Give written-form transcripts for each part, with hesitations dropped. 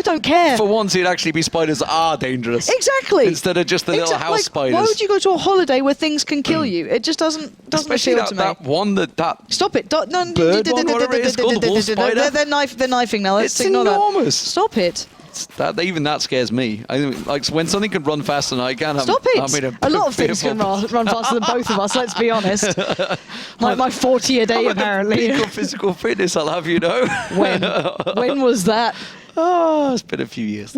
don't care. For once, it'd actually be spiders are dangerous. Exactly. Instead of just the little house spiders. Why would you go to a holiday where things can kill you? It just doesn't Especially appeal to me. that one that Stop it. bird one, whatever it is, called the wolf spider. They're knifing now. Let's It's ignore enormous. that. Stop it. Even that scares me. I think, like, when something can run faster than I can. Stop it. A lot of things can run faster than both of us, let's be honest. Like my 40 a day, apparently. Peak of physical fitness, I'll have you know. When was that? Oh, it's been a few years.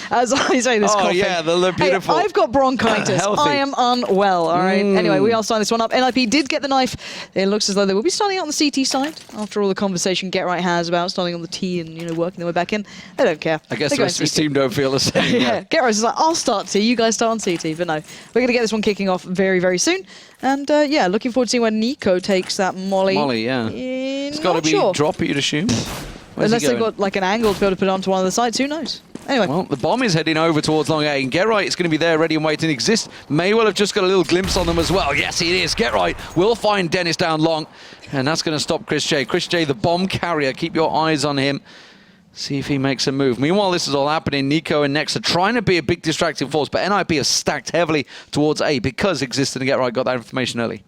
As I say this coughing. Yeah, they look beautiful. Hey, I've got bronchitis. Healthy. I am unwell, all right? Anyway, we are starting this one up. NiP did get the knife. It looks as though they will be starting out on the CT side. After all the conversation Get Right has about starting on the T and, you know, working their way back in. They don't care. I guess the rest of his team don't feel the same. Yeah, Get Right is like, I'll start T, you guys start on CT. But no, we're going to get this one kicking off very, very soon. And yeah, looking forward to seeing where Nico takes that molly. Molly, yeah. It's got to be drop, you'd assume. Unless they've got like an angle to be able to put it onto one of the sides, who knows? Anyway. Well, the bomb is heading over towards long A, and Get Right is going to be there, ready and waiting. Exist may well have just got a little glimpse on them as well. Yes, it is. Get Right will find Dennis down long, and that's going to stop Chris J. Chris J, the bomb carrier. Keep your eyes on him. See if he makes a move. Meanwhile, this is all happening. Nico and Nex are trying to be a big distracting force, but NiP are stacked heavily towards A because Exist and Get Right got that information early.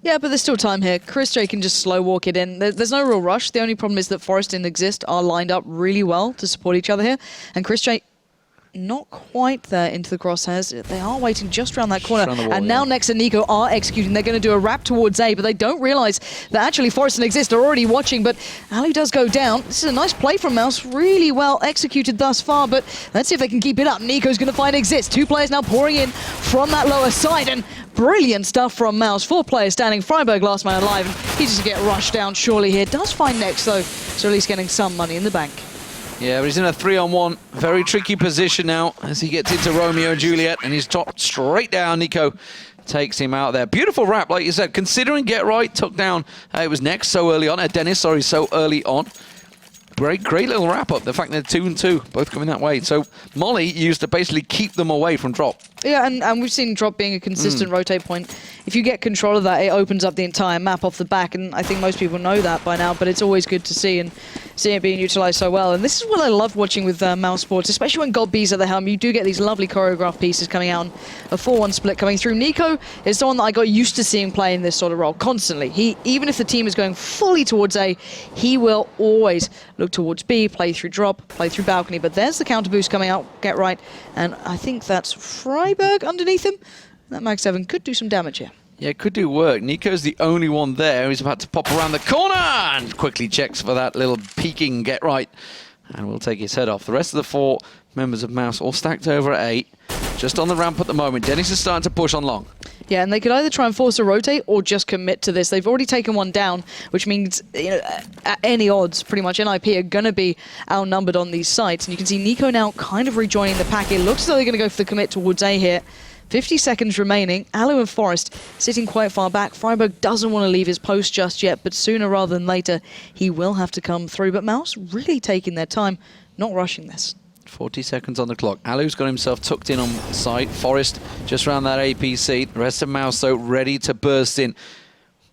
Yeah, but there's still time here. Chris J can just slow walk it in. There's no real rush. The only problem is that Forest and Exist are lined up really well to support each other here. And Chris J not quite there into the crosshairs. They are waiting just around that corner. Wall, and now Nex and Nico are executing. They're going to do a wrap towards A, but they don't realize that actually Forest and Exist are already watching. But Ali does go down. This is a nice play from mouz. Really well executed thus far, but let's see if they can keep it up. Nico's going to find Exist. 2 players now pouring in from that lower side, and brilliant stuff from mouz. 4 players standing. Freiburg last man alive, and he's just going to get rushed down surely here. Does find Nex though, so at least getting some money in the bank. Yeah, but he's in a 3-on-1. Very tricky position now as he gets into Romeo and Juliet, and he's chopped straight down. Nico takes him out there. Beautiful wrap, like you said, considering Get Right took down, it was Nex so early on, Dennis, sorry, so early on. Great little wrap up. The fact they're 2 and 2, both coming that way. So Molly used to basically keep them away from drop. Yeah, and we've seen drop being a consistent rotate point. If you get control of that, it opens up the entire map off the back, and I think most people know that by now, but it's always good to see and see it being utilized so well. And this is what I love watching with mouz Sports, especially when God B's at the helm. You do get these lovely choreographed pieces coming out, and a 4-1 split coming through. Nico is someone that I got used to seeing play in this sort of role constantly. Even if the team is going fully towards A, he will always look towards B, play through drop, play through balcony. But there's the counter boost coming out, Get Right, and I think that's Freiburg underneath him. That Mag 7 could do some damage here. Yeah, it could do work. Nico's the only one there. He's about to pop around the corner and quickly checks for that little peeking Get Right. And we'll take his head off. The rest of the 4 members of mouz all stacked over at 8. Just on the ramp at the moment. Dennis is starting to push on long. Yeah, and they could either try and force a rotate or just commit to this. They've already taken one down, which means, you know, at any odds, pretty much NiP are going to be outnumbered on these sites. And you can see Nico now kind of rejoining the pack. It looks as though they're going to go for the commit towards A here. 50 seconds remaining. Alu and Forest sitting quite far back. Freiburg doesn't want to leave his post just yet, but sooner rather than later, he will have to come through. But mouz really taking their time, not rushing this. 40 seconds on the clock. Alu's got himself tucked in on site. Forest just around that APC. The rest of mouz, though, ready to burst in.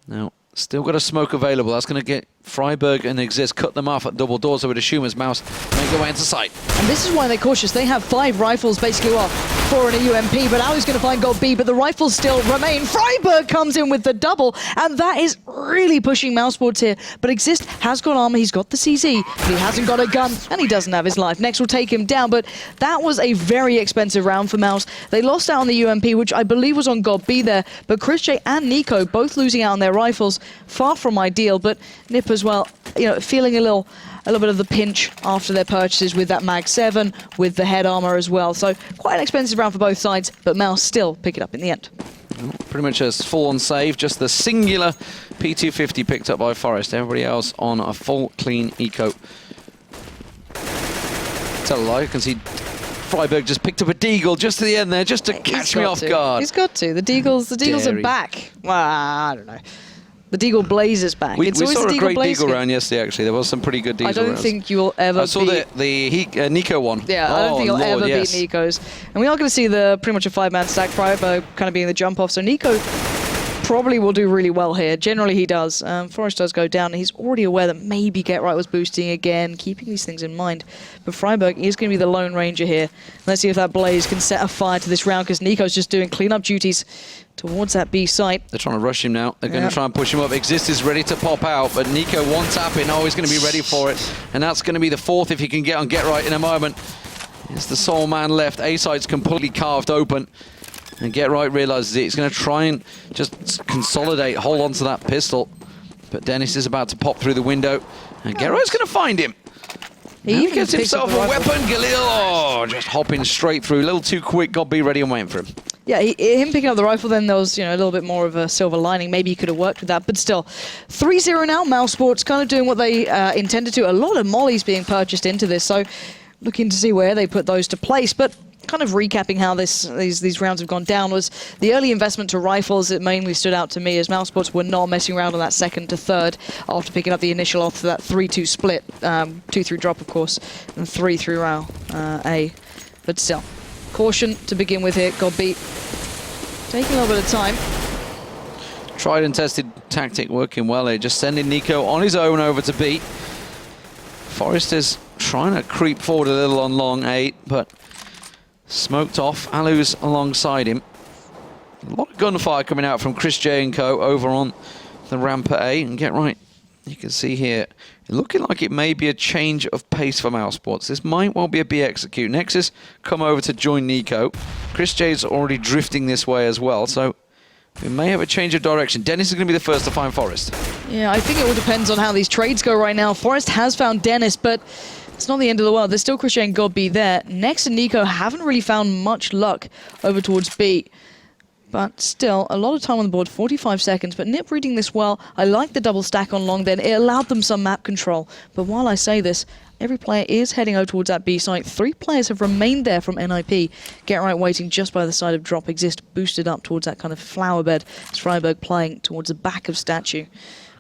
Now, still got a smoke available. That's going to get Freiburg and Exist cut them off at double doors, I would assume, as mouz make their way into sight. And this is why they're cautious. They have 5 rifles basically, well, 4 in a UMP, but Alu's going to find gold B, but the rifles still remain. Freiburg comes in with the double, and that is really pushing mouz Sports here. But Exist has got armor, he's got the CZ, but he hasn't got a gun, and he doesn't have his life. Next will take him down, but that was a very expensive round for mouz. They lost out on the UMP, which I believe was on God B there, but Chris J and Nico both losing out on their rifles. Far from ideal, but NiP as well, you know, feeling a little bit of the pinch after their purchases with that Mag 7, with the head armor as well. So quite an expensive round for both sides, but mouz still pick it up in the end. Pretty much a full-on save, just the singular P250 picked up by Forest. Everybody else on a full, clean eco. Tell a lie, you can see Freiburg just picked up a deagle just to the end there, just to catch me off guard. He's got to. The deagles are back. Well, I don't know. The deagle blaze is back. We saw a great deagle round yesterday, actually. There was some pretty good deagle rounds. I don't think you'll ever I saw the Nico one. Yeah, I don't think you'll ever beat Nico's. And we are going to see pretty much a 5-man stack. Freiburg kind of being the jump off. So Nico probably will do really well here. Generally, he does. Forest does go down. He's already aware that maybe Get Right was boosting again, keeping these things in mind. But friberg is going to be the Lone Ranger here. Let's see if that Blaze can set a fire to this round, because NiKo's just doing cleanup duties towards that B site. They're trying to rush him now. They're going to try and push him up. Exist is ready to pop out, but NiKo one tapping. Oh, he's going to be ready for it. And that's going to be the fourth if he can get on Get Right in a moment. It's the sole man left. A site's completely carved open. And Get Right realizes it. He's going to try and just consolidate, hold on to that pistol. But Dennis is about to pop through the window. And Get Right's going to find him. He gets himself a weapon. Galil, just hopping straight through. A little too quick. Got B ready and waiting for him. Yeah, him picking up the rifle, then there was, a little bit more of a silver lining. Maybe he could have worked with that, but still. 3-0 now. mousesports kind of doing what they intended to. A lot of mollies being purchased into this, so looking to see where they put those to place. But kind of recapping how these rounds have gone down was the early investment to rifles. It mainly stood out to me as mousesports were not messing around on that second to third after picking up the initial off that 3-2 split. 2 through drop, of course, and 3 through row A. But still. Caution to begin with here. Got beat. Taking a little bit of time. Tried and tested tactic working well here. Just sending NiKo on his own over to B. Forest is trying to creep forward a little on long 8, but smoked off. Alu's alongside him. A lot of gunfire coming out from Chris J and co over on the ramp at A. And Get Right, you can see here, looking like it may be a change of pace for mousesports. This might well be a B execute. Nexus come over to join NiKo. Chris J's already drifting this way as well, so we may have a change of direction. Dennis is going to be the first to find Forest. Yeah, I think it all depends on how these trades go right now. Forest has found Dennis, but it's not the end of the world. There's still Chris J and God B there. Nex and NiKo haven't really found much luck over towards B. But still, a lot of time on the board, 45 seconds. But NiP reading this well. I like the double stack on long then. It allowed them some map control. But while I say this, every player is heading over towards that B site. 3 players have remained there from NiP. Get Right waiting just by the side of drop. Exist boosted up towards that kind of flower bed. It's friberg playing towards the back of statue.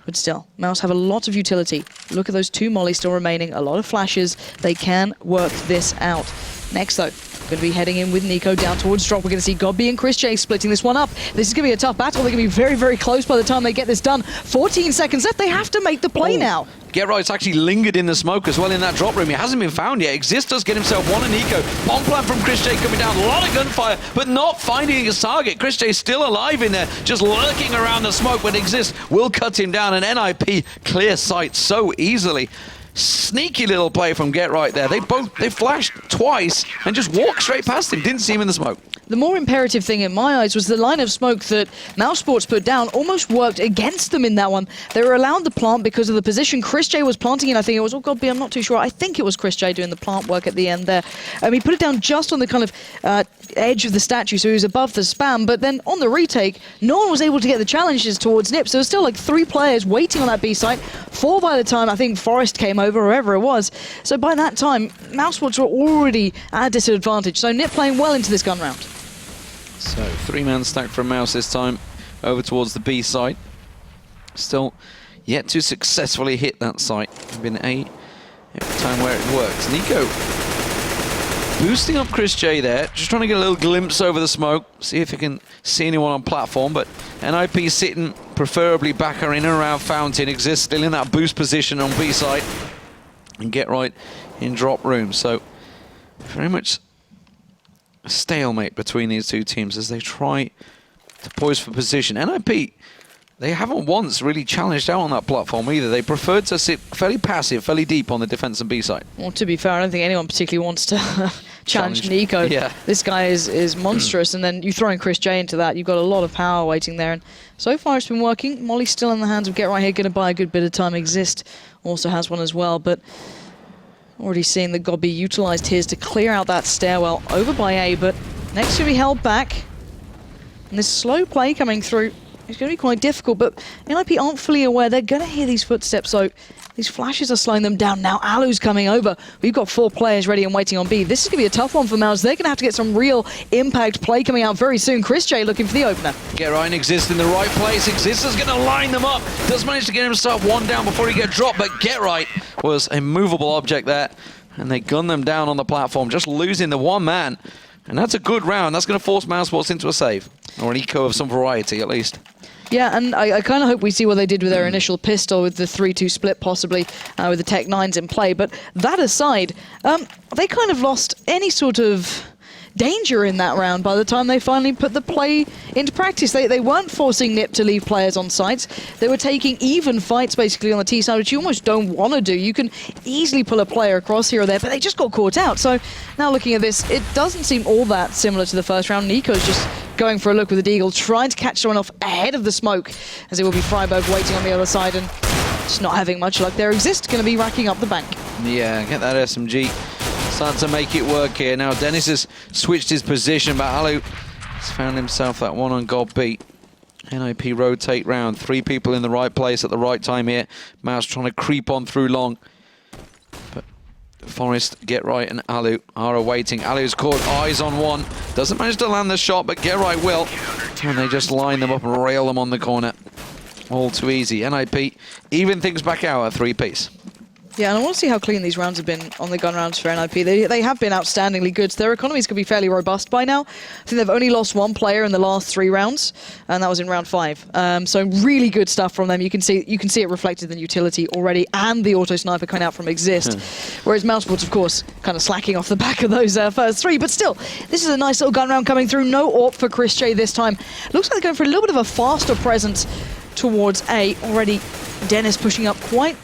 But still, Mouse have a lot of utility. Look at those 2 mollies still remaining. A lot of flashes. They can work this out. Next, though, going to be heading in with NiKo down towards drop. We're going to see Godby and Chris J splitting this one up. This is going to be a tough battle. They're going to be very, very close by the time they get this done. 14 seconds left. They have to make the play now. Get Right's actually lingered in the smoke as well in that drop room. He hasn't been found yet. Exist does get himself one, and NiKo. Bomb plan from Chris J coming down. A lot of gunfire, but not finding his target. Chris J still alive in there, just lurking around the smoke, but Exist will cut him down, and NiP clear sight so easily. Sneaky little play from Get Right there. They flashed twice and just walked straight past him. Didn't see him in the smoke. The more imperative thing in my eyes was the line of smoke that mousesports put down almost worked against them in that one. They were allowed to plant because of the position Chris J was planting in. I think it was, oh God, I'm not too sure. I think it was Chris J doing the plant work at the end there. He put it down just on the kind of edge of the statue, so he was above the spam. But then on the retake, no one was able to get the challenges towards NiP. So there's still like 3 players waiting on that B site. 4 by the time I think Forest came over, or wherever it was. So by that time, mousesports were already at a disadvantage. So NiP playing well into this gun round. So 3-man stack from Mouse this time over towards the B site. Still yet to successfully hit that site. Been every time where it works. NiKo boosting up Chris J there, just trying to get a little glimpse over the smoke, see if he can see anyone on platform, but NiP sitting preferably back or in and around Fountain. Exists still in that boost position on B site and Get Right in drop room. So very much a stalemate between these 2 teams as they try to poise for position. NiP, they haven't once really challenged out on that platform either. They preferred to sit fairly passive, fairly deep on the defense and B side. Well, to be fair, I don't think anyone particularly wants to challenge NiKo. Yeah. This guy is monstrous, and then you throw in Chris J into that, you've got a lot of power waiting there. And so far it's been working. Molly's still in the hands of Get Right here, going to buy a good bit of time. Exist also has one as well, but already seeing that Godby utilised his to clear out that stairwell over by A, but next to be held back. And this slow play coming through is going to be quite difficult, but NiP aren't fully aware. They're going to hear these footsteps, so these flashes are slowing them down. Now Alu's coming over. We've got 4 players ready and waiting on B. This is going to be a tough one for Mouse. They're going to have to get some real impact play coming out very soon. Chris J looking for the opener. Get Right and Exist in the right place. Exist is going to line them up. Does manage to get himself 1 down before he gets dropped, but Get Right was a movable object there, and they gun them down on the platform, just losing the 1 man. And that's a good round. That's going to force mousesports into a save, or an eco of some variety at least. Yeah, and I kind of hope we see what they did with their initial pistol with the 3-2 split, possibly, with the Tech 9s in play. But that aside, they kind of lost any sort of danger in that round by the time they finally put the play into practice. They weren't forcing NiP to leave players on sites. They were taking even fights basically on the T side, which you almost don't want to do. You can easily pull a player across here or there, but they just got caught out. So now looking at this, it doesn't seem all that similar to the first round. Nico's just going for a look with the Deagle, trying to catch someone off ahead of the smoke, as it will be Freiburg waiting on the other side and just not having much luck there. Exist going to be racking up the bank. Yeah, get that SMG. Starting to make it work here. Now Dennis has switched his position, but Alu has found himself that one on God beat. NiP rotate round. 3 people in the right place at the right time here. mouz trying to creep on through long. But Forest, Get Right, and Alu are awaiting. Alu's caught eyes on one. Doesn't manage to land the shot, but Get Right will. And they just line them up and rail them on the corner. All too easy. NiP even things back out at 3-piece. Yeah, and I want to see how clean these rounds have been on the gun rounds for NiP. They have been outstandingly good. So their economies could be fairly robust by now. I think they've only lost 1 player in the last 3 rounds, and that was in round 5. So really good stuff from them. You can see it reflected in utility already, and the auto sniper coming out from Exist. Whereas mousesports, of course, kind of slacking off the back of those first 3. But still, this is a nice little gun round coming through. No AWP for Chris J this time. Looks like they're going for a little bit of a faster presence towards A. Already Dennis pushing up quite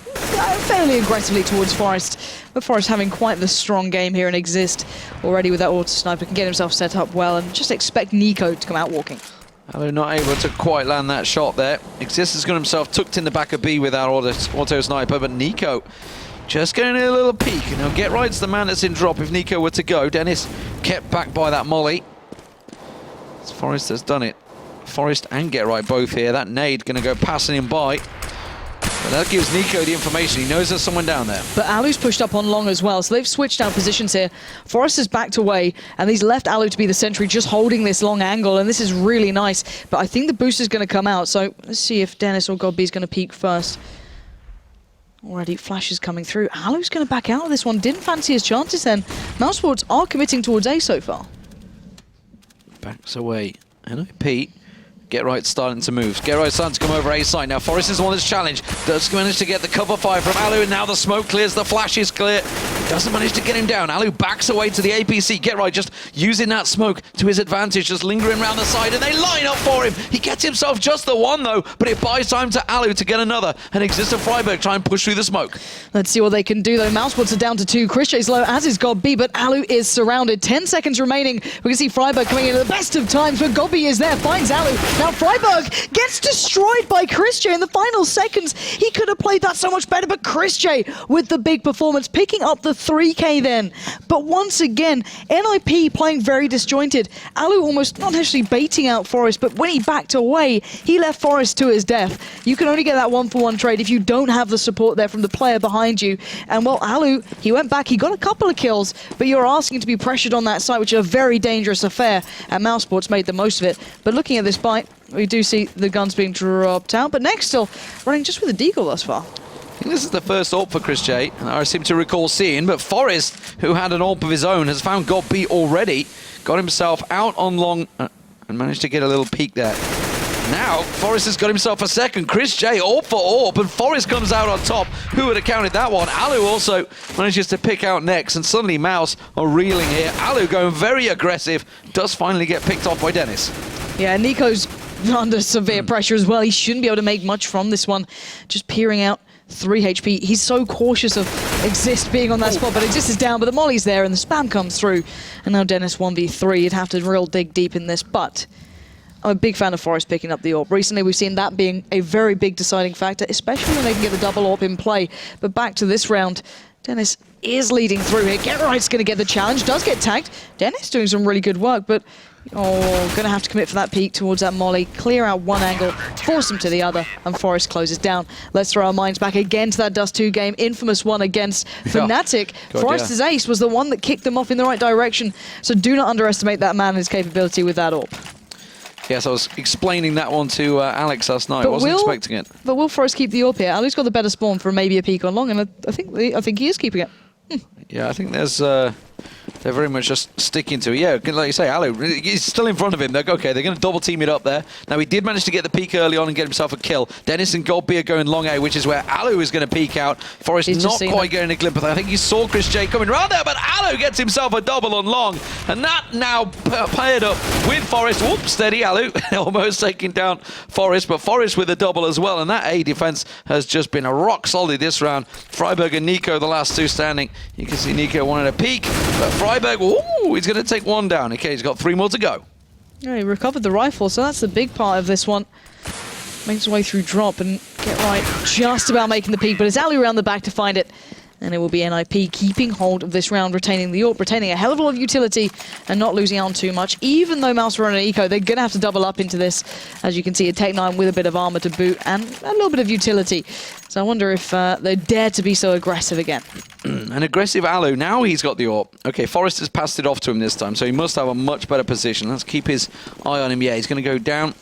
fairly aggressively towards Forest, but Forest having quite the strong game here and Exist already with that auto sniper, can get himself set up well and just expect Nico to come out walking. Alu not able to quite land that shot there. Exist has got himself tucked in the back of B with our auto sniper, but Nico just getting a little peek. Now Get Right's the man that's in drop if Nico were to go. Dennis kept back by that molly. Forest has done it. Forest and Get Right both here. That nade going to go passing him by. But that gives Nico the information. He knows there's someone down there. But Alu's pushed up on long as well, so they've switched out positions here. Forrest has backed away, and he's left Alu to be the sentry, just holding this long angle, and this is really nice. But I think the boost is going to come out, so let's see if Dennis or God B is going to peek first. Already flashes coming through. Alu's going to back out of this one. Didn't fancy his chances then. mousesports are committing towards A so far. Backs away. NiP. Get Right starting to move. Get Right starting to come over A side. Now Forrest is the one that's challenged. Does manage to get the cover fire from Alu, and now the smoke clears, the flash is clear. Doesn't manage to get him down. Alu backs away to the APC. Get Right just using that smoke to his advantage, just lingering around the side, and they line up for him. He gets himself just the one though, but it buys time to Alu to get another. And Exist and Freiburg try and push through the smoke. Let's see what they can do though. mousesports are down to 2. Chris J's low, as is God B, but Alu is surrounded. 10 seconds remaining. We can see Freiburg coming in at the best of times, but God B is there, finds Alu. Now Freiburg gets destroyed by Chris J in the final seconds. He could have played that so much better, but Chris J with the big performance, picking up the 3K then. But once again, NiP playing very disjointed. Alu almost not actually baiting out Forrest, but when he backed away, he left Forrest to his death. You can only get that 1-for-1 trade if you don't have the support there from the player behind you. And well, Alu, he went back, he got a couple of kills, but you're asking to be pressured on that site, which is a very dangerous affair, and mousesports made the most of it. But looking at this bite, we do see the guns being dropped out, but Next still running just with a deagle thus far. I think this is the first AWP for Chris J, and I seem to recall seeing, but Forrest, who had an AWP of his own, has found God B already, got himself out on long, and managed to get a little peek there. Now, Forrest has got himself a second. Chris J, AWP for AWP, and Forrest comes out on top. Who would have counted that one? Alu also manages to pick out Next, and suddenly mouz are reeling here. Alu going very aggressive, does finally get picked off by Dennis. Yeah, Nico's under severe pressure as well. He shouldn't be able to make much from this one. Just peering out 3 HP. He's so cautious of Exist being on that spot, but Exist is down, but the molly's there and the spam comes through. And now Dennis 1v3. You'd have to real dig deep in this, but I'm a big fan of Forrest picking up the AWP. Recently, we've seen that being a very big deciding factor, especially when they can get the double AWP in play. But back to this round, Dennis is leading through here. Get Right's going to get the challenge, does get tagged. Dennis doing some really good work, but going to have to commit for that peek towards that molly, clear out one angle, force him to the other, and Forrest closes down. Let's throw our minds back again to that Dust 2 game, infamous one against Fnatic. Forrest's ace was the one that kicked them off in the right direction, so do not underestimate that man and his capability with that AWP. Yes, I was explaining that one to Alex last night. I wasn't expecting it. But will Forrest keep the AWP here? Alu's got the better spawn for maybe a peek on long, and I think he is keeping it. Yeah, I think there's they're very much just sticking to it. Yeah, like you say, Alu, he's still in front of him. They're okay, they're going to double team it up there. Now, he did manage to get the peek early on and get himself a kill. Dennis and Goldby are going long A, which is where Alu is going to peek out. Forest not quite getting a glimpse. I think he saw Chris J coming around there, but Alu gets himself a double on long. And that now paired up with Forest. Whoops, steady Alu, almost taking down Forest, but Forest with a double as well. And that A defense has just been a rock solid this round. Freiburg and Nico, the last two standing. You can see Nico wanted a peek, but Freiburg, ooh, he's going to take one down. Okay, he's got 3 more to go. Yeah, he recovered the rifle, so that's the big part of this one. Makes his way through drop and get right, just about making the peak, but it's Ali around the back to find it. And it will be NiP keeping hold of this round, retaining the AWP, retaining a hell of a lot of utility and not losing out on too much. Even though mouz are on an eco, they're going to have to double up into this. As you can see, a Tech-9 with a bit of armor to boot and a little bit of utility. So I wonder if they dare to be so aggressive again. An aggressive Alu. Now he's got the AWP. Okay, Forrest has passed it off to him this time, so he must have a much better position. Let's keep his eye on him. Yeah, he's going to go down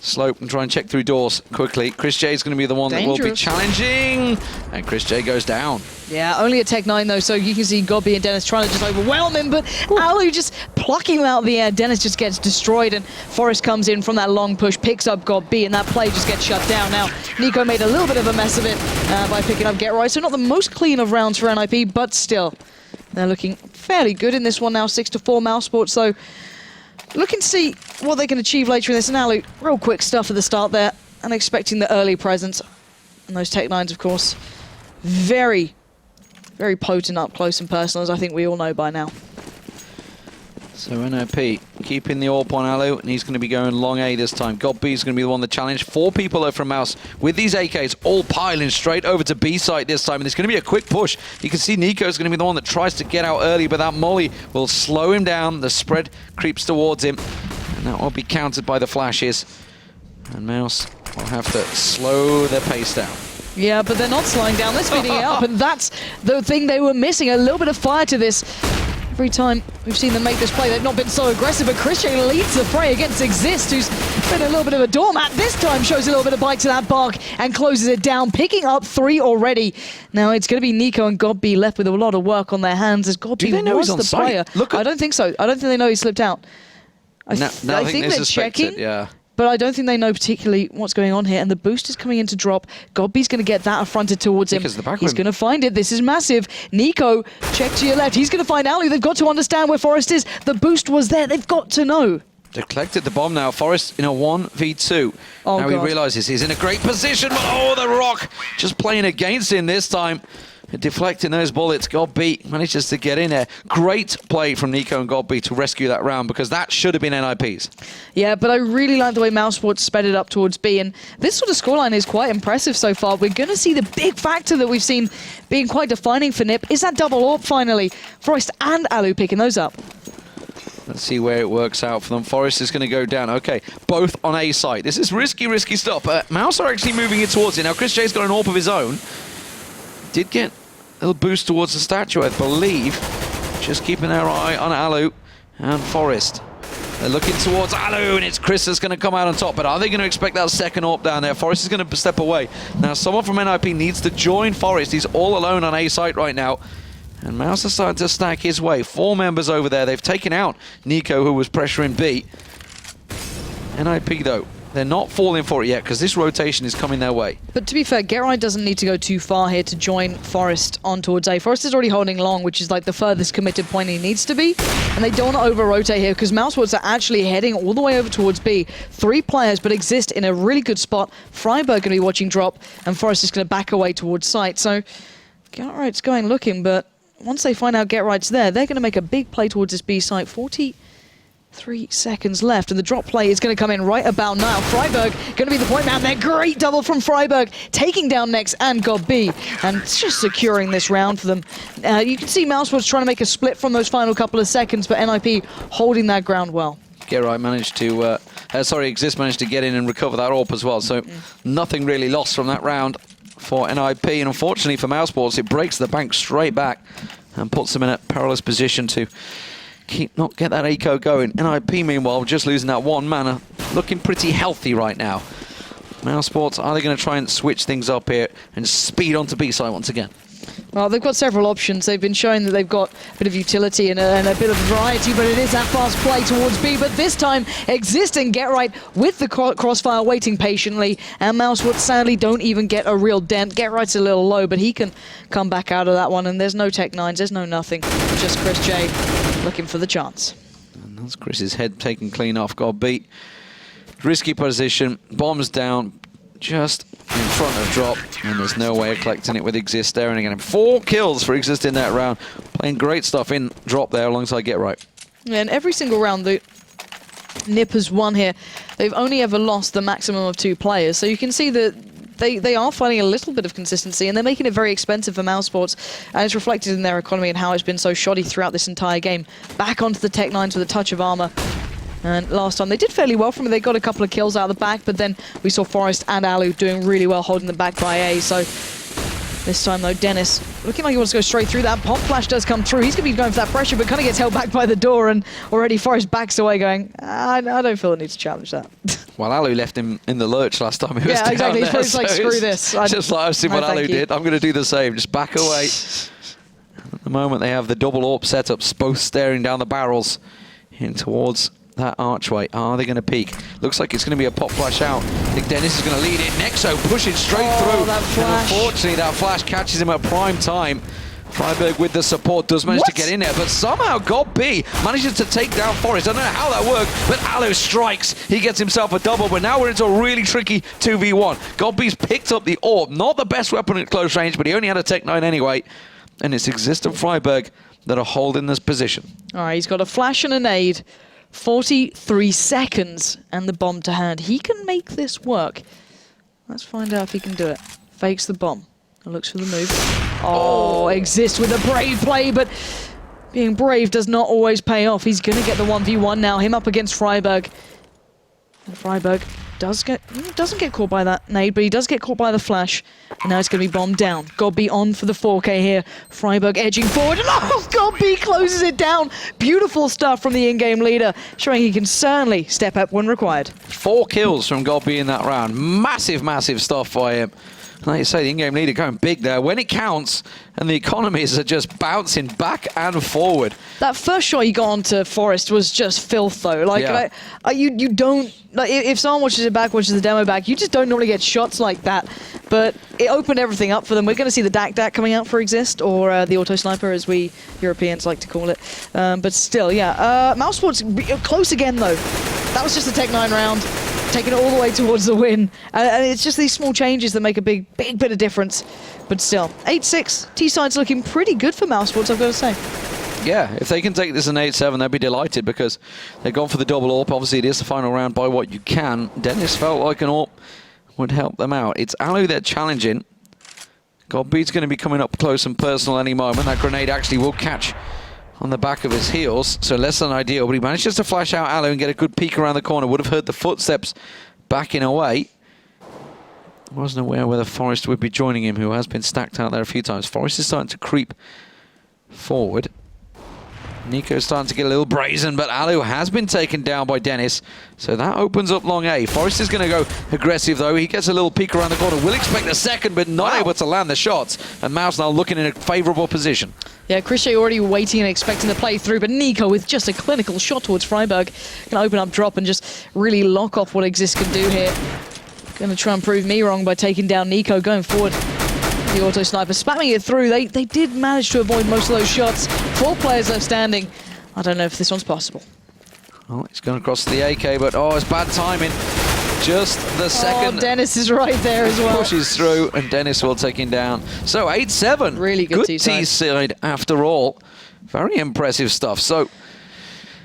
slope and try and check through doors quickly. Chris J is going to be the one that will be challenging. And Chris J goes down. Yeah, only a Tech-9 though, so you can see Goldby and Dennis trying to just overwhelm him, but Alu just plucking him out of the air. Dennis just gets destroyed, and Forrest comes in from that long push, picks up Goldby, and that play just gets shut down. Now, Nico made a little bit of a mess of it by picking up Get Right, so not the most clean of rounds for NiP, but still, they're looking fairly good in this one now, 6-4 mousesports, so looking to see what they can achieve later in this. And Alu, real quick stuff at the start there, and expecting the early presence. And those Tech-9s, of course, very potent up close and personal, as I think we all know by now. So NiP keeping the AWP on Alu, and he's going to be going long A this time. Goldby is going to be the one that challenged. 4 people though from mouz with these AKs all piling straight over to B site this time, and it's going to be a quick push. You can see Nico is going to be the one that tries to get out early, but that molly will slow him down. The spread creeps towards him, and that will be countered by the flashes. And mouz will have to slow their pace down. Yeah, but they're not slowing down, they're speeding it up, and that's the thing they were missing, a little bit of fire to this. Every time we've seen them make this play, they've not been so aggressive, but Christian leads the fray against Exist, who's been a little bit of a doormat. This time shows a little bit of bite to that bark and closes it down, picking up 3 already. Now it's going to be Nico and Goldby left with a lot of work on their hands, as Goldby was the player. I don't think so. I don't think they know he slipped out. I think they're checking. Yeah. But I don't think they know particularly what's going on here. And the boost is coming in to drop. Goldby's going to get that affronted towards him. He's going to find it. This is massive. Nico, check to your left. He's going to find Alu. They've got to understand where Forest is. The boost was there. They've got to know. They've collected the bomb now. Forest in a 1v2. Oh, now God. He realizes he's in a great position. But oh, the rock just playing against him this time. Deflecting those bullets. Goldby manages to get in there. Great play from Nico and Goldby to rescue that round, because that should have been NiP's. Yeah, but I really like the way mousesports sped it up towards B, and this sort of scoreline is quite impressive so far. We're going to see the big factor that we've seen being quite defining for NiP is that double AWP finally. Forest and Alu picking those up. Let's see where it works out for them. Forest is going to go down. Okay, both on A site. This is risky stuff. mouz are actually moving it towards it. Now, Chris J's got an AWP of his own. Did get a little boost towards the statue, I believe. Just keeping their eye on Alu and Forest. They're looking towards Alu, and it's Chris that's going to come out on top. But are they going to expect that second AWP down there? Forest is going to step away. Now, someone from NiP needs to join Forest. He's all alone on A site right now. And mouz is starting to stack his way. 4 members over there. They've taken out Nico, who was pressuring B. NiP, though, they're not falling for it yet, because this rotation is coming their way. But to be fair, Get Right doesn't need to go too far here to join Forest on towards A. Forest is already holding long, which is like the furthest committed point he needs to be. And they don't want to over-rotate here, because mousesports are actually heading all the way over towards B. 3 players, but Exist in a really good spot. Freiburg going to be watching drop, and Forest is going to back away towards site. So Get Right's going looking, but once they find out Get Right's there, they're going to make a big play towards this B site. 43 seconds left, and the drop play is going to come in right about now. Freiburg going to be the point man there. Great double from Freiburg, taking down Nex and Goldby, and it's just securing this round for them. You can see mousesports trying to make a split from those final couple of seconds, but NiP holding that ground well. Get Right managed to, Exist managed to get in and recover that AWP as well, so nothing really lost from that round for NiP, and unfortunately for mousesports, it breaks the bank straight back and puts them in a perilous position to not get that eco going. NiP, meanwhile, just losing that 1 mana, looking pretty healthy right now. mousesports, are they going to try and switch things up here and speed onto B side once again? Well, they've got several options. They've been showing that they've got a bit of utility and a bit of variety, but it is that fast play towards B. But this time, Exist and Get Right with the crossfire waiting patiently, and Mousewood sadly don't even get a real dent. Get Right's a little low, but he can come back out of that one, and there's no Tech-9s, there's no nothing. Just Chris J looking for the chance. And that's Chris's head taken clean off. Got beat. Risky position. Bombs down. Just in front of drop, and there's no way of collecting it with Exist there. And again, 4 kills for Exist in that round. Playing great stuff in drop there alongside Get Right. Yeah, and every single round that NiP has won here, they've only ever lost the maximum of 2 players. So you can see that they are finding a little bit of consistency, and they're making it very expensive for Mousesports, and it's reflected in their economy and how it's been so shoddy throughout this entire game. Back onto the Tech-9s with a touch of armor. And last time they did fairly well from it. They got a couple of kills out of the back, but then we saw Forest and Alu doing really well holding them back by A. So this time though, Dennis looking like he wants to go straight through that. Pop Flash does come through. He's going to be going for that pressure, but kind of gets held back by the door, and already Forest backs away going, I don't feel the need to challenge that. Well, Alu left him in the lurch last time he was yeah, exactly. down there, He's like, screw this. Just like I've seen what Alu did. I'm going to do the same. Just back away. At the moment, they have the double AWP setups, both staring down the barrels in towards that archway. Are they going to peek? Looks like it's going to be a pop flash out. I think Dennis is going to lead it. Nexo pushing straight through. That flash. And unfortunately, that flash catches him at prime time. Freiburg with the support does manage to get in there, but somehow God B manages to take down Forest. I don't know how that worked, but Alu strikes. He gets himself a double, but now we're into a really tricky 2v1. God B's picked up the AWP. Not the best weapon at close range, but he only had a Tech-9 anyway. And it's Exist and Freiburg that are holding this position. All right, he's got a flash and a nade. 43 seconds and the bomb to hand. He can make this work. Let's find out if he can do it. Fakes the bomb. Looks for the move. Oh, Exist with a brave play, but being brave does not always pay off. He's going to get the 1v1 now. Him up against Freiburg. And Freiburg doesn't get caught by that nade, but he does get caught by the flash. And now it's going to be bombed down. Godby on for the 4K here. Freiburg edging forward. And oh, Godby closes it down. Beautiful stuff from the in-game leader, showing he can certainly step up when required. 4 kills from Godby in that round. Massive, massive stuff by him. Like you say, the in-game leader going big there. When it counts, and the economies are just bouncing back and forward. That first shot you got onto Forest was just filth, though. Like, yeah. You don't... Like, if someone watches it back, watches the demo back, you just don't normally get shots like that. But it opened everything up for them. We're going to see the DAC coming out for Exist, or the Auto Sniper, as we Europeans like to call it. But still, yeah. Mousesport's close again, though. That was just a Tech-9 round. Taking it all the way towards the win. And it's just these small changes that make a big bit of difference. But still, 8-6. T-side's looking pretty good for Mousesports, I've got to say. Yeah, if they can take this in 8-7, they'd be delighted, because they've gone for the double AWP. Obviously, it is the final round by what you can. Dennis felt like an AWP would help them out. It's Alu they're challenging. Godbeat's going to be coming up close and personal any moment. That grenade actually will catch on the back of his heels, so less than ideal, but he manages to flash out Alu and get a good peek around the corner. Would have heard the footsteps backing away. Wasn't aware whether Forest would be joining him, who has been stacked out there a few times. Forest is starting to creep forward. Nico's starting to get a little brazen, but Alu has been taken down by Dennis, so that opens up long A. Forest is going to go aggressive, though. He gets a little peek around the corner. Will expect a second, but not able to land the shots. And Mouse now looking in a favourable position. Yeah, Christian already waiting and expecting the play through, but Nico with just a clinical shot towards Freiburg can open up drop and just really lock off what Exist can do here. Going to try and prove me wrong by taking down Nico, going forward. The Auto Sniper spamming it through. They did manage to avoid most of those shots. 4 players left standing. I don't know if this one's possible. Oh, he's going across to the AK, but oh, it's bad timing. Just the second. Oh, Dennis is right there as well. Pushes through, and Dennis will take him down. So 8-7. Really good T-side after all. Very impressive stuff. So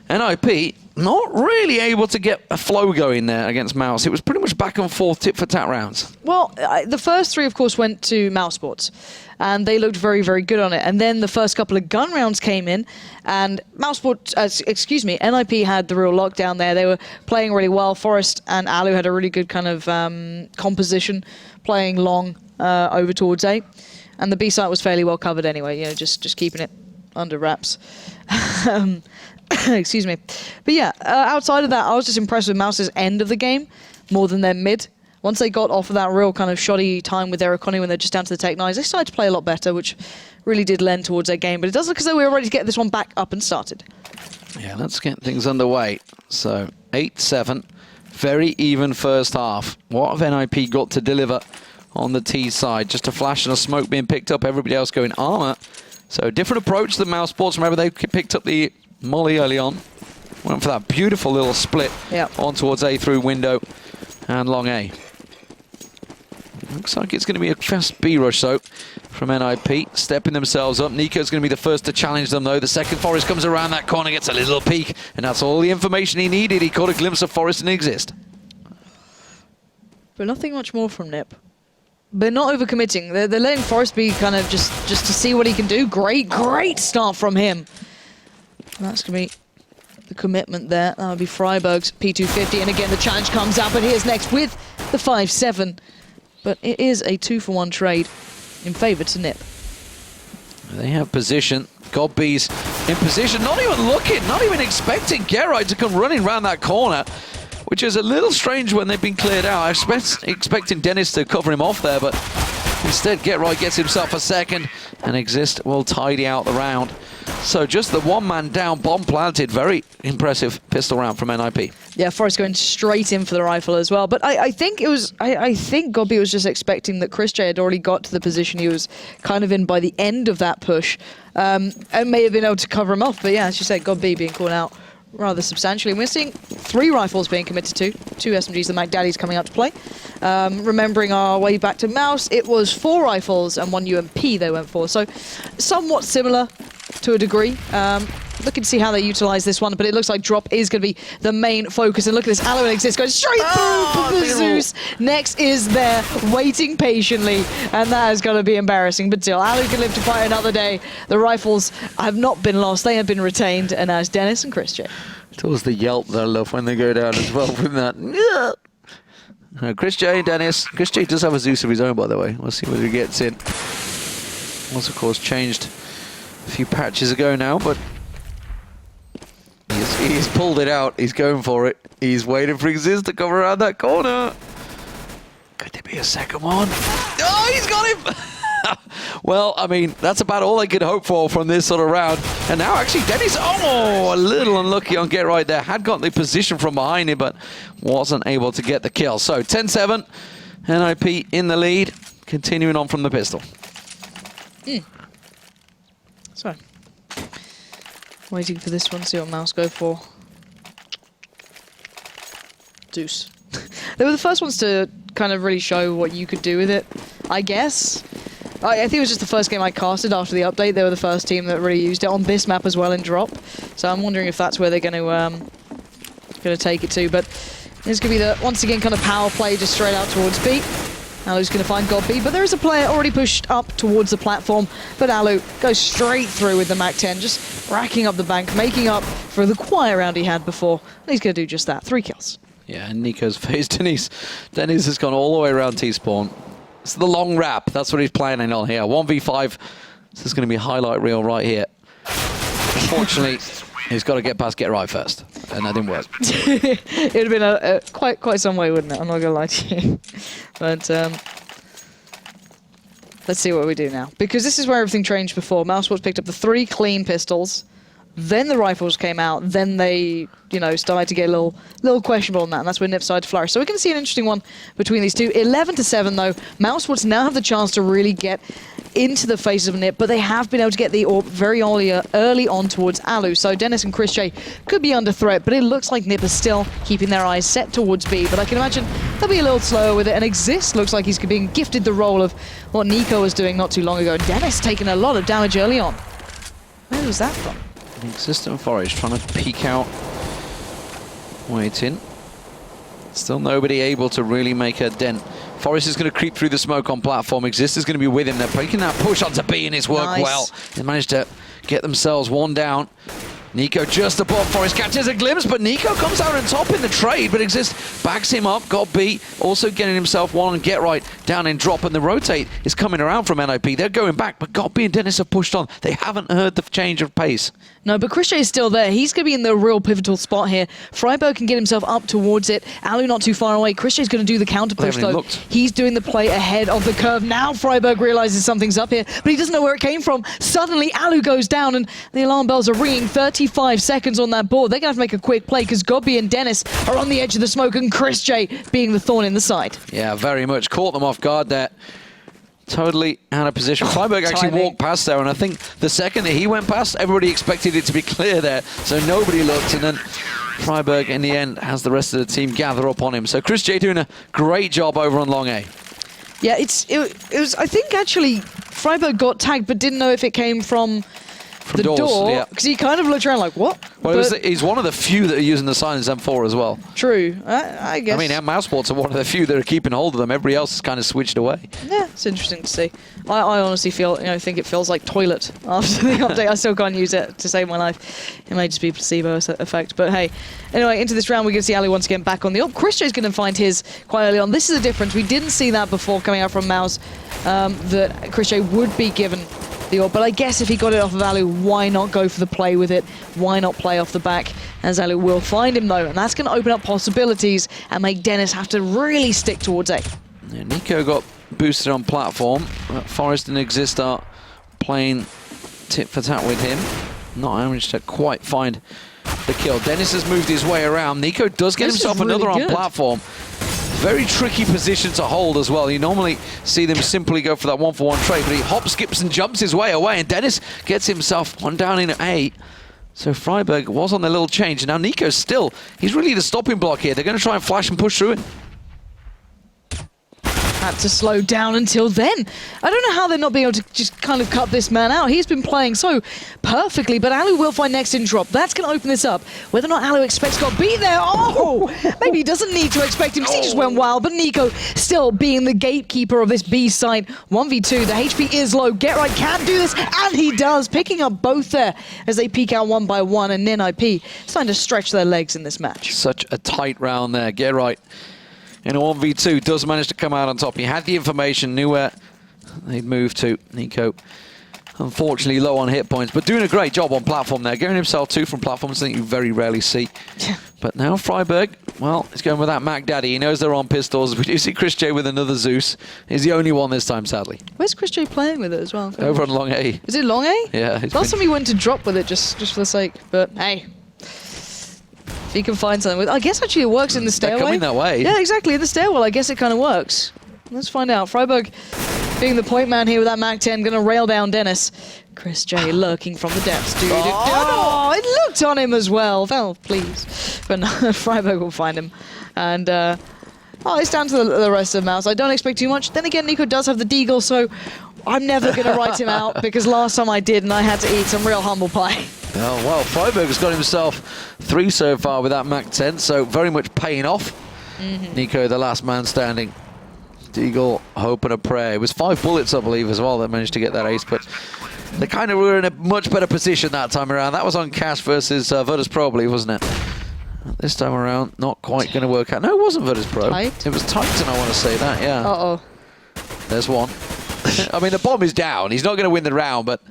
NiP not really able to get a flow going there against Mouse. It was pretty much back and forth, tit for tat rounds. Well, the first 3, of course, went to Mousesports, and they looked very, very good on it. And then the first couple of gun rounds came in, and NiP had the real lockdown there. They were playing really well. Forest and Alu had a really good kind of composition, playing long over towards A. And the B site was fairly well covered anyway, you know, just keeping it under wraps. Excuse me. But yeah, outside of that, I was just impressed with Mouse's end of the game more than their mid. once they got off of that real kind of shoddy time with their economy when they're just down to the Tech 9s, they started to play a lot better, which really did lend towards their game. But it does look as though we were ready to get this one back up and started. Yeah, let's get things underway. So 8-7, very even first half. What have NiP got to deliver on the T side? Just a flash and a smoke being picked up, everybody else going armor. So a different approach to the mouse sports. Remember, they picked up the molly early on. Went for that beautiful little split on towards A through window and long A. Looks like it's going to be a fast B rush, though, from NiP. Stepping themselves up. NiKo's going to be the first to challenge them, though. The second Forest comes around that corner, gets a little peek, and that's all the information he needed. He caught a glimpse of Forest and exist. But nothing much more from NiP. They're not overcommitting. They're letting Forest be kind of just to see what he can do. Great start from him. That's going to be the commitment there. That would be Freiburg's P250. And again, the challenge comes out, but here's next with the 5-7. But it is a 2-for-1 trade in favour to NiP. They have position. Godby's in position, not even looking, not even expecting Gerite to come running around that corner, which is a little strange when they've been cleared out. I expecting Dennis to cover him off there, but instead Gerite gets himself a second, and Exist will tidy out the round. So just the one-man down, bomb planted. Very impressive pistol round from NiP. Yeah, Forrest going straight in for the rifle as well. But I think it was, I think Godby was just expecting that Chris J had already got to the position he was kind of in by the end of that push, and may have been able to cover him off. But yeah, as you said, Godby being called out rather substantially. And we're seeing 3 rifles being committed to, 2 SMGs, the McDaddy's coming out to play. Remembering our way back to Mouse, it was 4 rifles and 1 UMP they went for. So somewhat similar to a degree. Looking to see how they utilize this one, but it looks like drop is going to be the main focus. And look at this, Aloe and Exist going straight through the Zeus. Next is there, waiting patiently, and that is going to be embarrassing. But still, Aloe can live to fight another day. The rifles have not been lost, they have been retained, and as Dennis and Chris J. It's always the yelp that I love when they go down as well from that. Chris J and Dennis. Chris J does have a Zeus of his own, by the way. We'll see whether he gets in. Was, of course, changed a few patches ago now, but he's pulled it out. He's going for it. He's waiting for Exist to come around that corner. Could there be a second one? Oh, he's got him! Well, I mean, that's about all I could hope for from this sort of round. And now, actually, Dennis, a little unlucky on Get Right there. Had got the position from behind him, but wasn't able to get the kill. So, 10-7, NiP in the lead. Continuing on from the pistol. So, waiting for this one, see what Mouse go for. Deuce. They were the first ones to kind of really show what you could do with it, I guess. I think it was just the first game I casted after the update. They were the first team that really used it on this map as well in drop. So I'm wondering if that's where they're going to take it to. But it's going to be the, once again, kind of power play just straight out towards B. Alu's going to find Godby, but there is a player already pushed up towards the platform, but Alu goes straight through with the Mac-10, just racking up the bank, making up for the quiet round he had before. And he's going to do just that, 3 kills. Yeah, and NiKo's phased Dennis. Dennis has gone all the way around T-spawn. It's the long wrap, that's what he's planning on here. 1v5, this is going to be a highlight reel right here. Unfortunately, he's got to get past Get Right first, and that didn't work. It would have been quite some way, wouldn't it? I'm not going to lie to you. But let's see what we do now. Because this is where everything changed before. Mousesports picked up the 3 clean pistols, then the rifles came out, then they, started to get a little questionable on that, and that's where NiP started to flourish. So we can see an interesting one between these two. 11-7 though. Mousesports now have the chance to really get into the face of NiP, but they have been able to get the AWP very early on towards Alu. So Dennis and Chris J could be under threat, but it looks like NiP is still keeping their eyes set towards B. But I can imagine they'll be a little slower with it, and Exist looks like he's being gifted the role of what NiKo was doing not too long ago. And Dennis taking a lot of damage early on. Where was that from? Exist and Forest trying to peek out. Waiting. Still nobody able to really make a dent. Forest is going to creep through the smoke on platform. Exist is going to be with him. They're making that push onto B, and it's worked well. They managed to get themselves one down. NiP just above Forest, catches a glimpse, but NiP comes out on top in the trade, but Exist backs him up, got beat, also getting himself one and get right down in drop, and the rotate is coming around from NiP. They're going back, but Godby and Dennis have pushed on. They haven't heard the change of pace. No, but Christian is still there. He's going to be in the real pivotal spot here. Freiburg can get himself up towards it. Alu not too far away. Christian's going to do the counter push, though. He's doing the play ahead of the curve. Now Freiburg realizes something's up here, but he doesn't know where it came from. Suddenly, Alu goes down, and the alarm bells are ringing. 35 seconds on that board. They're going to have to make a quick play because Godby and Dennis are on the edge of the smoke, and Chris J being the thorn in the side. Yeah, very much. Caught them off guard there. Totally out of position. Freiburg actually walked past there, and I think the second that he went past, everybody expected it to be clear there, so nobody looked, and then Freiburg in the end has the rest of the team gather up on him. So Chris J doing a great job over on long A. Yeah, it was, I think actually Freiburg got tagged, but didn't know if it came from the doors, door, because he kind of looked around like, what? Well, he's one of the few that are using the Silence M4 as well. True, I guess. I mean, Mousesports are one of the few that are keeping hold of them. Everybody else has kind of switched away. Yeah, it's interesting to see. I honestly feel, think it feels like toilet after the update. I still can't use it to save my life. It may just be a placebo effect, but hey. Anyway, into this round, we're going to see Ali once again back on the Chris J's going to find his quite early on. This is a difference. We didn't see that before coming out from Mouse, that Chris J would be given the AWP, but I guess if he got it off of Alu, why not go for the play with it? Why not play off the back? As Alu will find him though, and that's going to open up possibilities and make Dennis have to really stick towards A. Yeah, NiP got boosted on platform. Forest and Exist are playing tit for tat with him. Not managed to quite find the kill. Dennis has moved his way around. NiP does get himself another on platform. Very tricky position to hold as well. You normally see them simply go for that one-for-one trade, but he hops, skips, and jumps his way away, and Dennis gets himself one down in A. So Freiburg was on the little change, and now NiP's still, he's really the stopping block here. They're going to try and flash and push through it. Had to slow down until then. I don't know how they're not being able to just kind of cut this man out. He's been playing so perfectly, but Alu will find next in drop. That's going to open this up. Whether or not Alu expects Godby there, maybe he doesn't need to expect him because he just went wild, but NiP still being the gatekeeper of this B side. 1v2, the HP is low. Get Right can do this, and he does, picking up both there as they peek out one by one, and NiP starting to stretch their legs in this match. Such a tight round there. Get Right in a 1v2 does manage to come out on top. He had the information, knew where they'd move to. NiP, unfortunately, low on hit points, but doing a great job on platform there. Getting himself two from platform, something you very rarely see. But now Freiburg, well, he's going with that Mac Daddy. He knows they're on pistols. We do see Chris J with another Zeus. He's the only one this time, sadly. Where's Chris J playing with it as well? Over on long A. Is it long A? Yeah. Last time he went to drop with it just for the sake, but hey. If he can find something with I guess actually it works in the stairway. They're coming that way. Yeah, exactly. In the stairwell, I guess it kind of works. Let's find out. Freiburg being the point man here with that Mac 10, going to rail down Dennis. Chris J lurking from the depths. Oh, it looked on him as well. Oh, please. But no, Freiburg will find him. And, it's down to the rest of Mouse. I don't expect too much. Then again, NiP does have the deagle, so I'm never going to write him out because last time I did and I had to eat some real humble pie. Oh, well, Freiburg has got himself 3 so far with that Mac 10, so very much paying off. NiP, the last man standing. Deagle, hope and a prayer. It was 5 bullets, I believe, as well, that managed to get that ace, but they kind of were in a much better position that time around. That was on Cash versus Virtus Pro, I believe, wasn't it? This time around, not quite going to work out. No, it wasn't Virtus Pro. Tight? It was Titan, I want to say that, yeah. Uh-oh. There's one. I mean, the bomb is down. He's not going to win the round, but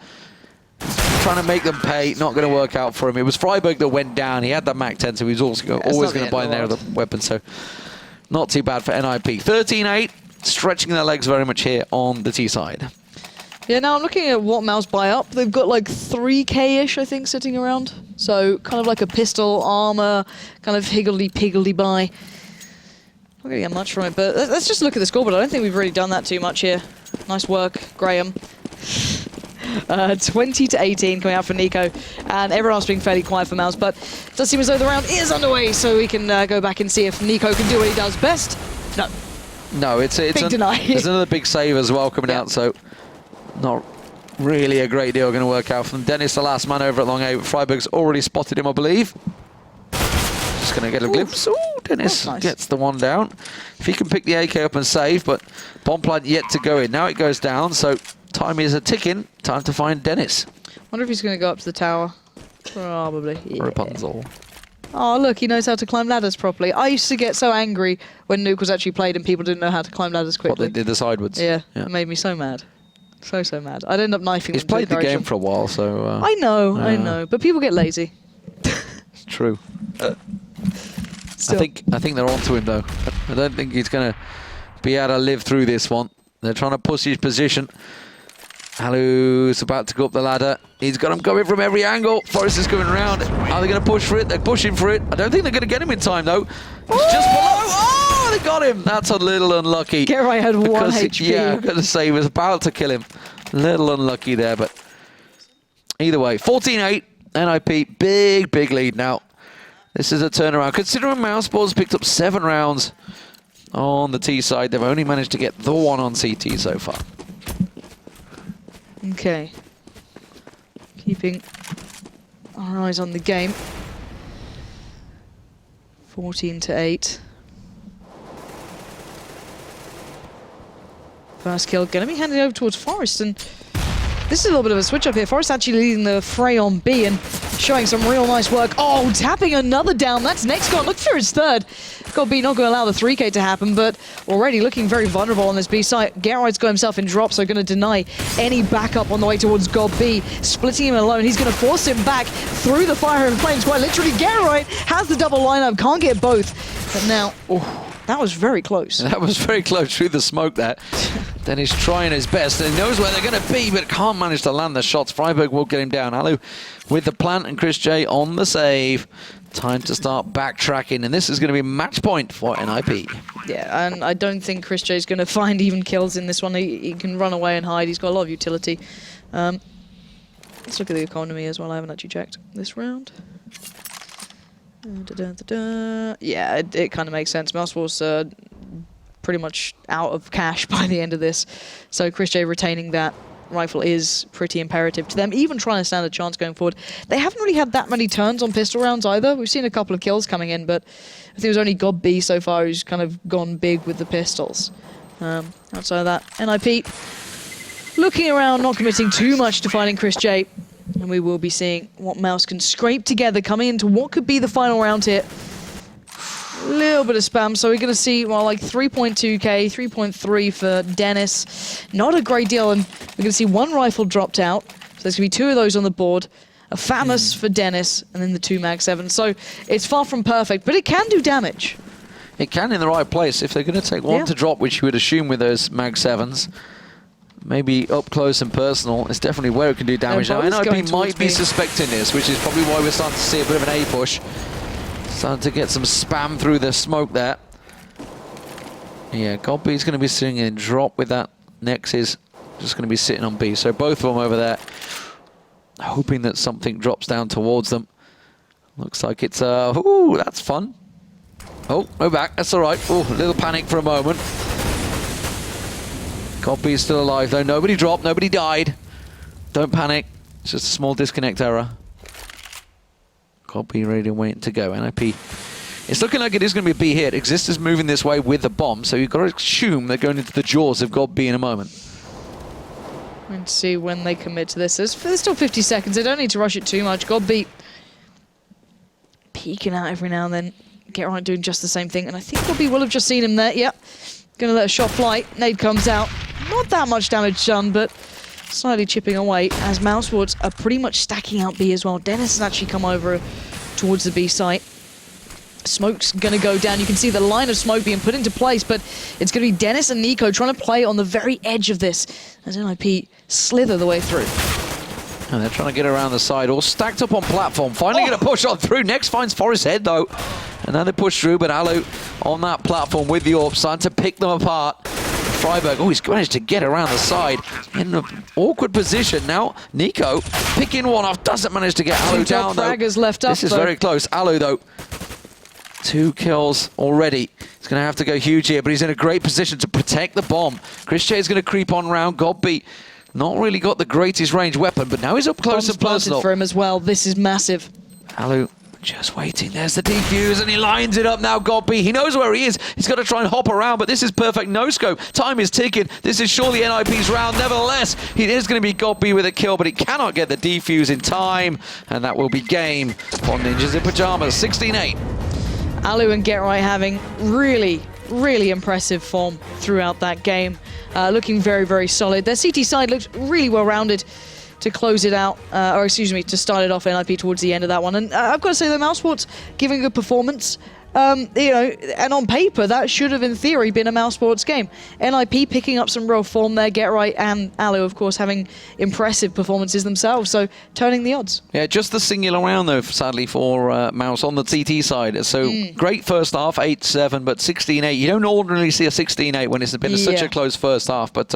trying to make them pay, not going to work out for him. It was Freiburg that went down. He had that Mac 10, so he was also always going to buy their other weapon, so not too bad for NiP. 13-8, stretching their legs very much here on the T side. Yeah, now I'm looking at what Mouse buy up. They've got like 3k-ish, I think, sitting around. So kind of like a pistol, armor, kind of higgledy-piggledy buy. Not going to get much from it, but let's just look at the scoreboard. I don't think we've really done that too much here. Nice work, Graham. 20-18 coming out for NiP, and everyone else being fairly quiet for Mouse, but it does seem as though the round is underway, so we can go back and see if NiP can do what he does best. No, it's deny. There's another big save as well coming out, so not really a great deal going to work out from Dennis, the last man over at long A. Freiburg's already spotted him, I believe. Just going to get a glimpse. Ooh, Dennis gets the one down. If he can pick the AK up and save, but bomb plant yet to go in. Now it goes down, so time is a ticking. Time to find Dennis. Wonder if he's going to go up to the tower. Probably. Yeah. Rapunzel. Oh, look, he knows how to climb ladders properly. I used to get so angry when Nuke was actually played and people didn't know how to climb ladders quickly. What, they did the sidewards? Yeah, it made me so mad. So mad. I'd end up knifing He's them to played the encourage game them. for a while, so... I know. But people get lazy. It's true. Still. I think they're onto him, though. I don't think he's going to be able to live through this one. They're trying to push his position. Alu's about to go up the ladder. He's got him coming from every angle. Forest is going around. Are they going to push for it? They're pushing for it. I don't think they're going to get him in time, though. He's just below. Oh, they got him. That's a little unlucky. Geralt had 1 HP. Yeah, I'm going to say he was about to kill him. Little unlucky there, but either way. 14-8. NiP, big lead now. This is a turnaround. Considering Mouseball's picked up 7 rounds on the T side, they've only managed to get the 1 on CT so far. Okay. Keeping our eyes on the game. 14-8. First kill going to be handed over towards Forest, and this is a little bit of a switch up here. Forest actually leading the fray on B and showing some real nice work. Oh, tapping another down. That's next gone. Look for his third. B not going to allow the 3K to happen, but already looking very vulnerable on this B site. Gerright's got himself in drop, so going to deny any backup on the way towards B. Splitting him alone. He's going to force him back through the fire and flames. Quite literally, Gerright has the double lineup. Can't get both. But now, that was very close. That was very close through the smoke there. Then he's trying his best, and he knows where they're going to be, but can't manage to land the shots. Freiburg will get him down. Alu with the plant and Chris J on the save. Time to start backtracking, and this is going to be match point for NiP. Yeah, and I don't think Chris J is going to find even kills in this one. He can run away and hide. He's got a lot of utility. Let's look at the economy as well. I haven't actually checked this round. Yeah, it kind of makes sense. Mouseball's pretty much out of cash by the end of this, so Chris J retaining that rifle is pretty imperative to them, even trying to stand a chance going forward. They haven't really had that many turns on pistol rounds either. We've seen a couple of kills coming in, but I think it was only B so far who's kind of gone big with the pistols. Outside of that, NiP looking around, not committing too much to finding Chris J. And we will be seeing what Mouse can scrape together coming into what could be the final round here. A little bit of spam, so we're going to see, well, like 3.2k, 3.3 for Dennis. Not a great deal, and we're going to see 1 rifle dropped out. So there's going to be 2 of those on the board. A FAMAS for Dennis, and then the 2 Mag 7s. So it's far from perfect, but it can do damage. It can in the right place. If they're going to take 1 to drop, which you would assume with those Mag 7s, maybe up close and personal, it's definitely where it can do damage. Now, NiP might be suspecting this, which is probably why we're starting to see a bit of an A push. Starting to get some spam through the smoke there. Yeah, B's going to be sitting in drop with that. Nex is just going to be sitting on B. So both of them over there, hoping that something drops down towards them. Looks like it's, ooh, that's fun. Oh, no back, that's all right. Oh, a little panic for a moment. B's still alive though. Nobody dropped, nobody died. Don't panic. It's just a small disconnect error. B ready and waiting to go. NiP. It's looking like it is going to be a B hit. Exist is moving this way with the bomb, so you've got to assume they're going into the jaws of B in a moment. Let's see when they commit to this. There's still 50 seconds. They don't need to rush it too much. B peeking out every now and then. Geralt doing just the same thing, and I think B will have just seen him there. Yep. Going to let a shot fly. Nade comes out. Not that much damage done, but slightly chipping away as Mousewards are pretty much stacking out B as well. Dennis has actually come over towards the B site. Smoke's going to go down. You can see the line of smoke being put into place, but it's going to be Dennis and Nico trying to play on the very edge of this as NiP slither the way through. And they're trying to get around the side, all stacked up on platform. Finally going to push on through. Next finds Forest Head, though. And then they push through, but Alu on that platform with the AWP, starting to pick them apart. Freiburg, oh, he's managed to get around the side in an awkward position. Now, Nico picking 1 off, doesn't manage to get Alu down, though. Left up, this is very close. Alu, though, 2 kills already. He's going to have to go huge here, but he's in a great position to protect the bomb. Chris J is going to creep on round. B not really got the greatest range weapon, but now he's up close and personal. For him as well. This is massive. Alu Just waiting. There's the defuse, and he lines it up now. Godby, he knows where he is. He's got to try and hop around, but this is perfect no-scope. Time is ticking. This is surely NiP's round. Nevertheless, it is going to be Godby with a kill, but he cannot get the defuse in time, and that will be game for Ninjas in Pyjamas. 16-8. Alu and GetRight having really impressive form throughout that game. Looking very solid. Their CT side looks really well-rounded to close it out, or excuse me, to start it off NiP towards the end of that one. And I've got to say, the Mousesports giving a good performance. You know, and on paper, that should have, in theory, been a Mousesports game. NiP picking up some real form there. GetRight and Alu, of course, having impressive performances themselves, so turning the odds. Yeah, just the singular round, though, sadly, for Mouse on the TT side. So great first half, 8-7, but 16-8. You don't ordinarily see a 16-8 when it's been such a close first half, but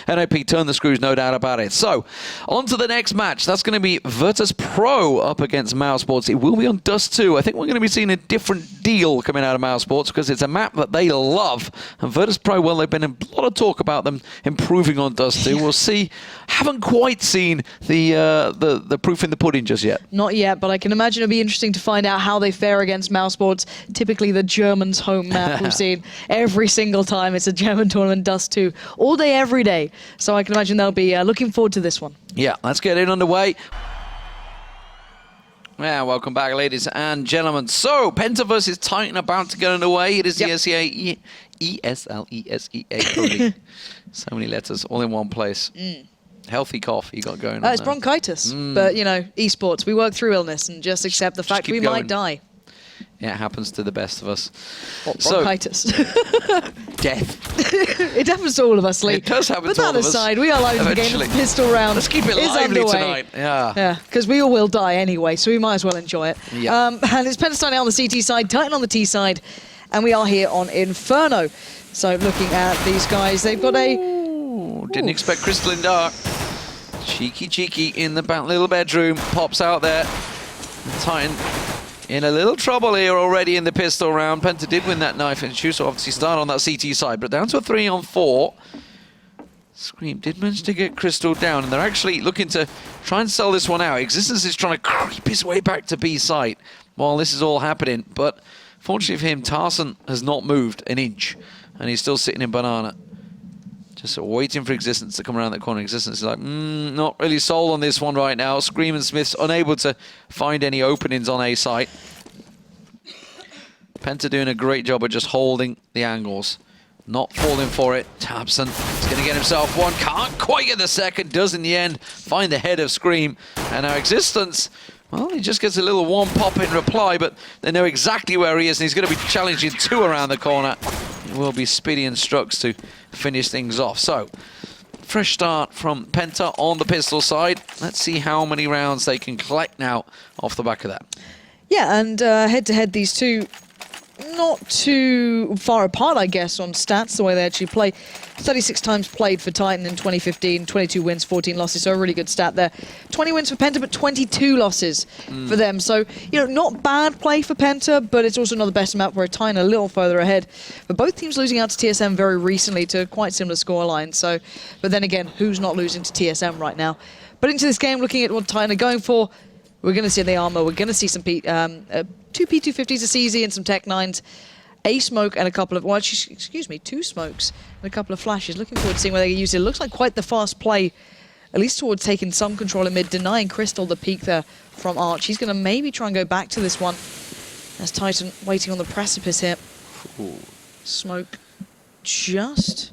NiP turned the screws, no doubt about it. So, on to the next match. That's going to be Virtus Pro up against Mousesports. It will be on Dust 2. I think we're going to be seeing a different deal coming out of Mousesports because it's a map that they love. And Virtus Pro, well, there's been a lot of talk about them improving on Dust 2. We'll see. Haven't quite seen the proof in the pudding just yet. Not yet, but I can imagine it'll be interesting to find out how they fare against Mousesports. Typically the Germans' home map we've seen every single time. It's a German tournament, Dust 2, all day, every day. So I can imagine they'll be looking forward to this one. Yeah, let's get it underway. Yeah, welcome back, ladies and gentlemen. So, Penta versus Titan about to get underway. It is the ESL ESEA. So many letters all in one place. Healthy cough you got going on It's there. bronchitis, but, you know, esports, we work through illness and just accept the fact we might die. Yeah, it happens to the best of us. What, bronchitis? Death. It happens to all of us, Lee. It does happen to all of us. But that aside, we are live in the game. The pistol round. Let's keep it lively tonight. Yeah, because we all will die anyway, so we might as well enjoy it. Yeah. And it's Penta starting on the CT side, Titan on the T side, and we are here on Inferno. So looking at these guys, they've got a... Didn't expect Crystal in dark. Cheeky in the little bedroom. Pops out there. Titan in a little trouble here already in the pistol round. Penta did win that knife and shoot, so obviously start on that CT side, but down to a 3-on-4. Scream did manage to get Crystal down, and they're actually looking to try and sell this one out. Existence is trying to creep his way back to B site while this is all happening, but fortunately for him, Tarson has not moved an inch, and he's still sitting in Banana. Just waiting for Existence to come around that corner. Existence is like, not really sold on this one right now. Scream and Smith's unable to find any openings on A site. Penta doing a great job of just holding the angles. Not falling for it. Tabson is going to get himself one. Can't quite get the second. Does in the end find the head of Scream. And now Existence, well, he just gets a little one pop in reply, but they know exactly where he is, and he's going to be challenging two around the corner. It will be Speedy and Strux to finish things off. So, fresh start from Penta on the pistol side. Let's see how many rounds they can collect now off the back of that. Yeah, and head-to-head, these two not too far apart, I guess, on stats, the way they actually play. 36 times played for Titan in 2015, 22 wins, 14 losses, so a really good stat there. 20 wins for Penta, but 22 losses for them. So, you know, not bad play for Penta, but it's also not the best map where Titan a little further ahead. But both teams losing out to TSM very recently to quite similar scoreline. So, but then again, who's not losing to TSM right now? But into this game, looking at what Titan are going for, we're going to see the armor. We're going to see some two P250s are easy and some Tech 9s. A smoke and a couple of, well, excuse me, two smokes and a couple of flashes. Looking forward to seeing where they get used. It looks like quite the fast play, at least towards taking some control in mid, denying Crystal the peek there from Arch. He's going to maybe try and go back to this one as Titan waiting on the precipice here. Ooh. Smoke just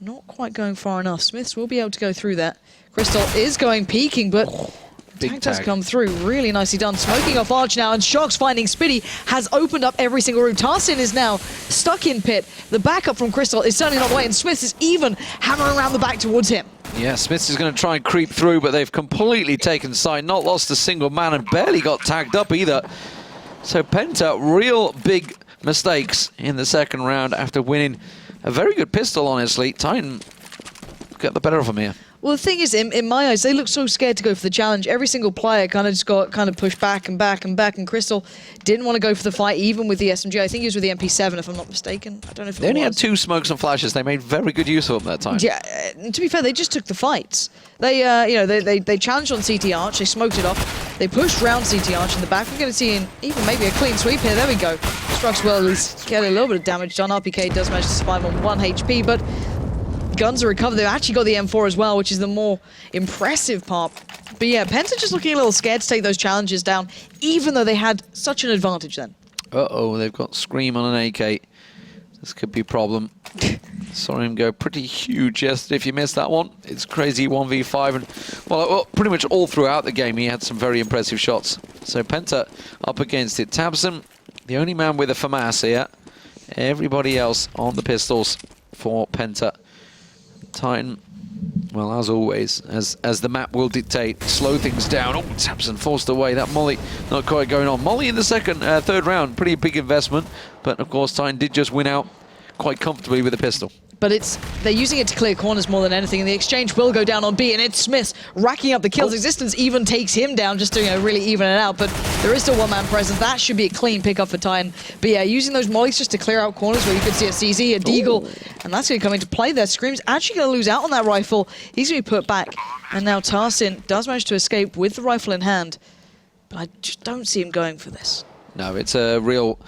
not quite going far enough. Smiths will be able to go through that. Crystal is going peeking, but tag does come through. Really nicely done. Smoking off Arch now, and Shox finding Spitty has opened up every single room. Tarsin is now stuck in pit. The backup from Crystal is certainly not away, and Smiths is even hammering around the back towards him. Yeah, Smiths is going to try and creep through, but they've completely taken sight. Not lost a single man and barely got tagged up either. So Penta, real big mistakes in the second round after winning a very good pistol, honestly. Titan got the better of them here. Well, the thing is, in my eyes, they look so scared to go for the challenge. Every single player kind of just got pushed back and back and back, and Crystal didn't want to go for the fight, even with the SMG. I think he was with the MP7, if I'm not mistaken. I don't know if they only had two smokes and flashes. They made very good use of them that time. Yeah, to be fair, they just took the fights. They, you know, they challenged on CT Arch. They smoked it off. They push round CT Arch in the back. We're going to see even maybe a clean sweep here. There we go. Strux will at least get a little bit of damage done. RPK does manage to survive on 1 HP, but guns are recovered. They've actually got the M4 as well, which is the more impressive part. But yeah, Penta just looking a little scared to take those challenges down, even though they had such an advantage then. Uh-oh, they've got Scream on an AK. This could be a problem. Saw him go pretty huge yesterday. If you missed that one, it's crazy 1v5. And well, pretty much all throughout the game, he had some very impressive shots. So Penta up against it. tabseN, the only man with a FAMAS here. Everybody else on the pistols for Penta. Titan, well, as always, as the map will dictate, slow things down. Oh, tabseN forced away. That molly not quite going on. Molly in the third round, pretty big investment. But of course, Titan did just win out quite comfortably with a pistol. But they're using it to clear corners more than anything, and the exchange will go down on B, and it's Smith racking up the kills. Existence even takes him down, just to really even it out, but there is still one man present. That should be a clean pickup for Titan. But yeah, using those mollies just to clear out corners where you could see a CZ, a Deagle, and that's going to come into play there. Scream's actually going to lose out on that rifle. He's going to be put back, and now tabseN does manage to escape with the rifle in hand, but I just don't see him going for this. No, it's a real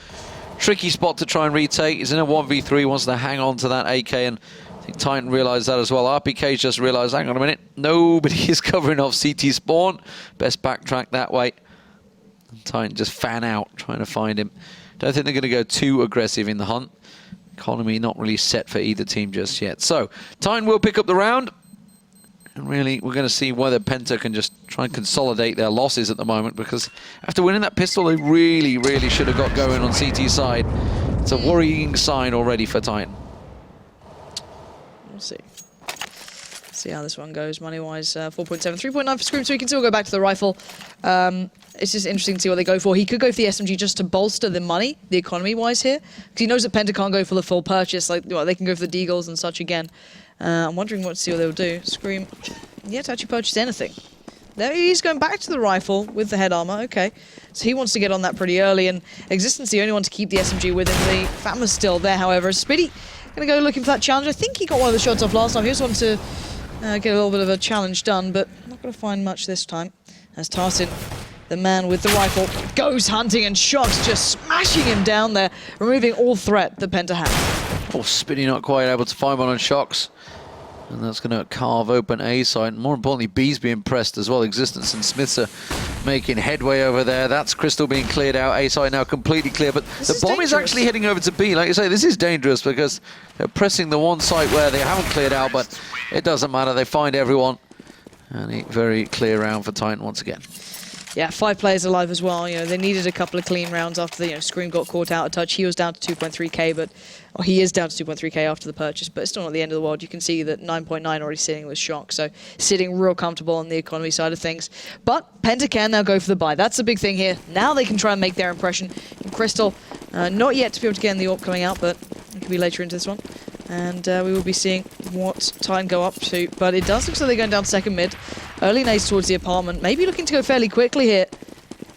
tricky spot to try and retake. He's in a 1v3, wants to hang on to that AK, and I think Titan realised that as well. RPK just realised, hang on a minute, nobody is covering off CT spawn. Best backtrack that way. And Titan just fan out, trying to find him. Don't think they're going to go too aggressive in the hunt. Economy not really set for either team just yet. So, Titan will pick up the round. And really, we're going to see whether Penta can just try and consolidate their losses at the moment, because after winning that pistol, they really, really should have got going on CT side. It's a worrying sign already for Titan. We'll see. See how this one goes money-wise. 4.7, 3.9 for Scream, so he can still go back to the rifle. It's just interesting to see what they go for. He could go for the SMG just to bolster the money, the economy-wise here, because he knows that Penta can't go for the full purchase. Like, well, they can go for the Deagles and such again. I'm wondering what they'll do. Scream, yet to actually purchase anything. There he is, going back to the rifle with the head armor. Okay, so he wants to get on that pretty early, and Existence the only one to keep the SMG with him. The FAMA's still there, however. Spitty gonna go looking for that challenge. I think he got one of the shots off last time. He just wanted to get a little bit of a challenge done, but not gonna find much this time. As tabseN, the man with the rifle, goes hunting, and Shox just smashing him down there, removing all threat that Penta had. Oh, Spitty not quite able to find one on Shox. And that's going to carve open A side. And more importantly, B's being pressed as well. Existence and Smiths are making headway over there. That's Crystal being cleared out. A side now completely clear. But the bomb is actually heading over to B. Like you say, this is dangerous because they're pressing the one site where they haven't cleared out. But it doesn't matter. They find everyone. And a very clear round for Titan once again. Yeah, 5 players alive as well. You know, they needed a couple of clean rounds after the Scream got caught out of touch. He was down to 2.3k, but he is down to 2.3k after the purchase, but it's still not the end of the world. You can see that 9.9 already sitting with Shock, so sitting real comfortable on the economy side of things. But Penta can now go for the buy. That's the big thing here. Now they can try and make their impression. And Crystal, not yet to be able to get in the AWP coming out, but it could be later into this one. And we will be seeing what Titan go up to. But it does look like they're going down second mid. Early nades towards the apartment. Maybe looking to go fairly quickly here.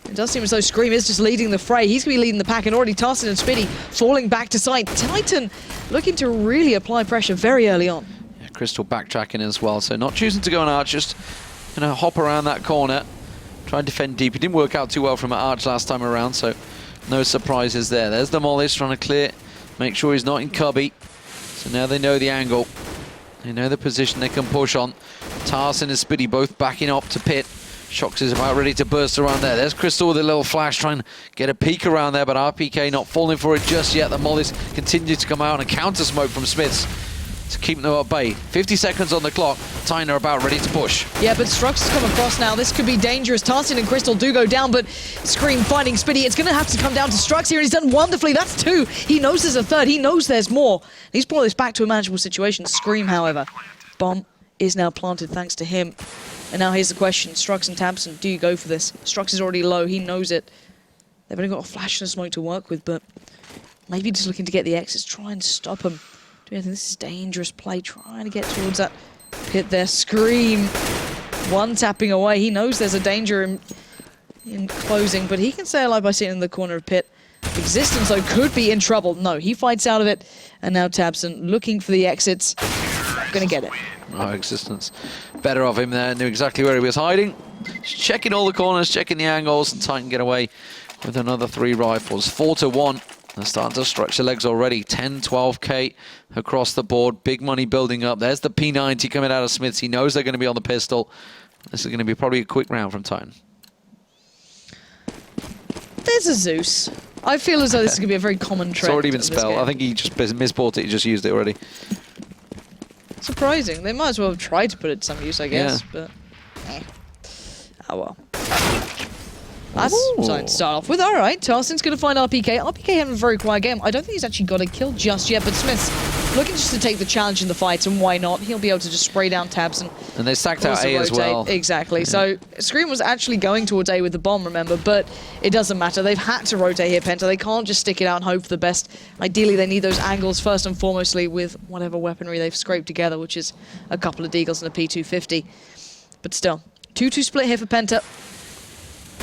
It does seem as though Scream is just leading the fray. He's going to be leading the pack, and already tabseN and Spitty falling back to side. Titan looking to really apply pressure very early on. Yeah, Crystal backtracking as well. So not choosing to go on Arch, just going to hop around that corner. Try and defend deep. It didn't work out too well from Arch last time around, so no surprises there. There's the Mollis trying to clear. Make sure he's not in cubby. So now they know the angle. They know the position they can push on. tabseN and Spitty both backing up to pit. Shox is about ready to burst around there. There's Crystal with a little flash trying to get a peek around there, but RPK not falling for it just yet. The Mollis continue to come out, and a counter smoke from Smiths to keep them at bay. 50 seconds on the clock. Titan are about ready to push. Yeah, but Strux has come across now. This could be dangerous. tabseN and Crystal do go down, but Scream finding Spitty. It's going to have to come down to Strux here, and he's done wonderfully. That's 2. He knows there's a 3rd. He knows there's more. He's brought this back to a manageable situation. Scream, however, bomb is now planted thanks to him. And now here's the question. Strux and tabseN, do you go for this? Strux is already low. He knows it. They've only got a flash and a smoke to work with, but maybe just looking to get the exits, try and stop him. Do anything. This is dangerous play, trying to get towards that pit there. Scream. One tapping away. He knows there's a danger in closing, but he can stay alive by sitting in the corner of pit. Existence, though, could be in trouble. No, he fights out of it. And now tabseN looking for the exits. not going to get it. No existence. Better of him there, knew exactly where he was hiding. Just checking all the corners, checking the angles, and Titan get away with another 3 rifles. 4-1. They're starting to stretch their legs already. 10, 12k across the board. Big money building up. There's the P90 coming out of Smiths. He knows they're going to be on the pistol. This is going to be probably a quick round from Titan. There's a Zeus. I feel as though this is going to be a very common trend. It's already been spelled. I think he just misbought it. He just used it already. Surprising. They might as well have tried to put it to some use, I guess. Yeah. But, oh well. That's something to start off with. All right, Tarsin's going to find RPK. RPK having a very quiet game. I don't think he's actually got a kill just yet, but Smith's looking just to take the challenge in the fight, and why not? He'll be able to just spray down tabs and they stacked out A as well. Exactly. Yeah. So Scream was actually going towards A with the bomb, remember, but it doesn't matter. They've had to rotate here, Penta. They can't just stick it out and hope for the best. Ideally, they need those angles first and foremostly with whatever weaponry they've scraped together, which is a couple of deagles and a P250. But still, 2-2 split here for Penta.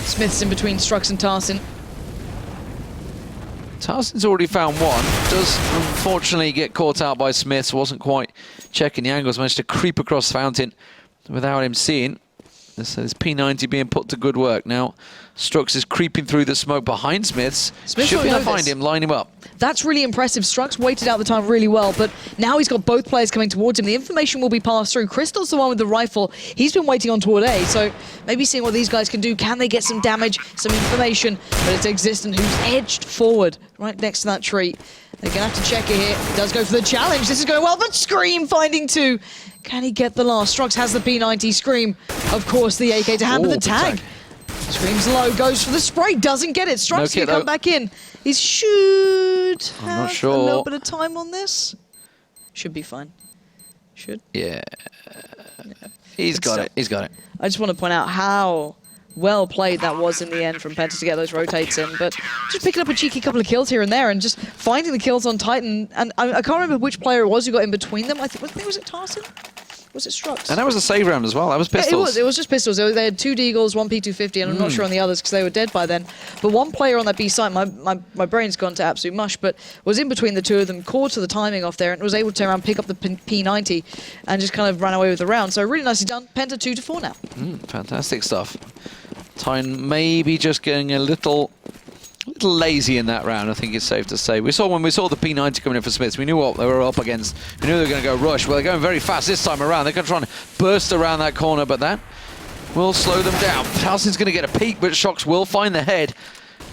Smith's in between Strux and Tarsin. Tarsin's already found one. Does unfortunately get caught out by Smiths. Wasn't quite checking the angles. Managed to creep across Fountain without him seeing. So this P90 being put to good work. Now Strux is creeping through the smoke behind Smiths. Should be able to find him, line him up. That's really impressive. Strux waited out the time really well, but now he's got both players coming towards him. The information will be passed through. Crystal's the one with the rifle. He's been waiting on toward A, so maybe seeing what these guys can do. Can they get some damage, some information? But it's Existent who's edged forward right next to that tree. They're going to have to check it here. He does go for the challenge. This is going well, but Scream finding 2. Can he get the last? Strux has the P90. Scream, of course, the AK to hammer the tag. Scream's low, goes for the spray, doesn't get it. Strux can come back in. He should have a little bit of time on this. Should be fine. Should. Yeah. He's got it. He's got it. I just want to point out how well played that was in the end from Penta to get those rotates in, but just picking up a cheeky couple of kills here and there and just finding the kills on Titan. And I can't remember which player it was who got in between them. I think was it Tarsin? Was it Strux? And that was a save round as well. That was pistols. Yeah, it was just pistols. They had 2 deagles, 1 P250, and I'm not sure on the others because they were dead by then. But one player on that B site, my brain's gone to absolute mush, but was in between the two of them, caught to the timing off there, and was able to turn around, pick up the P90, and just kind of ran away with the round. So really nicely done. Penta 2-4 now. Fantastic stuff. Titan maybe just getting a little lazy in that round, I think it's safe to say. When we saw the P90 coming in for Smiths, we knew what they were up against. We knew they were going to go rush. Well, they're going very fast this time around. They're going to try and burst around that corner, but that will slow them down. Towson's going to get a peek, but Shocks will find the head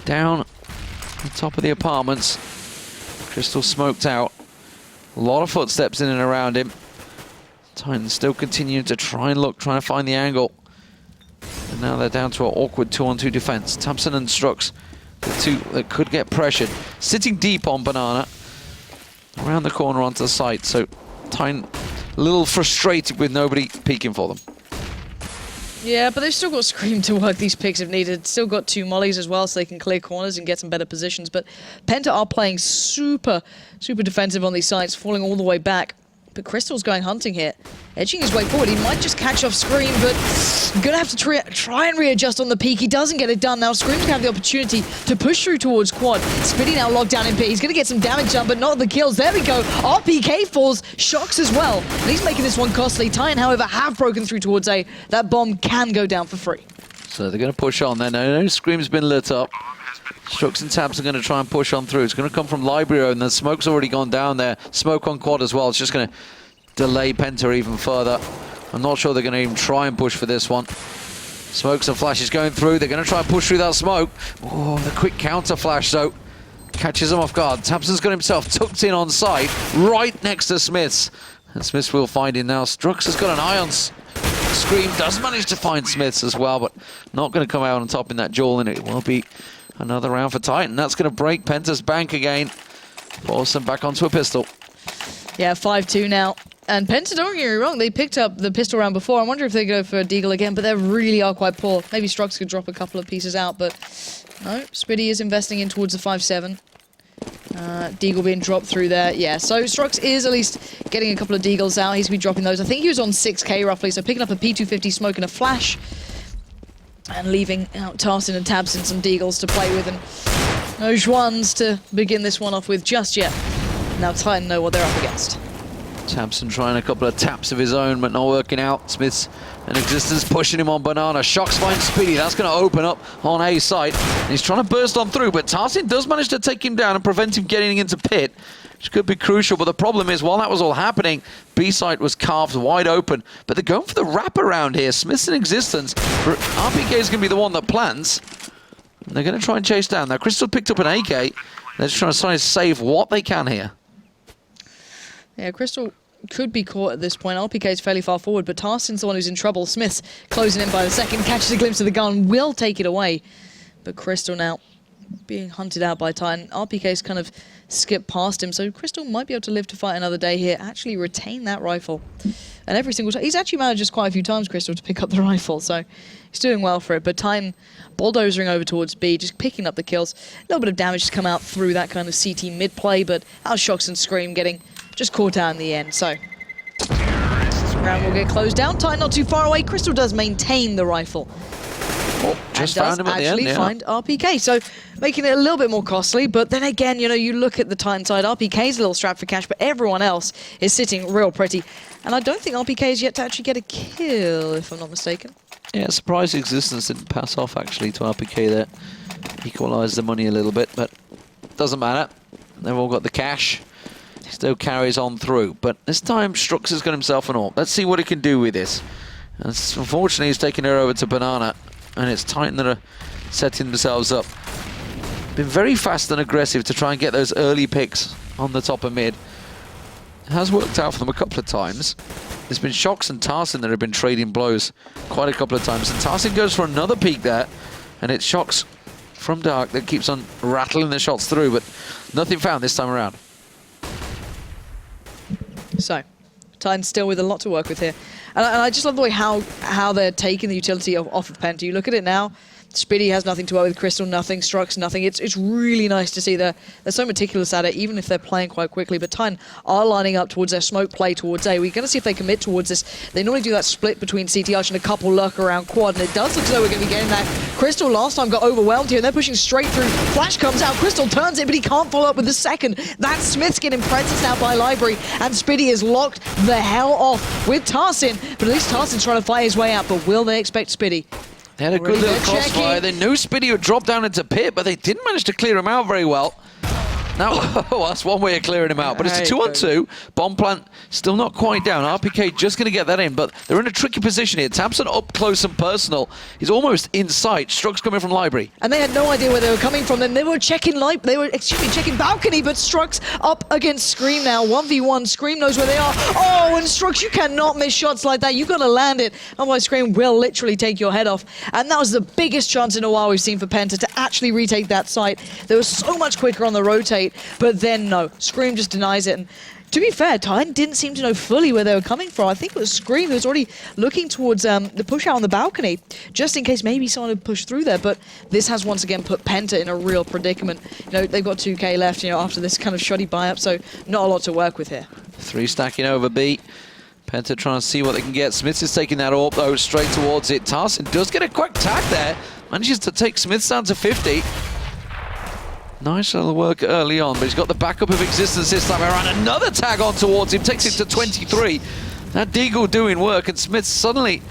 down on top of the apartments. Crystal smoked out. A lot of footsteps in and around him. Titan still continuing to trying to find the angle. And now they're down to an awkward 2-on-2 defense. Thompson and Strux, the two that could get pressured. Sitting deep on Banana. Around the corner onto the site. So Titan a little frustrated with nobody peeking for them. Yeah, but they've still got Scream to work these picks if needed. Still got 2 mollies as well, so they can clear corners and get some better positions. But Penta are playing super defensive on these sites, falling all the way back. But Crystal's going hunting here. Edging his way forward. He might just catch off Scream, but gonna have to try and readjust on the peak. He doesn't get it done. Now Scream's gonna have the opportunity to push through towards quad. Spitty now locked down in P. He's gonna get some damage done, but not the kills. There we go. RPK falls. Shocks as well. And he's making this one costly. Titan, however, have broken through towards A. That bomb can go down for free. So they're gonna push on there. No, Scream's been lit up. Strux and Tabs are going to try and push on through. It's going to come from Library, and the smoke's already gone down there. Smoke on quad as well. It's just going to delay Penta even further. I'm not sure they're going to even try and push for this one. Smokes and flashes going through. They're going to try and push through that smoke. Oh, the quick counter flash, though, catches them off guard. Tabson's got himself tucked in on site, right next to Smiths. And Smiths will find him now. Strux has got an eye on Scream. Does manage to find Smiths as well, but not going to come out on top in that duel, and it will be another round for Titan. That's going to break Penta's bank again. Force them back onto a pistol. Yeah, 5-2 now. And Penta, don't get me wrong, they picked up the pistol round before. I wonder if they go for a deagle again, but they really are quite poor. Maybe Strux could drop a couple of pieces out, but no. Spitty is investing in towards the 5-7. Deagle being dropped through there. Yeah, so Strux is at least getting a couple of deagles out. He's going to be dropping those. I think he was on 6k roughly, so picking up a P250 smoke and a flash. And leaving out Tarsin and Tabson some deagles to play with, and no Juans to begin this one off with just yet. Now Titan know what they're up against. Tamsin trying a couple of taps of his own, but not working out. Smith's an existence pushing him on Banana. Shocks finds Speedy. That's going to open up on A side. And he's trying to burst on through, but Tarsin does manage to take him down and prevent him getting into pit, which could be crucial. But the problem is, while that was all happening, B side was carved wide open. But they're going for the wraparound here. Smith's in existence. RPK is going to be the one that plants. And they're going to try and chase down. Now, Crystal picked up an AK. They're just trying to save what they can here. Yeah, Crystal could be caught at this point. RPK is fairly far forward, but Tarsin's the one who's in trouble. Smith's closing in by the second, catches a glimpse of the gun, will take it away. But Crystal now being hunted out by Titan. RPK's kind of skipped past him, so Crystal might be able to live to fight another day here, actually retain that rifle. And every single time, he's actually managed just quite a few times, Crystal, to pick up the rifle, so he's doing well for it. But Titan bulldozering over towards B, just picking up the kills. A little bit of damage to come out through that kind of CT mid play, but our Shocks and Scream getting just caught out in the end. So this round will get closed down. Titan not too far away. Crystal does maintain the rifle. Oh, just found him at the end, yeah. Find RPK, so making it a little bit more costly. But then again, you know, you look at the Titan side, RPK's a little strapped for cash, but everyone else is sitting real pretty. And I don't think RPK is yet to actually get a kill, if I'm not mistaken. Yeah, surprise existence didn't pass off actually to RPK there. Equalised the money a little bit, but doesn't matter. They've all got the cash. Still carries on through, but this time Strux has got himself an AWP. Let's see what he can do with this. And unfortunately, he's taking her over to Banana, and it's Titan that are setting themselves up. Been very fast and aggressive to try and get those early picks on the top of mid. It has worked out for them a couple of times. There's been Shocks and Tarsin that have been trading blows quite a couple of times, and Tarsin goes for another peek there, and it's Shocks from Dark that keeps on rattling the shots through, but nothing found this time around. So, Titan's still with a lot to work with here. And I just love the way how they're taking the utility off of Penta. You look at it now, Spiddy has nothing to work with, Crystal nothing, Strux nothing. It's really nice to see they're so meticulous at it, even if they're playing quite quickly. But Titan are lining up towards their smoke play towards A. We're going to see if they commit towards this. They normally do that split between CT Arch and a couple lurk around quad, and it does look as though we're going to be getting that. Crystal last time got overwhelmed here, and they're pushing straight through. Flash comes out, Crystal turns it, but he can't follow up with the second. That Smith's getting pressed out by Library, and Spiddy is locked the hell off with Tarsin. But at least Tarsin's trying to fight his way out, but will they expect Spiddy? They had a good little crossfire. They knew Spiddy would drop down into pit, but they didn't manage to clear him out very well. Now, that's one way of clearing him out. But it's a 2-on-2. Bomb plant still not quite down. RPK just going to get that in, but they're in a tricky position here. Tamsin up close and personal. He's almost in sight. Strux coming from Library. And they had no idea where they were coming from. Then they were checking checking balcony, but Strux up against Scream now. 1v1. Scream knows where they are. Oh, and Strux, you cannot miss shots like that. You've got to land it. Otherwise, Scream will literally take your head off. And that was the biggest chance in a while we've seen for Penta to actually retake that site. They were so much quicker on the rotate. But then no, Scream just denies it. And to be fair, Titan didn't seem to know fully where they were coming from. I think it was Scream who was already looking towards the push out on the balcony, just in case maybe someone would push through there. But this has once again put Penta in a real predicament. You know, they've got 2k left, you know, after this kind of shoddy buy-up, so not a lot to work with here. 3 stacking over B. Penta trying to see what they can get. Smiths is taking that AWP though straight towards it. Tarsin does get a quick tag there. Manages to take Smiths down to 50. Nice little work early on, but he's got the backup of existence this time around. Another tag on towards him, takes it to 23. That Deagle doing work, and Smith's suddenly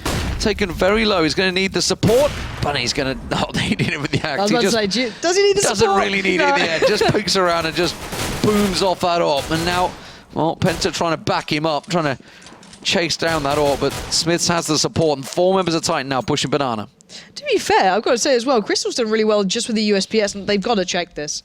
taken very low. He's going to need the support, but he's going to not need it with the axe. I was about to say, does he need the support? Doesn't really need it in the end. Just pokes around and just booms off that AWP. And now, well, Penta trying to back him up, trying to chase down that AWP, but Smiths has the support, and 4 members of Titan now pushing Banana. To be fair, I've got to say as well, Crystal's done really well just with the USPS, and they've got to check this.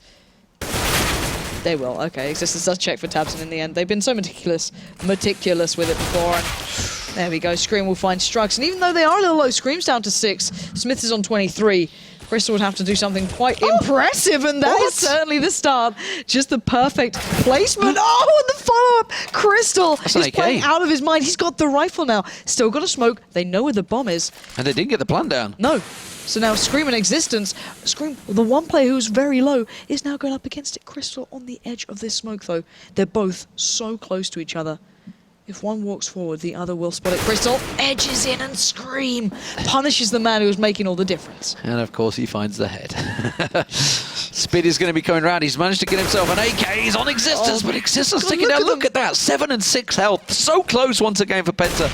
They will. Okay, Existence does check for Tabson in the end. They've been so meticulous with it before, and there we go. Scream will find Strux, and even though they are a little low, Scream's down to 6. Smith is on 23. Crystal would have to do something quite impressive, and that is certainly the start. Just the perfect placement. Oh, and the follow-up. Crystal is playing out of his mind. He's got the rifle now. Still got a smoke. They know where the bomb is. And they didn't get the plant down. No. So now Scream in existence. Scream, the one player who's very low, is now going up against it. Crystal on the edge of this smoke, though. They're both so close to each other. If one walks forward, the other will spot it. Crystal edges in, and Scream punishes the man who was making all the difference. And of course he finds the head. Speed is going to be coming around. He's managed to get himself an AK. He's on Existence, but Existence taking down. Look at that. 7 and 6 health. So close once again for Penta.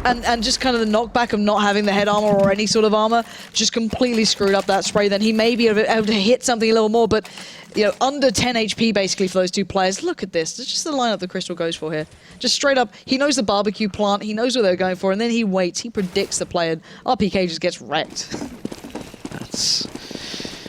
And just kind of the knockback of not having the head armor or any sort of armor just completely screwed up that spray. Then he may be able to hit something a little more, but you know, under 10 HP basically for those two players. Look at this. It's just the lineup that Crystal goes for here. Just straight up, he knows the barbecue plant, he knows what they're going for, and then he waits, he predicts the play, and RPK just gets wrecked. That's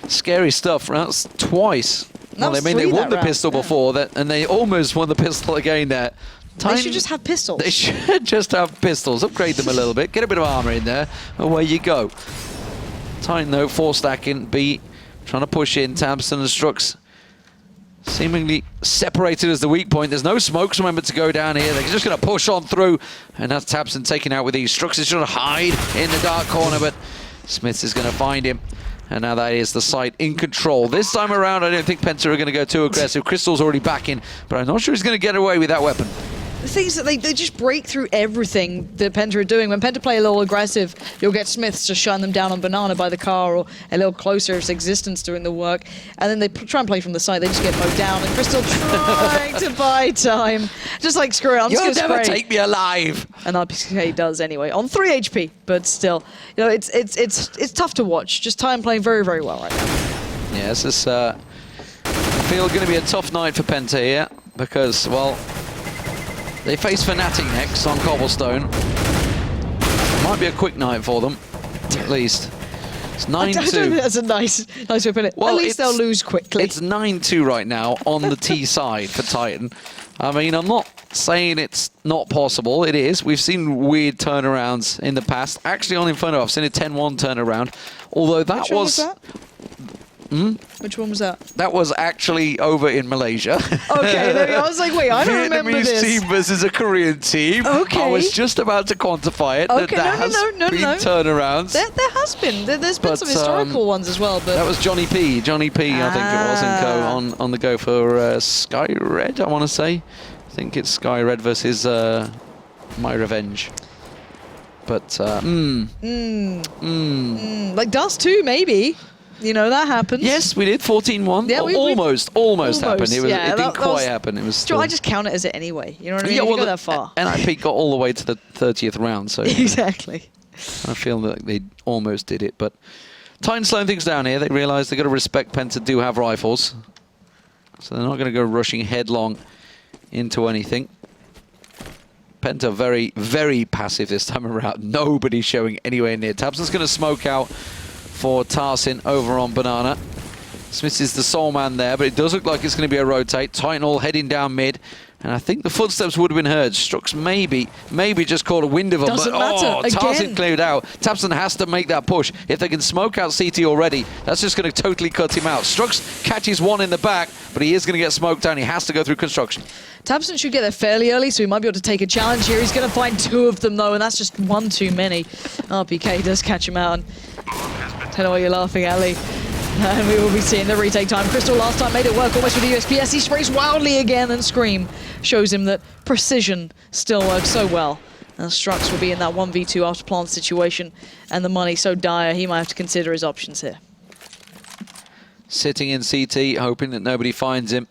scary stuff. That's twice. Well, they won the pistol before, and they almost won the pistol again there. They should just have pistols. They should just have pistols. Upgrade them a little bit. Get a bit of armor in there. Away you go. Titan though, 4 stacking. B trying to push in. Tabson and Strux seemingly separated as the weak point. There's no smokes, remember, to go down here. They're just going to push on through. And that's Tabson taken out with these. Strux is trying to hide in the dark corner, but Smiths is going to find him. And now that is the site in control. This time around, I don't think Penta are going to go too aggressive. Crystal's already back in, but I'm not sure he's going to get away with that weapon. The thing is that they just break through everything that Penta are doing. When Penta play a little aggressive, you'll get Smiths just shutting them down on Banana by the car, or a little closer, it's Existence doing the work. And then they try and play from the side, they just get mowed down, and Crystal trying to buy time. Just like, screw it, I'm just going to spray. You'll never take me alive! And RPK does anyway, on 3 HP, but still. You know, it's tough to watch. Just time playing very, very well right now. Yeah, this is, I feel, going to be a tough night for Penta here, because, well, they face Fnatic next on Cobblestone. Might be a quick night for them, at least. It's 9-2. I don't think that's a nice way to put it. Well, at least they'll lose quickly. It's 9-2 right now on the T side for Titan. I mean, I'm not saying it's not possible. It is. We've seen weird turnarounds in the past. Actually, on Inferno, I've seen a 10-1 turnaround. Although that Which one was that? Which one was that? That was actually over in Malaysia. Okay, there we go. I was like, wait, I don't remember this. Vietnamese team versus a Korean team. Okay. I was just about to quantify it. Okay, there has been turnarounds. There has been. There's been some historical ones as well. But that was Johnny P. Johnny P, I think it was, in on the go for Sky Red, I want to say. I think it's Sky Red versus My Revenge. But, like Dust 2, maybe. You know, that happens. Yes, we did. 14-1. Yeah, almost happened. It didn't quite happen. It was still... I just count it as it anyway. You know what I mean? Yeah, well, go that far. NiP got all the way to the 30th round, so... Exactly. I feel that they almost did it, but... Titan slowing things down here. They realise they've got to respect Penta do have rifles. So they're not going to go rushing headlong into anything. Penta very, very passive this time around. Nobody showing anywhere near. Tabson's going to smoke out for Tarsin over on Banana. Smith is the sole man there, but it does look like it's going to be a rotate. Titan all heading down mid, and I think the footsteps would have been heard. Strux maybe just caught a wind of them, Doesn't but matter. Tarsin cleared out. Tabson has to make that push. If they can smoke out CT already, that's just going to totally cut him out. Strux catches one in the back, but he is going to get smoked down. He has to go through construction. Tabson should get there fairly early, so he might be able to take a challenge here. He's going to find 2 of them, though, and that's just one too many. RPK does catch him out. And I don't know what you're laughing at, Lee. And we will be seeing the retake time. Crystal last time made it work almost with the USPS. He sprays wildly again, and Scream shows him that precision still works so well. And Strux will be in that 1v2 after plant situation, and the money so dire, he might have to consider his options here. Sitting in CT, hoping that nobody finds him.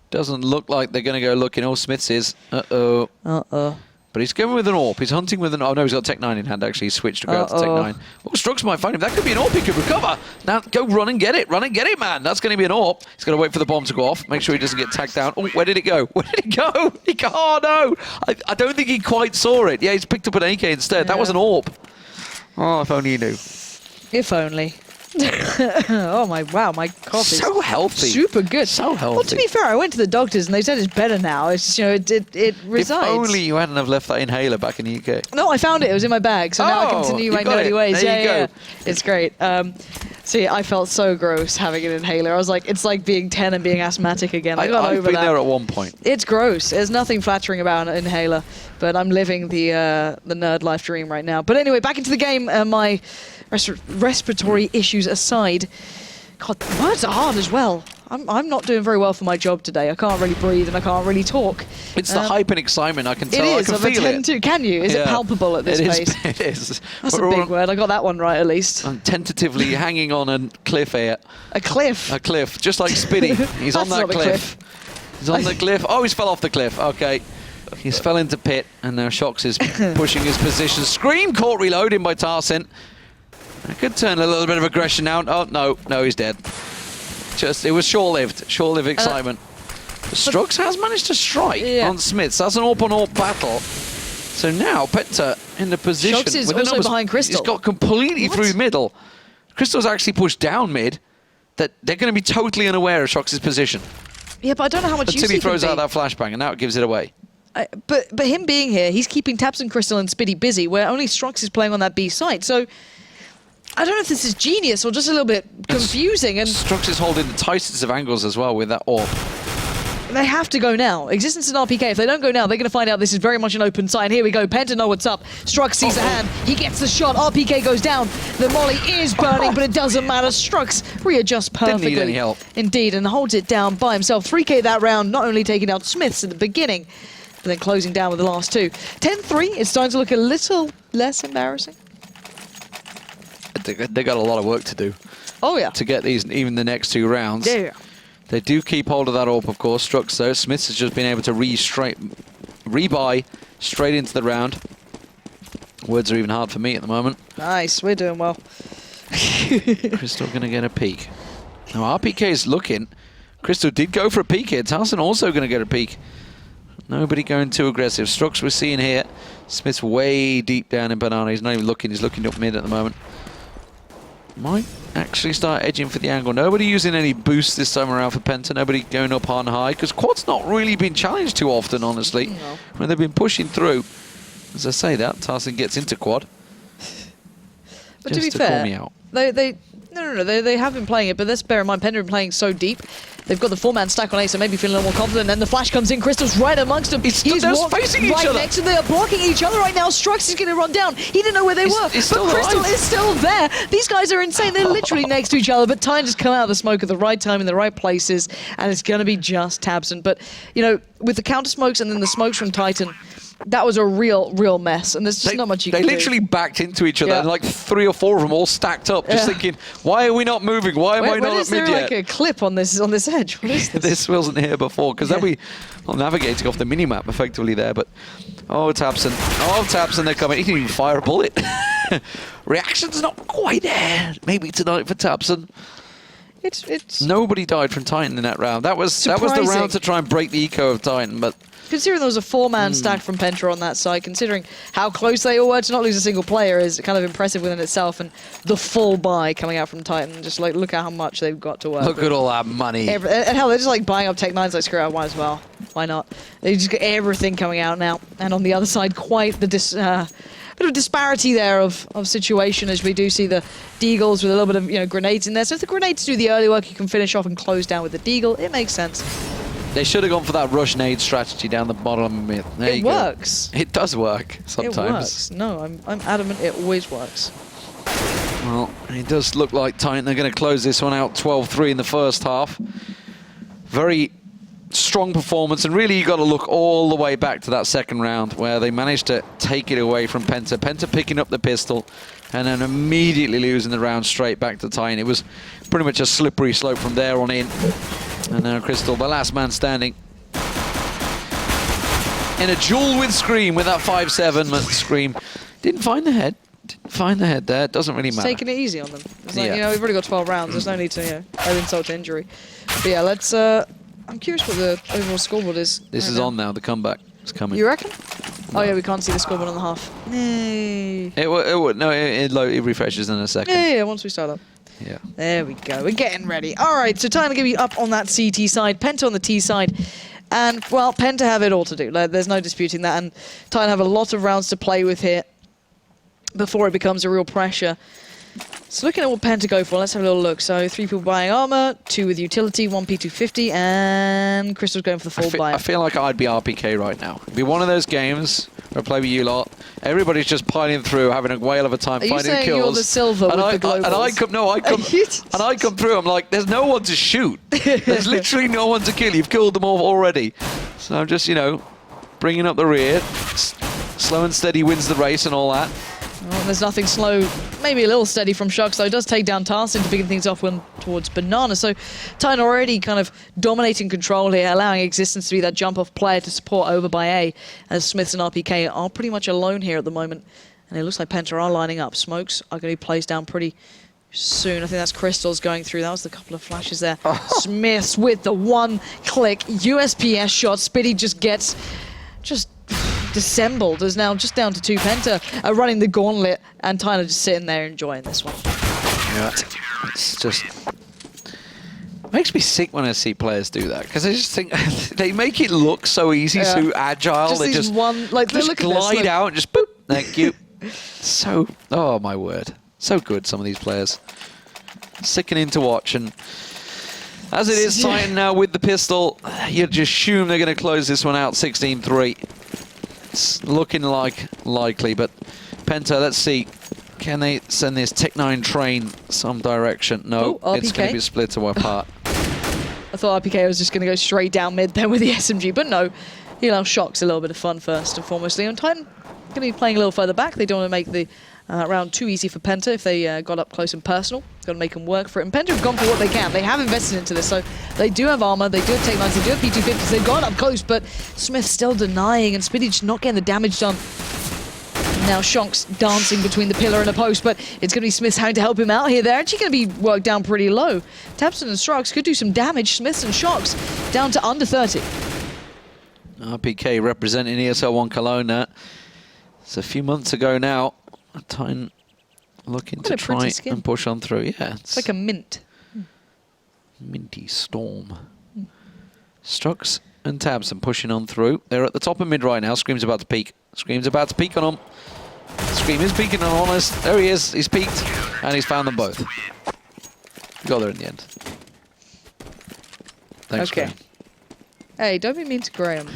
Doesn't look like they're going to go looking. All Smiths is. Uh-oh. Uh-oh. But he's going with an AWP. He's hunting with an... Oh, no, he's got Tech 9 in hand, actually. He switched to go out to Tech 9. Oh, Strux might find him. That could be an AWP. He could recover. Now, go run and get it. Run and get it, man. That's going to be an AWP. He's going to wait for the bomb to go off. Make sure he doesn't get tagged down. Oh, where did it go? Where did it go? Oh, no. I don't think he quite saw it. Yeah, he's picked up an AK instead. Yeah. That was an AWP. Oh, if only he knew. If only. Oh my, wow, my cough is so healthy. Super good. So healthy. Well, to be fair, I went to the doctors and they said it's better now. It's, you know, it resides. If only you hadn't have left that inhaler back in the UK. No, I found it. It was in my bag, so now I continue my nerdy ways. There you go. It's great. See, I felt so gross having an inhaler. I was like, it's like being 10 and being asthmatic again. I got over that. I've been there at one point. It's gross. There's nothing flattering about an inhaler, but I'm living the nerd life dream right now. But anyway, back into the game. My respiratory issues aside. God, words are hard as well. I'm not doing very well for my job today. I can't really breathe and I can't really talk. It's the hype and excitement. I can tell. It is. I can feel it. Can you? Is it palpable at this pace? It is. That's a big word. I got that one right at least. I'm tentatively hanging on a cliff here. A cliff? A cliff. Just like Spitty. He's on that cliff. He's on the cliff. Oh, he's fell off the cliff. Okay. He's fell into pit, and now Shox is pushing his position. Scream caught reloading by Tarsin. That could turn a little bit of aggression out. Oh, no, he's dead. It was short-lived excitement. Strux has managed to strike on Smiths. That's an AWP-on-AWP battle. So now Penta in the position. Shox is also behind Crystal. He's got completely through middle. Crystal's actually pushed down mid. That they're going to be totally unaware of Shox's position. Yeah, but I don't know how much use until he throws out that flashbang, and now it gives it away. But him being here, he's keeping tabseN, Crystal, and Spitty busy, where only Strux is playing on that B side. So I don't know if this is genius or just a little bit confusing. And Strux is holding the tightest of angles as well with that AWP. They have to go now. Existence and RPK, if they don't go now, they're going to find out this is very much an open side. Here we go. Penta know what's up. Strux sees the hand. He gets the shot. RPK goes down. The molly is burning, but it doesn't matter. Strux readjusts perfectly. Didn't need any help. Indeed, and holds it down by himself. 3K that round, not only taking out Smiths at the beginning, but then closing down with the last two. 10-3, it's starting to look a little less embarrassing. They got a lot of work to do. Oh, yeah. To get these, even the next two rounds. Yeah. They do keep hold of that AWP, of course. Strux, though. Smiths has just been able to rebuy straight into the round. Words are even hard for me at the moment. Nice, we're doing well. Crystal going to get a peek. Now, RPK is looking. Crystal did go for a peek here. Tarsin also going to get a peek. Nobody going too aggressive. Strux we're seeing here. Smith's way deep down in Banana. He's not even looking. He's looking up mid at the moment. Might actually start edging for the angle. Nobody using any boosts this time around for Penta. Nobody going up on high. Because Quad's not really been challenged too often, honestly. No. When they've been pushing through. As I say that, Tarsin gets into Quad. But to be fair, they have been playing it, but let's bear in mind, Penta have been playing so deep. They've got the 4-man stack on A, so maybe feeling a little more confident. And then the flash comes in. Crystal's right amongst them. He's facing each other. Next to them. They are blocking each other right now. Strux is going to run down. He didn't know where they were. But Crystal is still there. These guys are insane. They're literally next to each other. But Titan just come out of the smoke at the right time in the right places. And it's going to be just tabseN. But, you know, with the counter smokes and then the smokes from Titan, that was a real mess, and there's just not much you can do. They literally backed into each other, and like 3 or 4 of them all stacked up, just thinking, why are we not moving? Why am I not at mid yet? Like a clip on this edge? What is this? This wasn't here before, because they'll be navigating off the minimap effectively there, but tabseN, they're coming. He didn't even fire a bullet. Reaction's not quite there, maybe tonight for tabseN. It's Nobody died from Titan in that round. That was the round to try and break the eco of Titan, but considering there was a 4-man stack from Penta on that side, considering how close they all were to not lose a single player is kind of impressive within itself, and the full buy coming out from Titan, just like look at how much they've got to work Look at all that money. and hell, they're just like buying up Tech-9s like screw it, might as well. Why not? They just got everything coming out now, and on the other side, quite the bit of disparity there of situation, as we do see the Deagles with a little bit of grenades in there. So if the grenades do the early work, you can finish off and close down with the Deagle. It makes sense. They should have gone for that rush nade strategy down the bottom. It works. It does work sometimes. It works. No, I'm adamant it always works. Well, it does look like Titan. They're going to close this one out 12-3 in the first half. Very strong performance, and really you got to look all the way back to that second round where they managed to take it away from Penta. Penta picking up the pistol and then immediately losing the round straight back to Titan. It was pretty much a slippery slope from there on in. And now Crystal, the last man standing, in a duel with Scream with that 5-7. But Scream didn't find the head. Didn't find the head there. It doesn't really matter. Taking it easy on them. It's like, we've already got 12 rounds. There's no need to add insult to injury. But yeah, let's. I'm curious what the overall scoreboard is. This is on now. The comeback is coming. You reckon? No. Oh yeah, we can't see the scoreboard on the half. Nay. It would. No, it refreshes in a second. Yeah. Once we start up. Yeah. There we go. We're getting ready. All right, so time to give you up on that CT side, Penta on the T side. And, well, Penta have it all to do. There's no disputing that. And Titan have a lot of rounds to play with here before it becomes a real pressure. So looking at what Penta go for, let's have a little look. So 3 people buying armor, 2 with utility, 1 P250, and Crystal's going for the full buy. I feel like I'd be RPK right now. It'd be one of those games I play with you lot. Everybody's just piling through, having a whale of a time Are you finding saying kills. you're the silver and with the globals? And I come through. I'm like, there's no one to shoot. There's literally no one to kill. You've killed them all already. So I'm just, you know, bringing up the rear. Slow and steady wins the race and all that. Well, there's nothing slow, maybe a little steady from Shucks, though. It does take down Tarsin to begin things off towards Banana. So Titan already kind of dominating control here, allowing Existence to be that jump-off player to support over by A, as Smiths and RPK are pretty much alone here at the moment. And it looks like Penta are lining up. Smokes are going to be placed down pretty soon. I think that's Crystals going through. That was the couple of flashes there. Smiths with the one-click USPS shot. Spitty just gets dissembled. Is now just down to 2. Penta running the gauntlet, and Tyler just sitting there enjoying this one. Yeah, it's just makes me sick when I see players do that, because I just think they make it look so easy, so agile. Just they just one, like, just look glide at this, out and just boop. Thank you. So, oh my word, so good, some of these players. Sickening to watch. And as it is, Titan now with the pistol, you just assume they're going to close this one out 16-3. It's looking likely, but Penta, let's see. Can they send this Tech-9 train some direction? No, it's going to be split apart. I thought RPK was just going to go straight down mid then with the SMG, but no. He allows Shocks a little bit of fun first and foremost. And Titan going to be playing a little further back. They don't want to make the round too easy for Penta if they got up close and personal. Got to make them work for it. And Penta have gone for what they can. They have invested into this, so they do have armor, they do have Tech-9s, they do have P250s. They've gone up close, but Smith still denying, and Spitty just not getting the damage done. Now Shonks dancing between the pillar and the post, but it's going to be Smith having to help him out here. They're actually going to be worked down pretty low. Tapson and Strux could do some damage. Smiths and Shocks down to under 30. RPK representing ESL 1 Cologne there. It's a few months ago now. Titan looking to try and push on through. Yeah, it's like a mint. Minty storm. Strux and Tabson pushing on through. They're at the top of mid right now. Scream's about to peek. Scream's about to peek on them. Scream is peeking on us. There he is. He's peeked, and he's found them both. Got there in the end. Thanks, okay. Graham. Hey, don't be mean to Graham.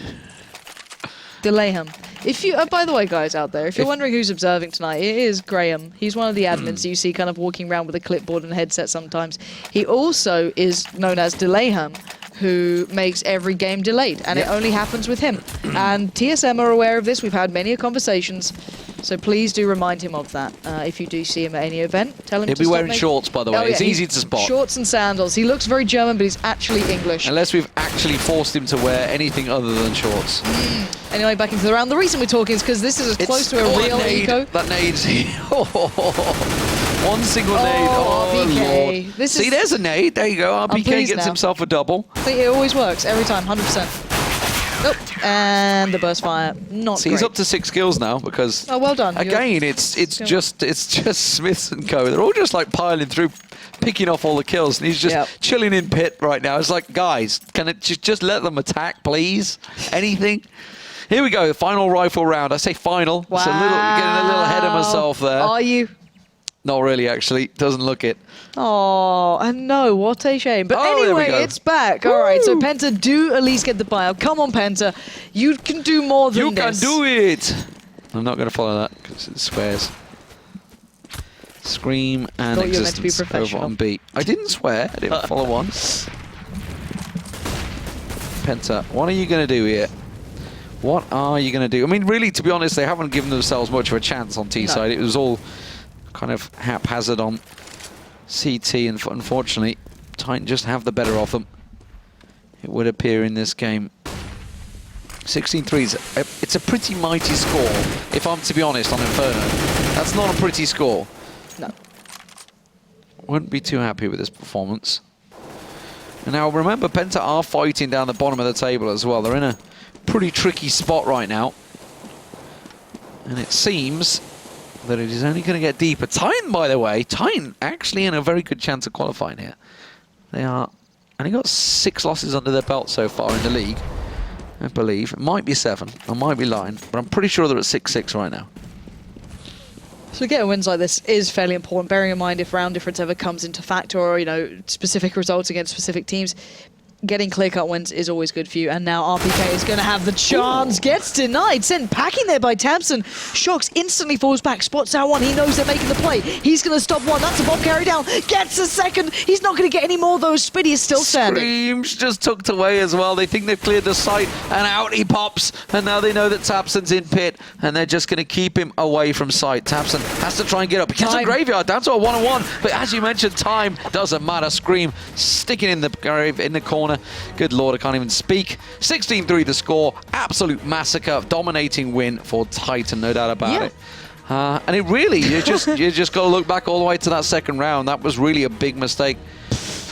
Delay him. If you, by the way, guys out there, if you're wondering who's observing tonight, it is Graham. He's one of the admins you see kind of walking around with a clipboard and headset sometimes. He also is known as Delayham, who makes every game delayed, and it only happens with him. And TSM are aware of this. We've had many conversations, so please do remind him of that. If you do see him at any event, tell him to stop. He'll be wearing shorts, by the way. It's easy to spot. Shorts and sandals. He looks very German, but he's actually English. Unless we've actually forced him to wear anything other than shorts. Anyway, back into the round. The reason we're talking is because this is as close to a real eco. That nade's one single nade. Oh, RPK. Lord. This See, there's a nade. There you go. RPK gets himself a double. See, it always works every time, 100%. Nope. And the burst fire, not See, great. he's up to 6 kills now because. Oh, well done. Again, it's just Smiths and co. They're all just like piling through, picking off all the kills, and he's just chilling in pit right now. It's like, guys, can it just let them attack, please? Anything? Here we go, the final rifle round. I say final. Wow. It's getting a little ahead of myself there. Are you? Not really, actually. Doesn't look it. Oh, I know. What a shame. But anyway, it's back. Woo! All right, so Penta do at least get the buyout. Come on, Penta. You can do more than this. You can do it. I'm not going to follow that because it swears. Scream and Existence. You were meant to be professional. Over on B. I didn't swear. I didn't follow one. Penta, what are you going to do here? What are you going to do? I mean, really, to be honest, they haven't given themselves much of a chance on T side. It was all kind of haphazard on CT, and unfortunately, Titan just have the better of them. It would appear in this game. 16-3, it's a pretty mighty score, if I'm to be honest, on Inferno. That's not a pretty score. No. Wouldn't be too happy with this performance. And now, remember, Penta are fighting down the bottom of the table as well. They're in a pretty tricky spot right now. And it seems that it is only going to get deeper. Titan, by the way, Titan actually in a very good chance of qualifying here. They are only got 6 losses under their belt so far in the league, I believe. It might be 7, I might be lying, but I'm pretty sure they're at 6-6 right now. So getting wins like this is fairly important, bearing in mind if round difference ever comes into factor, or, you know, specific results against specific teams. getting clear-cut wins is always good for you, and now RPK is going to have the chance. Gets denied, sent packing there by Tabson. Shox instantly falls back, spots out one. He knows they're making the play. He's going to stop one. That's a bomb carry down. Gets a second. He's not going to get any more, though. Spitty is still standing. Screams just tucked away as well. They think they've cleared the site, and out he pops. And now they know that Tabson's in pit, and they're just going to keep him away from sight. Tabson has to try and get up. He gets a graveyard down to a 1-on-1, but as you mentioned, time doesn't matter. Scream sticking in the grave, in the corner. Good lord, I can't even speak. 16-3 the score. Absolute massacre. Dominating win for Titan, no doubt about it. And it really, you just got to look back all the way to that second round. That was really a big mistake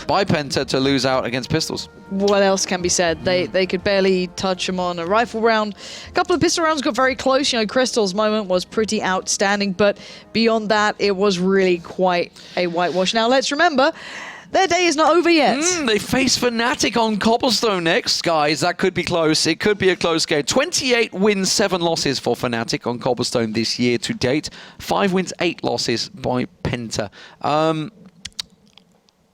by Penta to lose out against Pistols. What else can be said? They could barely touch him on a rifle round. A couple of pistol rounds got very close. You know, Crystal's moment was pretty outstanding, but beyond that, it was really quite a whitewash. Now, let's remember, their day is not over yet. They face Fnatic on Cobblestone next, guys. That could be close. It could be a close game. 28 wins, 7 losses for Fnatic on Cobblestone this year to date. 5 wins, 8 losses by Penta.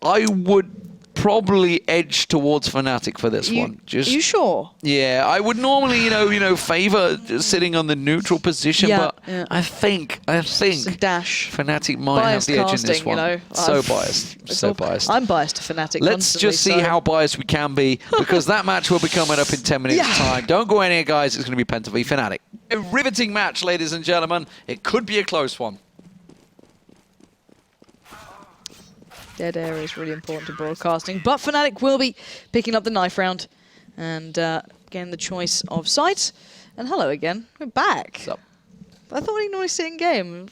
I would probably edge towards Fnatic for this one. Are you sure? Yeah, I would normally, you know, favor just sitting on the neutral position, but I think It's a dash. Fnatic might have the edge in this one. You know, so biased. I'm biased to Fnatic. Let's just see how biased we can be, because that match will be coming up in 10 minutes' time. Don't go anywhere, guys. It's going to be Penta v Fnatic. A riveting match, ladies and gentlemen. It could be a close one. Dead air is really important to broadcasting, but Fnatic will be picking up the knife round and getting the choice of sites. And hello again, we're back. What's up? I thought we normally sit in game.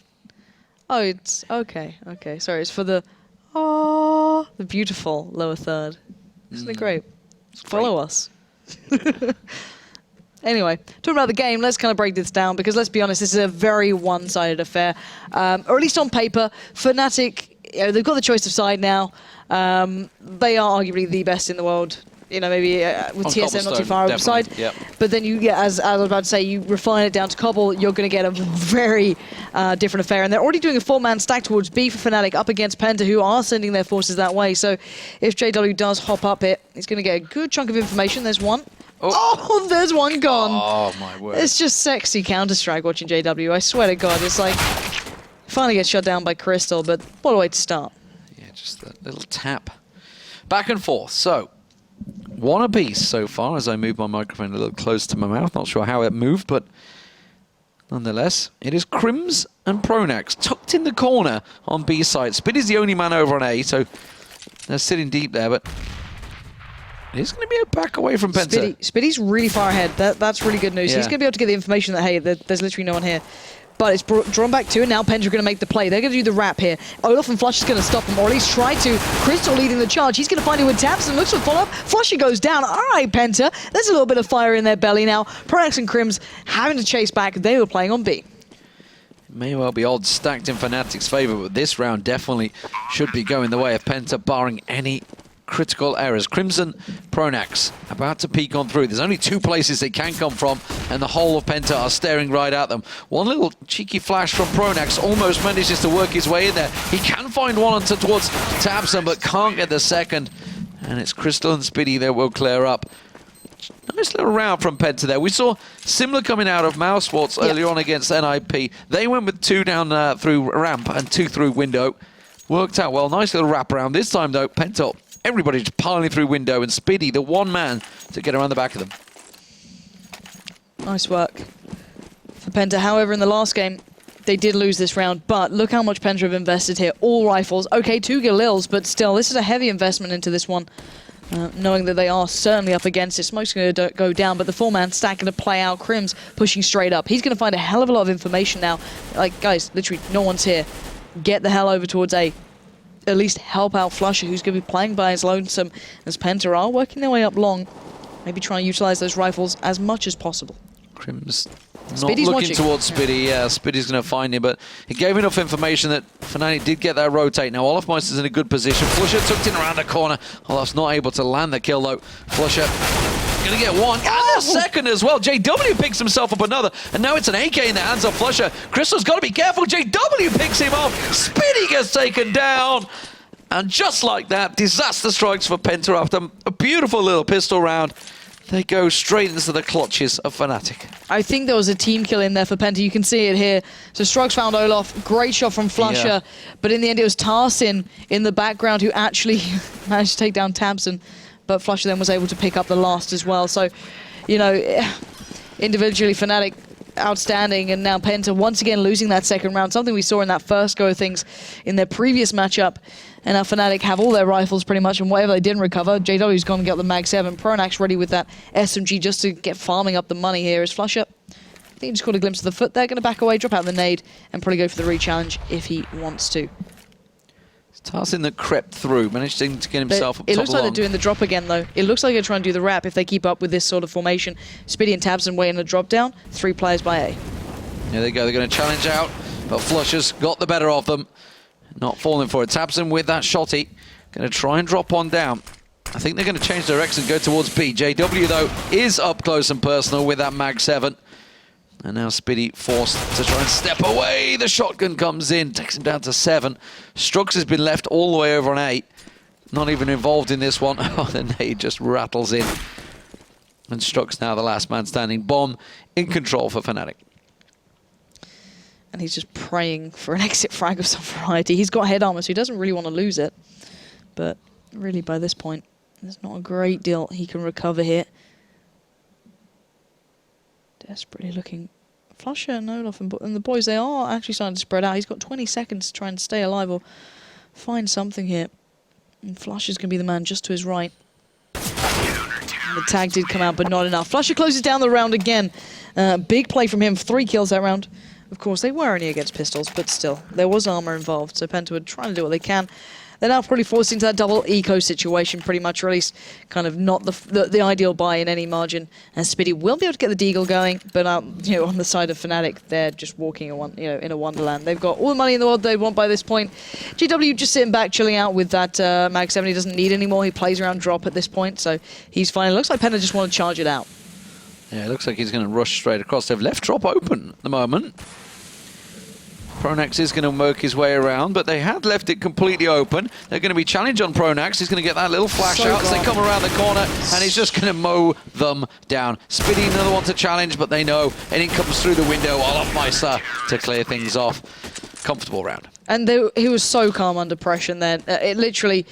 Oh, it's okay. Okay, sorry, it's for the beautiful lower third. Isn't it great? Follow us. Anyway, talking about the game, let's kind of break this down, because let's be honest, this is a very one-sided affair. Or at least on paper, Fnatic, you know, they've got the choice of side now. They are arguably the best in the world. You know, maybe with on TSM not too far over the side. Yep. But then as I was about to say, you refine it down to Cobble, you're going to get a very different affair. And they're already doing a 4-man stack towards B for Fnatic up against Penta, who are sending their forces that way. So if JW does hop up it, he's going to get a good chunk of information. There's one. Oh, there's one gone. Oh, my word. It's just sexy Counterstrike watching JW. I swear to God, it's like, finally gets shut down by Crystal, but what a way to start. Yeah, just that little tap. Back and forth. So, one apiece so far as I move my microphone a little close to my mouth. Not sure how it moved, but nonetheless, it is Crims and Pronax tucked in the corner on B side. Spitty's the only man over on A, so they're sitting deep there, but he's going to be a back away from Penta. Spitty's really far ahead. That's really good news. Yeah. He's going to be able to get the information that, hey, there's literally no one here. But it's drawn back to, and now Penta are going to make the play. They're going to do the wrap here. Olaf and Flush is going to stop him, or at least try to. Crystal leading the charge. He's going to find it with taps and looks for follow-up. Flushy goes down. All right, Penta. There's a little bit of fire in their belly now. Pronax and Crims having to chase back. They were playing on B. It may well be odds stacked in Fnatic's favor, but this round definitely should be going the way of Penta, barring any critical errors. Crimson, Pronax about to peek on through. There's only 2 places they can come from, and the whole of Penta are staring right at them. One little cheeky flash from Pronax almost manages to work his way in there. He can find one towards Tabson, but can't get the second. And it's Crystal and Spitty that will clear up. Nice little round from Penta there. We saw similar coming out of Mouse Sports earlier on against NiP. They went with 2 down through ramp and 2 through window. Worked out well. Nice little wrap around. This time, though, Penta, everybody just piling through window, and Spitty, the one man to get around the back of them. Nice work for Penta. However, in the last game, they did lose this round, but look how much Penta have invested here. All rifles. Okay, 2 Galils, but still, this is a heavy investment into this one. Knowing that they are certainly up against it. Smoke's going to go down, but the 4-man stack going to play out. Crims pushing straight up. He's going to find a hell of a lot of information now. Like, guys, literally, no one's here. Get the hell over towards A. At least help out Flusher, who's going to be playing by his lonesome, as Penta are working their way up long. Maybe try and utilize those rifles as much as possible. Crims not Spitty's looking watching towards Spitty. Yeah, Spitty's going to find him, but he gave enough information that Fnatic did get that rotate. Now, Olaf Meister's in a good position. Flusher tucked in around the corner. Olaf's not able to land the kill, though. Flusher going to get one, and a second as well. JW picks himself up another, and now it's an AK in the hands of Flusher. Crystal's got to be careful. JW picks him off. Spitty gets taken down. And just like that, disaster strikes for Penta after a beautiful little pistol round. They go straight into the clutches of Fnatic. I think there was a team kill in there for Penta. You can see it here. So Strux found Olaf. Great shot from Flusher. Yeah. But in the end, it was Tarsin in the background who actually managed to take down Tamsin. But Flusher then was able to pick up the last as well. So, you know, individually, Fnatic outstanding. And now Penta once again losing that second round. Something we saw in that first go of things in their previous matchup. And now Fnatic have all their rifles pretty much, and whatever they didn't recover, JW's gone and got the Mag 7. Pronax ready with that SMG just to get farming up the money here. Is Flusher, I think he just caught a glimpse of the foot there, going to back away, drop out the nade, and probably go for the re-challenge if he wants to. Tarsin that crept through, managed to get himself up top. It looks like they're doing the drop again, though. It looks like they're trying to do the wrap if they keep up with this sort of formation. Spiddy and Tabson waiting a drop down. 3 players by A. There they go, they're going to challenge out, but Flusher's got the better of them. Not falling for it. Tabson with that shotty. Going to try and drop on down. I think they're going to change direction and go towards B. JW, though, is up close and personal with that Mag 7. And now Spiddy forced to try and step away. The shotgun comes in, takes him down to 7. Strux has been left all the way over on 8. Not even involved in this one. Oh, the nade just rattles in. And Strux now the last man standing. Bomb in control for Fnatic. And he's just praying for an exit frag of some variety. He's got head armor, so he doesn't really want to lose it. But really, by this point, there's not a great deal he can recover here. Desperately looking. Flusher and Olaf and the boys, they are actually starting to spread out. He's got 20 seconds to try and stay alive or find something here. And Flusher's going to be the man just to his right. And the tag did come out, but not enough. Flusher closes down the round again. Big play from him, 3 kills that round. Of course, they were only against pistols, but still, there was armor involved, so Penta would try to do what they can. They're now probably forced into that double eco situation, pretty much, or at least kind of not the ideal buy in any margin. And Spiddy will be able to get the deagle going, but you know, on the side of Fnatic, they're just walking in a wonderland. They've got all the money in the world they want by this point. GW just sitting back, chilling out with that Mag 7. He doesn't need any more. He plays around drop at this point, so he's fine. It looks like Penta just want to charge it out. Yeah, it looks like he's going to rush straight across. They've left drop open at the moment. Pronax is going to work his way around, but they had left it completely open. They're going to be challenged on Pronax. He's going to get that little flash out as they come around the corner, and he's just going to mow them down. Spiddy, another one to challenge, but they know anything comes through the window. Olaf Meister to clear things off. Comfortable round. And he was so calm under pressure then. It literally...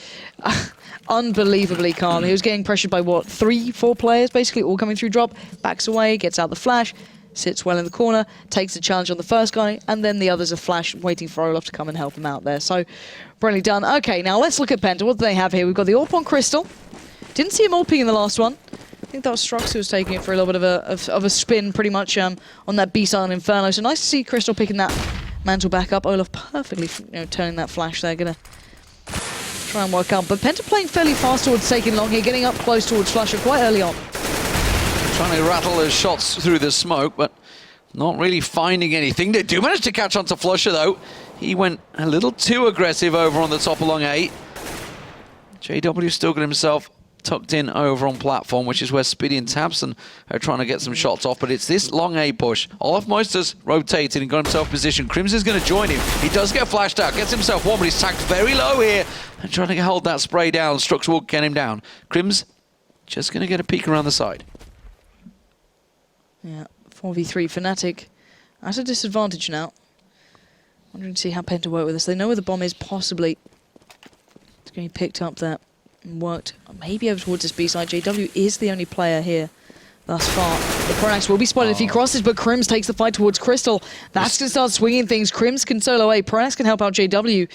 unbelievably calm. He was getting pressured by, what, 3, 4 players, basically, all coming through drop, backs away, gets out the flash, sits well in the corner, takes the challenge on the first guy, and then the others are flash, waiting for Olaf to come and help him out there. So, brilliantly done. Okay, now let's look at Penta. What do they have here? We've got the AWP on Crystal. Didn't see him AWPing in the last one. I think that was Strux who was taking it for a little bit of a spin, pretty much, on that B-side on Inferno. So nice to see Crystal picking that mantle back up. Olaf perfectly, turning that flash there. Gonna try and work out. But Penta playing fairly fast towards taking long here, getting up close towards Flusher quite early on. Trying to rattle those shots through the smoke, but not really finding anything. They do manage to catch onto Flusher, though. He went a little too aggressive over on the top along 8. JW still got himself tucked in over on platform, which is where Spiddy and Tabson are trying to get some shots off, but it's this long A push. Olaf Meister's rotated and got himself positioned. Crims is going to join him. He does get flashed out, gets himself one, but he's tagged very low here and trying to hold that spray down. Strux will get him down. Crims just going to get a peek around the side. Yeah, 4v3 Fnatic at a disadvantage now. Wondering to see how Penta work with this. They know where the bomb is, possibly. It's going to be picked up there and worked maybe over towards this B-side. JW is the only player here thus far. The Pronax will be spotted if he crosses, but Crims takes the fight towards Crystal. That's going to start swinging things. Crims can solo A. Pronax can help out JW.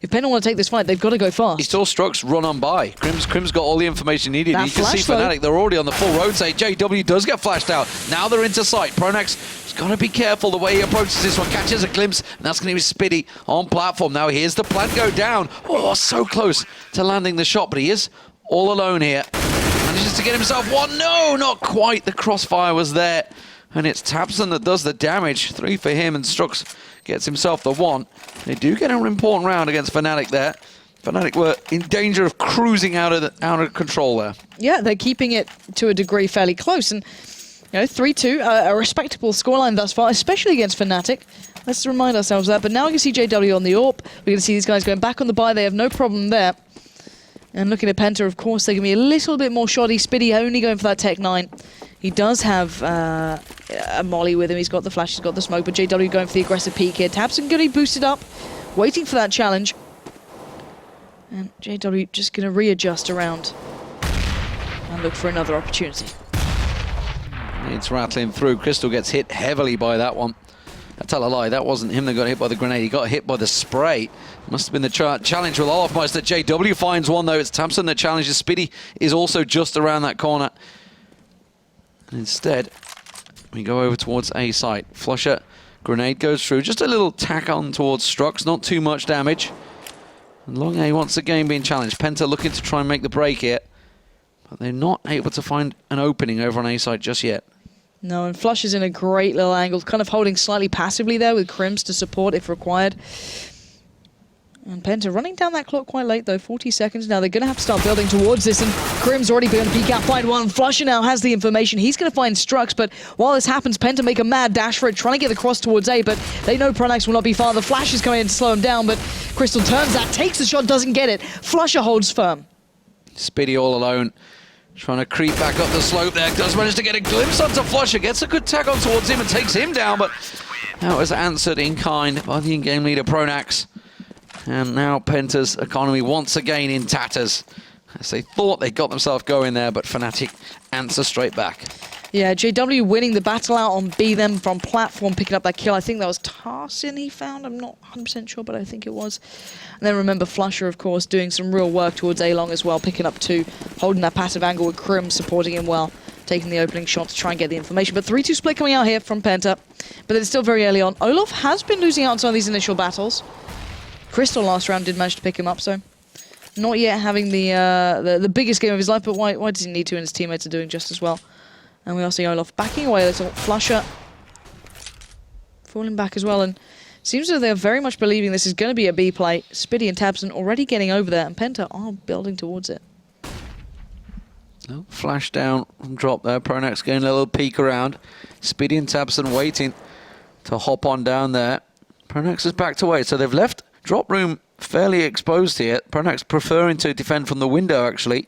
If Penta want to take this fight, they've got to go fast. He saw Strux run on by. Crims got all the information needed. You can see Fnatic, they're already on the full rotate. JW does get flashed out. Now they're into sight. Pronax has got to be careful the way he approaches this one. Catches a glimpse, and that's going to be Spiddy on platform. Now here's the plant go down. Oh, so close to landing the shot, but he is all alone here. Manages to get himself one. No, not quite. The crossfire was there. And it's Tabson that does the damage. 3 for him, and Strux gets himself the 1. They do get an important round against Fnatic there. Fnatic were in danger of cruising out of control there. Yeah, they're keeping it to a degree fairly close. And 3-2, a respectable scoreline thus far, especially against Fnatic. Let's remind ourselves of that. But now we can see JW on the AWP. We're going to see these guys going back on the buy. They have no problem there. And looking at Penta, of course, they can be a little bit more shoddy. Spiddy only going for that Tech 9. He does have a molly with him. He's got the flash, he's got the smoke, but JW going for the aggressive peek here. tabseN going to be boosted up, waiting for that challenge. And JW just going to readjust around and look for another opportunity. It's rattling through. Crystal gets hit heavily by that one. I tell a lie, that wasn't him that got hit by the grenade. He got hit by the spray. Must have been the challenge with Olofmeister. JW finds one, though. It's tabseN that challenges. Spiddy is also just around that corner. And instead, we go over towards A site. Flusher, grenade goes through. Just a little tack on towards Strux. Not too much damage. And Long A once again being challenged. Penta looking to try and make the break here. But they're not able to find an opening over on A site just yet. No, and Flush is in a great little angle, kind of holding slightly passively there with Crims to support if required. And Penta running down that clock quite late, though. 40 seconds now. They're going to have to start building towards this, and Crims already going to peek out, find one. Flusher now has the information. He's going to find Strux, but while this happens, Penta make a mad dash for it, trying to get the cross towards A, but they know Pronax will not be far. The flash is coming in to slow him down, but Crystal turns that, takes the shot, doesn't get it. Flusher holds firm. Spiddy all alone. Trying to creep back up the slope there. Does manage to get a glimpse onto Flusher. Gets a good tag on towards him and takes him down, but that was answered in kind by the in-game leader Pronax. And now Penta's economy once again in tatters. As they thought they got themselves going there, but Fnatic answer straight back. Yeah, JW winning the battle out on B, them from platform, picking up that kill. I think that was tarbseN he found. I'm not 100% sure, but I think it was. And then remember Flusher, of course, doing some real work towards A-Long as well, picking up 2, holding that passive angle with Krim supporting him well, taking the opening shot to try and get the information. But 3-2 split coming out here from Penta, but it's still very early on. Olof has been losing out on some of these initial battles. Crystal last round did manage to pick him up, so not yet having the biggest game of his life, but why does he need to, and his teammates are doing just as well. And we also see Olof backing away a little. Flusher falling back as well, and seems as though they're very much believing this is going to be a B play. Spiddy and tabseN already getting over there, and Penta are building towards it. No, flash down and drop there. Pronax getting a little peek around. Spiddy and tabseN waiting to hop on down there. Pronax is backed away, so they've left drop room fairly exposed here. Pronax preferring to defend from the window, actually.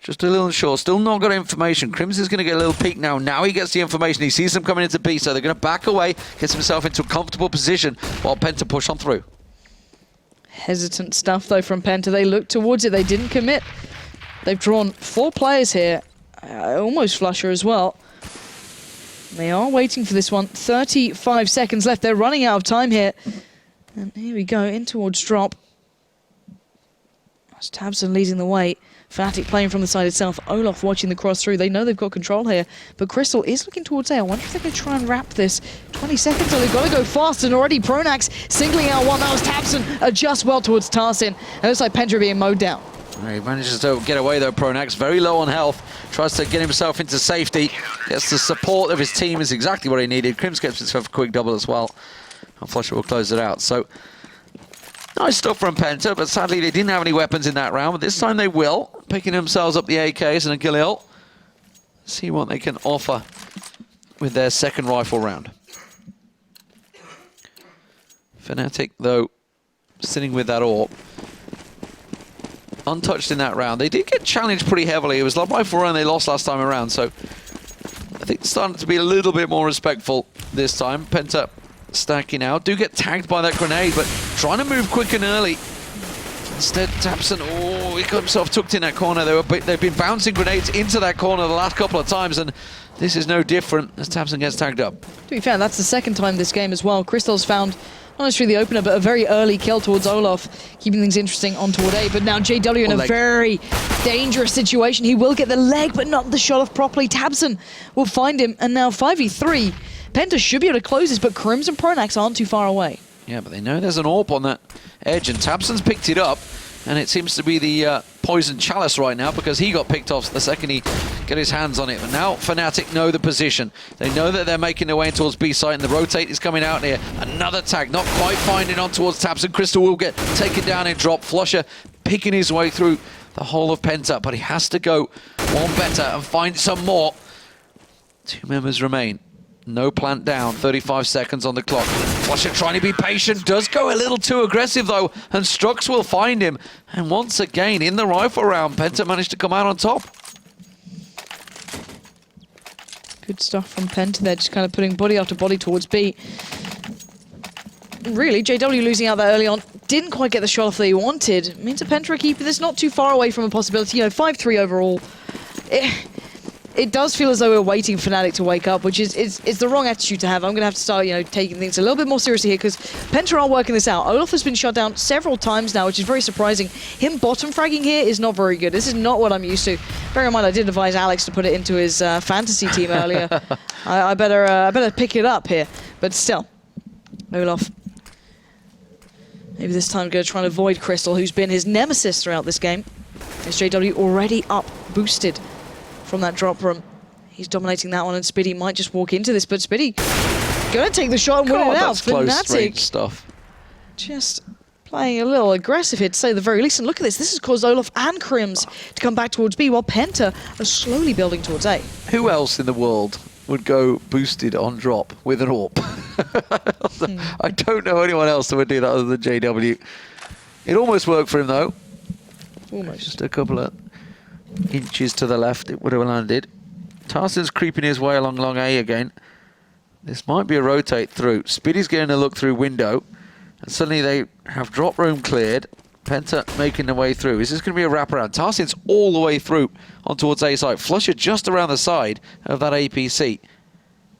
Just a little short. Still not got information. Crims is going to get a little peek now. Now he gets the information. He sees them coming into B, so they're going to back away, gets himself into a comfortable position while Penta push on through. Hesitant stuff, though, from Penta. They looked towards it. They didn't commit. They've drawn 4 players here. Almost Flusher as well. They are waiting for this one. 35 seconds left. They're running out of time here. And here we go, in towards drop. That's tabseN leading the way. Fnatic playing from the side itself. Olof watching the cross through. They know they've got control here. But Crystal is looking towards A. I wonder if they're going to try and wrap this. 20 seconds, so they've got to go fast. And already Pronax singling out one. That was tabseN. Adjust well towards tarbseN. And it looks like Penta being mowed down. He manages to get away though, Pronax. Very low on health. Tries to get himself into safety. Gets the support of his team is exactly what he needed. Crims gets himself a quick double as well. And Flusher will close it out. So, nice stuff from Penta, but sadly they didn't have any weapons in that round. But this time they will. Picking themselves up the AKs and a Galil. See what they can offer with their second rifle round. Fnatic, though, sitting with that AWP. Untouched in that round. They did get challenged pretty heavily. It was Love Rifle Run they lost last time around, so I think it's starting to be a little bit more respectful this time. Penta stacking out. Do get tagged by that grenade, but trying to move quick and early. Instead, tabseN, oh, he got himself tucked in that corner. They've been bouncing grenades into that corner the last couple of times, and this is no different as tabseN gets tagged up. To be fair, that's the second time this game as well. Crystal's found not necessarily the opener, but a very early kill towards Olof, keeping things interesting on toward A. But now JW in a very dangerous situation. He will get the leg, but not the shot off properly. tabseN will find him, and now 5v3. Penta should be able to close this, but Crims and Pronax aren't too far away. Yeah, but they know there's an AWP on that edge, and tabseN's picked it up, and it seems to be the Poison Chalice right now, because he got picked off the second he got his hands on it. But now Fnatic know the position. They know that they're making their way towards B site, and the rotate is coming out here. Another tag, not quite finding on towards tabseN. Crystal will get taken down and drop. Flusher picking his way through the whole of Penta, but he has to go one better and find some more. 2 members remain. No plant down, 35 seconds on the clock. Flusher trying to be patient, does go a little too aggressive though, and Strux will find him. And once again, in the rifle round, Penta managed to come out on top. Good stuff from Penta there, just kind of putting body after body towards B. Really, JW losing out that early on, didn't quite get the shot off that he wanted. It means a Penta are keeping this not too far away from a possibility. You know, 5-3 overall. It does feel as though we're waiting for Fnatic to wake up, which is the wrong attitude to have. I'm going to have to start, you know, taking things a little bit more seriously here, because Penta are working this out. Olaf has been shut down several times now, which is very surprising. Him bottom fragging here is not very good. This is not what I'm used to. Bear in mind, I did advise Alex to put it into his fantasy team earlier. I better pick it up here. But still, Olaf. Maybe this time going to try and avoid Crystal, who's been his nemesis throughout this game. SJW already up, boosted from that drop room. He's dominating that one, and Spiddy might just walk into this, but Spiddy gonna take the shot and win it out. That's close Fnatic range stuff. just playing a little aggressive here, to say the very least. And look at this. This has caused Olaf and Crims to come back towards B, while Penta are slowly building towards A. Who else in the world would go boosted on drop with an AWP? I don't know anyone else that would do that other than JW. It almost worked for him though. Almost. Just a couple of inches to the left, it would have landed. Tarson's creeping his way along long A again. This might be a rotate through. Spiddy's getting a look through window, and suddenly they have drop room cleared. Penta making their way through. Is this going to be a wraparound? Tarson's all the way through on towards A side. Flusher just around the side of that APC.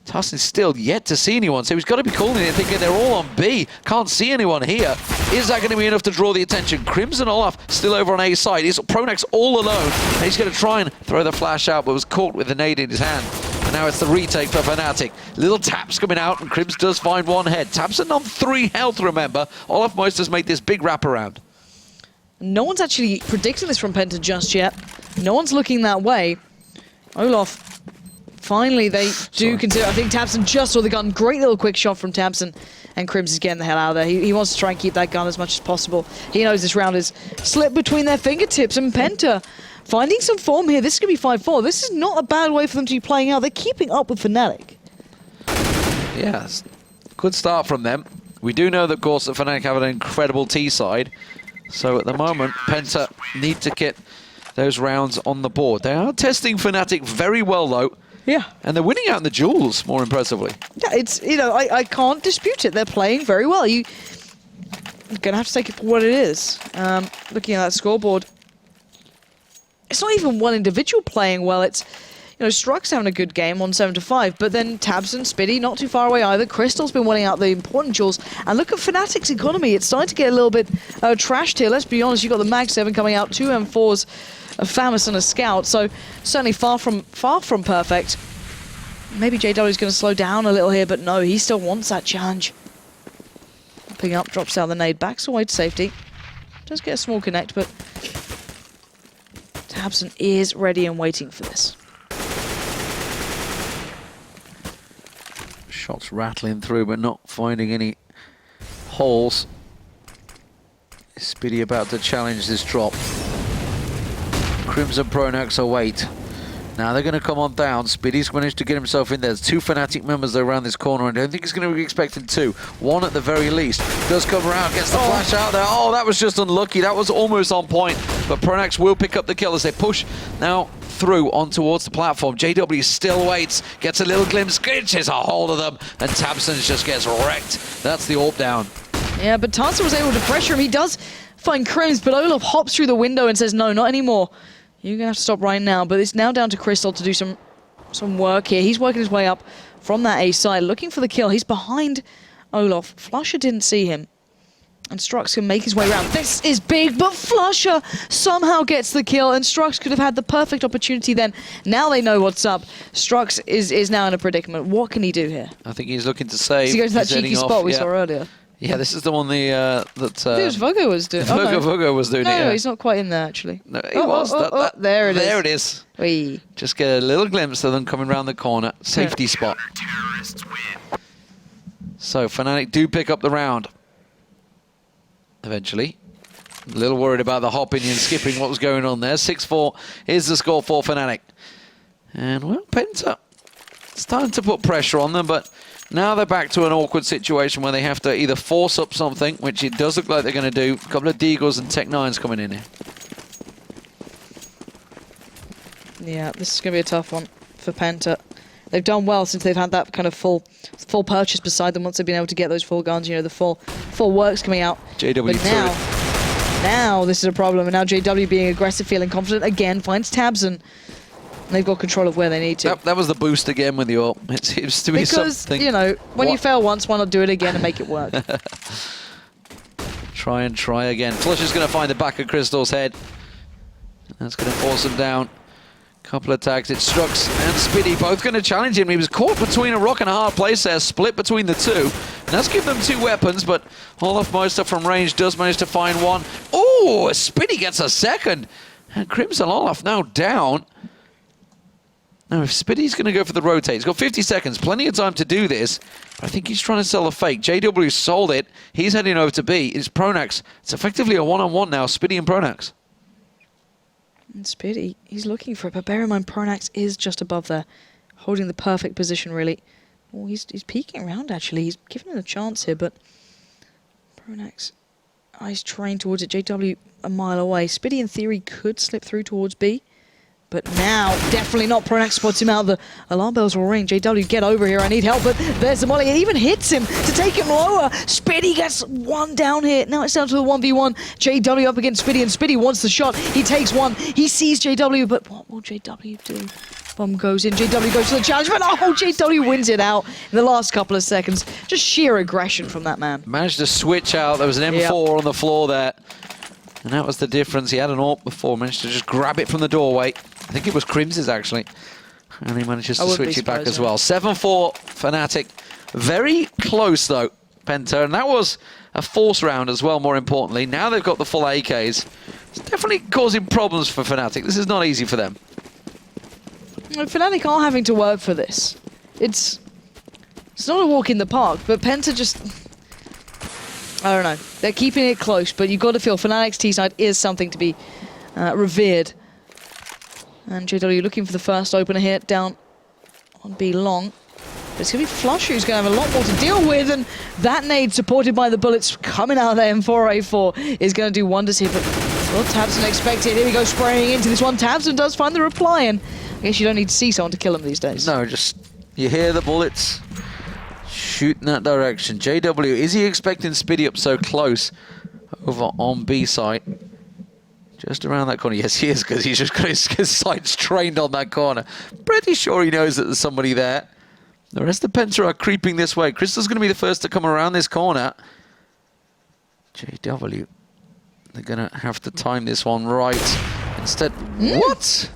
Tarson's still yet to see anyone, so he's got to be calling it, thinking they're all on B. Can't see anyone here. Is that going to be enough to draw the attention? Crimson Olaf still over on A side. Is Pronax all alone? And he's going to try and throw the flash out, but was caught with the nade in his hand. And now it's the retake for Fnatic. Little taps coming out, and Crims does find one head. Tapson on 3 health, remember. Olaf Moister's made this big wraparound. No one's actually predicting this from Penta just yet. No one's looking that way. Olaf, finally they do consider. I think Tabson just saw the gun. Great little quick shot from Tabson. And Crims is getting the hell out of there. He wants to try and keep that gun as much as possible. He knows this round is slipped between their fingertips. And Penta finding some form here. This is going to be 5-4. This is not a bad way for them to be playing out. They're keeping up with Fnatic. Yes, good start from them. We do know that, of course, that Fnatic have an incredible T side. So at the moment, Penta need to get those rounds on the board. They are testing Fnatic very well, though. Yeah. And they're winning out in the duels, more impressively. Yeah, it's, you know, I can't dispute it. They're playing very well. You're going to have to take it for what it is. Looking at that scoreboard, it's not even one individual playing well. It's, you know, Strux having a good game on 7-5, but then Tabson, Spiddy, not too far away either. Crystal's been winning out the important duels. And look at Fnatic's economy. It's starting to get a little bit trashed here. Let's be honest, you've got the Mag 7 coming out, 2 M4s, a Famus and a Scout, so certainly far from perfect. Maybe JW is going to slow down a little here, but no, he still wants that challenge. Popping up, drops out the nade, backs away to safety. Does get a small connect, but Tabson is ready and waiting for this. Shots rattling through, but not finding any holes. Is Spiddy about to challenge this drop? Crimson Pronax await. Now they're going to come on down. Spiddy's managed to get himself in there. There's 2 Fnatic members around this corner, and I don't think he's going to be expecting 2. 1 at the very least. Does come around, gets the flash out there. Oh, that was just unlucky. That was almost on point. But Pronax will pick up the kill as they push now through on towards the platform. JW still waits, gets a little glimpse, gets a hold of them, and Tabson just gets wrecked. That's the AWP down. Yeah, but Tarsa was able to pressure him. He does find Crims, but Olaf hops through the window and says, no, not anymore. You're going to have to stop right now. But it's now down to Crystal to do some work here. He's working his way up from that A side, looking for the kill. He's behind Olaf. Flusher didn't see him. And Strux can make his way around. This is big, but Flusher somehow gets the kill, and Strux could have had the perfect opportunity then. Now they know what's up. Strux is now in a predicament. What can he do here? I think he's looking to save. Does he go to that cheeky spot we saw earlier? Yeah, this is the one that Vogo was doing. Vogo was doing it. No, yeah. he's not quite in there actually. No, he was. There it is. There it is. Wee. Just get a little glimpse of them coming around the corner. Safety spot. So Fnatic do pick up the round. Eventually. A little worried about the hopping and skipping, what was going on there. 6-4 is the score for Fnatic. And, well, Penta starting to put pressure on them, but now they're back to an awkward situation where they have to either force up something, which it does look like they're going to do. A couple of Deagles and Tech-9s coming in here. Yeah, this is going to be a tough one for Penta. They've done well since they've had that kind of full purchase beside them once they've been able to get those full guns, you know, the full works coming out. JW but now this is a problem, and now JW being aggressive, feeling confident again, finds tabs, and they've got control of where they need to. That was the boost again with the AWP. It seems to be something. Because, you know, when you fail once, why not do it again and make it work? Try again. Flush is going to find the back of Crystal's head. That's going to force him down. Couple of tags. It's Strux and Spiddy both going to challenge him. He was caught between a rock and a hard place there, split between the two. And that's given them 2 weapons, but Olaf Moister from range does manage to find one. Oh, Spiddy gets a second. And Crimson Olaf now down. Now, if Spiddy's going to go for the rotate, he's got 50 seconds, plenty of time to do this. But I think he's trying to sell a fake. JW sold it. He's heading over to B. It's Pronax. It's effectively a one-on-one now, Spiddy and Pronax. And Spiddy, he's looking for it, but bear in mind, Pronax is just above there, holding the perfect position, really. Oh, he's peeking around, actually. He's giving it a chance here, but Pronax, he's trying towards it. JW a mile away. Spiddy, in theory, could slip through towards B, but now, definitely not. Pronax spots him out. The alarm bells will ring. JW, get over here. I need help, but there's the molly. It even hits him to take him lower. Spiddy gets one down here. Now it's down to the 1v1. JW up against Spiddy, and Spiddy wants the shot. He takes one. He sees JW, but what will JW do? Bomb goes in. JW goes to the challenge, but oh, JW wins it out in the last couple of seconds. Just sheer aggression from that man. Managed to switch out. There was an M4 on the floor there. And that was the difference. He had an AWP before, managed to just grab it from the doorway. I think it was Crims's, actually. And he manages to switch it back as well. 7-4 Fnatic. Very close, though, Penta. And that was a force round as well, more importantly. Now they've got the full AKs. It's definitely causing problems for Fnatic. This is not easy for them. Fnatic are having to work for this. It's not a walk in the park, but Penta just... I don't know. They're keeping it close, but you've got to feel Fnatic's T-side is something to be revered. And JW looking for the first opener here down on B long. But it's going to be Flush who's going to have a lot more to deal with, and that nade supported by the bullets coming out of there in 4A4 is going to do wonders here. But well, Tabson expected. Here we go, spraying into this one. Tabson does find the reply, and I guess you don't need to see someone to kill him these days. No, just you hear the bullets. Shoot in that direction. JW, is he expecting Spiddy up so close over on B site? Just around that corner. Yes, he is, because he's just got his sights trained on that corner. Pretty sure he knows that there's somebody there. The rest of Penta are creeping this way. Crystal's going to be the first to come around this corner. JW, they're going to have to time this one right. Instead, what?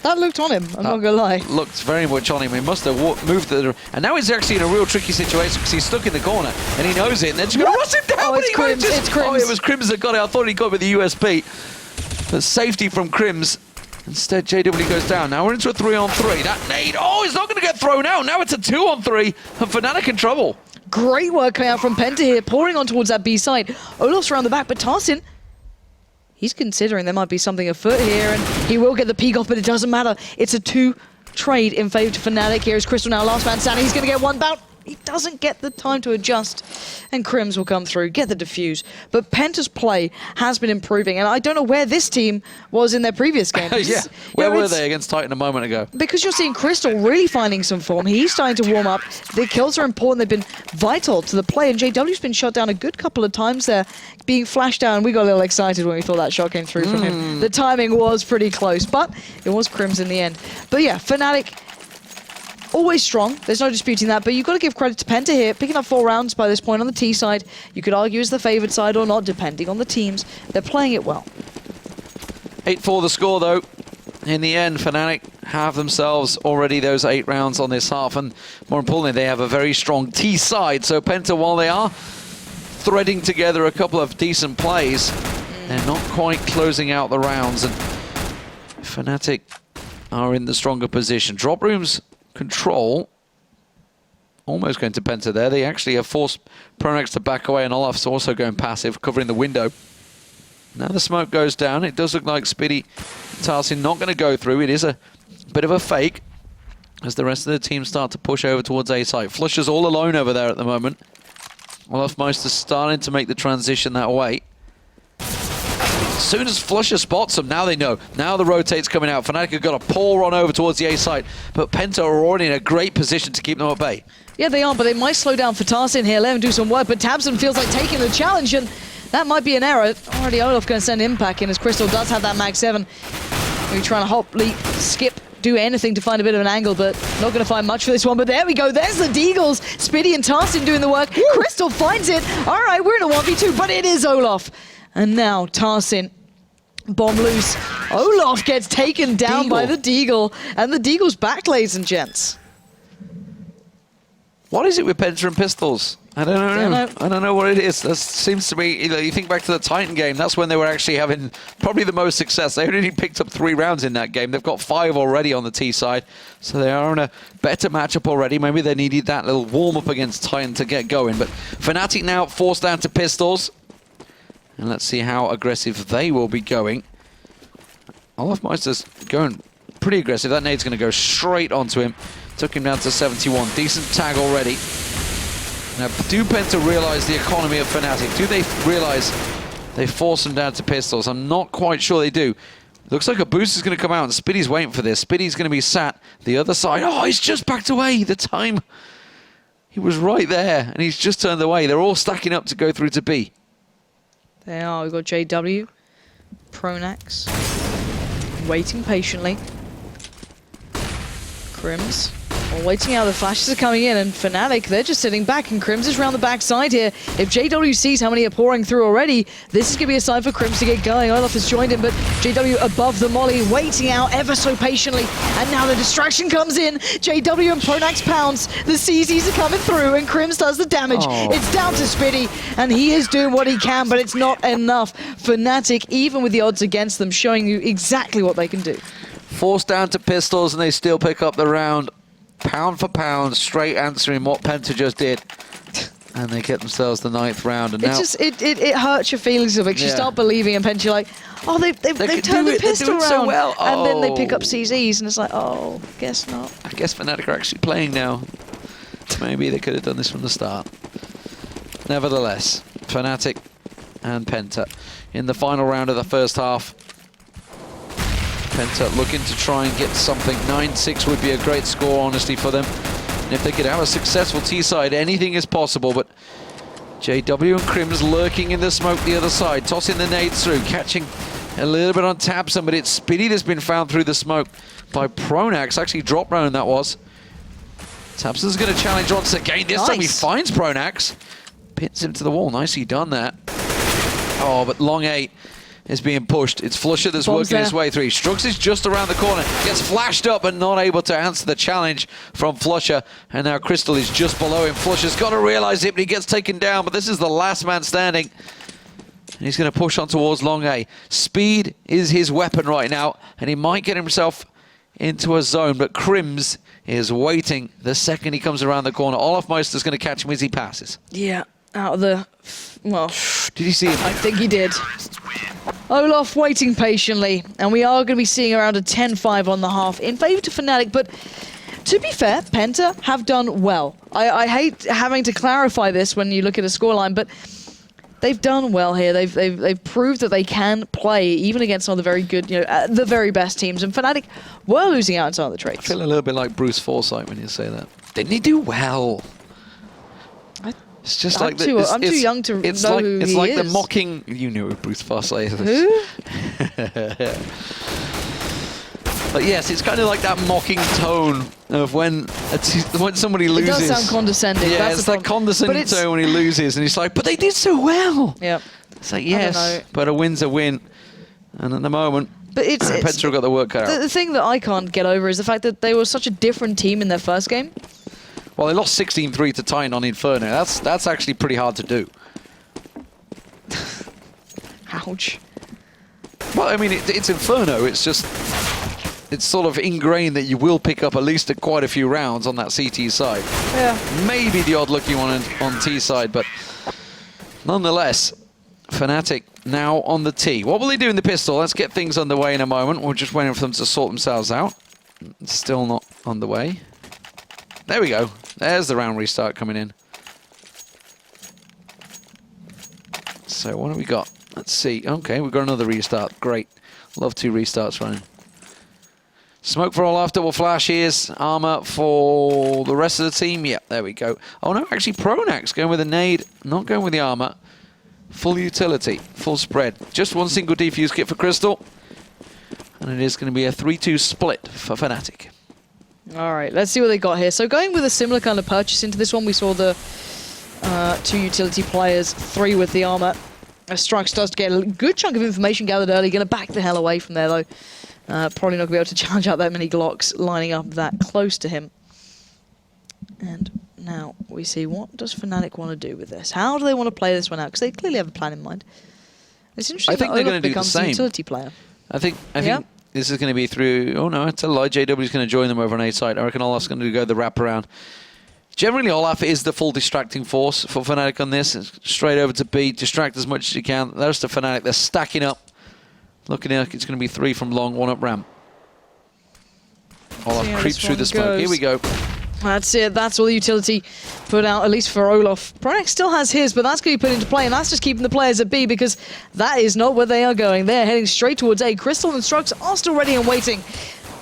That looked on him, I'm not gonna lie. Looked very much on him. He must have moved and now he's actually in a real tricky situation because he's stuck in the corner and he knows it, and they're just going to rust him down. Oh, it's Crims. It's Crims. Oh, it was Crims that got it. I thought he got with the USP. But safety from Crims. Instead, JW goes down. Now we're into a 3-on-3. That nade, oh, he's not going to get thrown out. Now it's a 2-on-3, and Fnatic in trouble. Great work coming out from Penta here, pouring on towards that B side. Olaf's around the back, but Tarsin, he's considering there might be something afoot here, and he will get the peek off, but it doesn't matter. It's a 2 trade in favor to Fnatic. Here is Crystal now, last man standing. He's going to get one bout. He doesn't get the time to adjust, and Crims will come through, get the defuse. But Penta's play has been improving, and I don't know where this team was in their previous game. Yeah, where were they against Titan a moment ago? Because you're seeing Crystal really finding some form. He's starting to warm up. The kills are important. They've been vital to the play, and JW's been shot down a good couple of times there, being flashed down. We got a little excited when we thought that shot came through from him. The timing was pretty close, but it was Crims in the end. But yeah, Fnatic, always strong, there's no disputing that, but you've got to give credit to Penta here, picking up 4 rounds by this point on the T side. You could argue as the favoured side or not, depending on the teams. They're playing it well. 8-4 the score, though. In the end, Fnatic have themselves already those 8 rounds on this half, and more importantly, they have a very strong T side. So Penta, while they are threading together a couple of decent plays, they're not quite closing out the rounds, and Fnatic are in the stronger position. Drop rooms control almost going to Penta there. They actually have forced Pronax to back away, and Olaf's also going passive, covering the window. Now the smoke goes down. It does look like Spiddy Tarsin not going to go through. It is a bit of a fake. as the rest of the team start to push over towards A site. Flusher's all alone over there at the moment. Olafmeister's starting to make the transition that way. As soon as Flusher spots them, now they know. Now the rotate's coming out. Fnatic have got to pour on over towards the A site, but Penta are already in a great position to keep them at bay. Yeah, they are, but they might slow down for Tarsin here, let him do some work, but tabseN feels like taking the challenge, and that might be an error. Already Olaf going to send Impact in, as Crystal does have that Mag 7. Maybe trying to hop, leap, skip, do anything to find a bit of an angle, but not going to find much for this one. But there we go, there's the Deagles. Spiddy and Tarsin doing the work. Woo! Crystal finds it. All right, we're in a 1v2, but it is Olaf. And now Tarsin, bomb loose. Olaf gets taken down by the Deagle, and the Deagle's back, ladies and gents. What is it with Penta and pistols? I don't know. I don't know what it is. That seems to be, you think back to the Titan game, that's when they were actually having probably the most success. They only picked up 3 rounds in that game. They've got 5 already on the T side, so they are in a better matchup already. Maybe they needed that little warm-up against Titan to get going. But Fnatic now forced down to pistols. And let's see how aggressive they will be going. Olafmeister's going pretty aggressive. That nade's going to go straight onto him. Took him down to 71. Decent tag already. Now, do Penta realize the economy of Fnatic? Do they realize they force him down to pistols? I'm not quite sure they do. Looks like a boost is going to come out, and Spiddy's waiting for this. Spiddy's going to be sat the other side. Oh, he's just backed away. The time. He was right there, and he's just turned away. They're all stacking up to go through to B. They are. We've got JW, Pronax, waiting patiently. Crims, all waiting out. The flashes are coming in, and Fnatic, they're just sitting back, and Crims is around the backside here. If JW sees how many are pouring through already, this is going to be a sign for Crims to get going. Olaf has joined him, but JW above the molly, waiting out ever so patiently, and now the distraction comes in. JW and Pronax pounce. The CZs are coming through, and Crims does the damage. Oh. It's down to Spiddy, and he is doing what he can, but it's not enough. Fnatic, even with the odds against them, showing you exactly what they can do. Forced down to pistols, and they still pick up the round. Pound for pound, straight answering what Penta just did. And they get themselves the 9th round. And now it hurts your feelings a bit. You start believing, and Penta, you're like, oh, they've turned the pistol around. So well. And then they pick up CZs, and it's like, oh, guess not. I guess Fnatic are actually playing now. Maybe they could have done this from the start. Nevertheless, Fnatic and Penta in the final round of the first half. Penta looking to try and get something. 9-6 would be a great score, honestly, for them. And if they could have a successful T-side, anything is possible. But JW and Crims lurking in the smoke the other side, tossing the nades through, catching a little bit on tabseN, but it's Spiddy that's been found through the smoke by Pronax. Actually, drop round that was. tabseN's going to challenge once again. This time he finds Pronax. Pins him to the wall. Nicely done that. Oh, but long 8 is being pushed. It's Flusher that's working his way through. Strux is just around the corner. Gets flashed up and not able to answer the challenge from Flusher. And now Crystal is just below him. Flusher's got to realize it, but he gets taken down. But this is the last man standing. And he's going to push on towards long A. Speed is his weapon right now. And he might get himself into a zone. But Crims is waiting the second he comes around the corner. Olafmeister's going to catch him as he passes. Yeah, out of the... Well... Did you see him? I think he did. Olaf waiting patiently, and we are going to be seeing around a 10-5 on the half in favour to Fnatic, but to be fair, Penta have done well. I hate having to clarify this when you look at a scoreline, but they've done well here. They've proved that they can play even against some of the very good, the very best teams, and Fnatic were losing out on some of the traits. I feel a little bit like Bruce Forsyth when you say that. Didn't he do well? It's just I'm too young to know who he is. It's like the mocking... You knew who Bruce Forsyth is. Who? But yes, it's kind of like that mocking tone of when somebody loses. It does sound condescending. Yeah, it's that condescending tone when he loses, and he's like, but they did so well. Yep. It's like, yes, but a win's a win. And at the moment, Penta got the work cut out. The thing that I can't get over is the fact that they were such a different team in their first game. Well, they lost 16-3 to Titan on Inferno. That's actually pretty hard to do. Ouch. Well, I mean, it's Inferno. It's just... It's sort of ingrained that you will pick up at least quite a few rounds on that CT side. Yeah. Maybe the odd-lucky one on T side, but... Nonetheless, Fnatic now on the T. What will they do in the pistol? Let's get things underway in a moment. We're just waiting for them to sort themselves out. Still not on the way. There we go. There's the round restart coming in. So what have we got? Let's see. Okay, we've got another restart. Great. Love 2 restarts running. Smoke for Olaf, double flash. Here's armor for the rest of the team. Yep, there we go. Oh no, actually Pronax going with a nade, not going with the armor. Full utility, full spread. Just one single defuse kit for Crystal. And it is going to be a 3-2 split for Fnatic. All right, let's see what they got here. So going with a similar kind of purchase into this one, we saw the 2 utility players, 3 with the armor. Strux does get a good chunk of information gathered early. Going to back the hell away from there, though. Probably not going to be able to challenge out that many Glocks lining up that close to him. And now we see, what does Fnatic want to do with this? How do they want to play this one out? Because they clearly have a plan in mind. It's interesting. I think they're going to do the same. Utility player. I think this is going to be through. Oh no, it's a lie. JW is going to join them over on A side. I reckon Olaf's going to go the wraparound. Generally, Olaf is the full distracting force for Fnatic on this. It's straight over to B, distract as much as you can. There's the Fnatic. They're stacking up. Looking like it's going to be 3 from long, 1 up ramp. Olaf creeps through the smoke. Here we go. That's it. That's all the utility put out, at least for Olaf. Pronax still has his, but that's going to be put into play, and that's just keeping the players at B, because that is not where they are going. They're heading straight towards A. Crystal and Strux are still ready and waiting.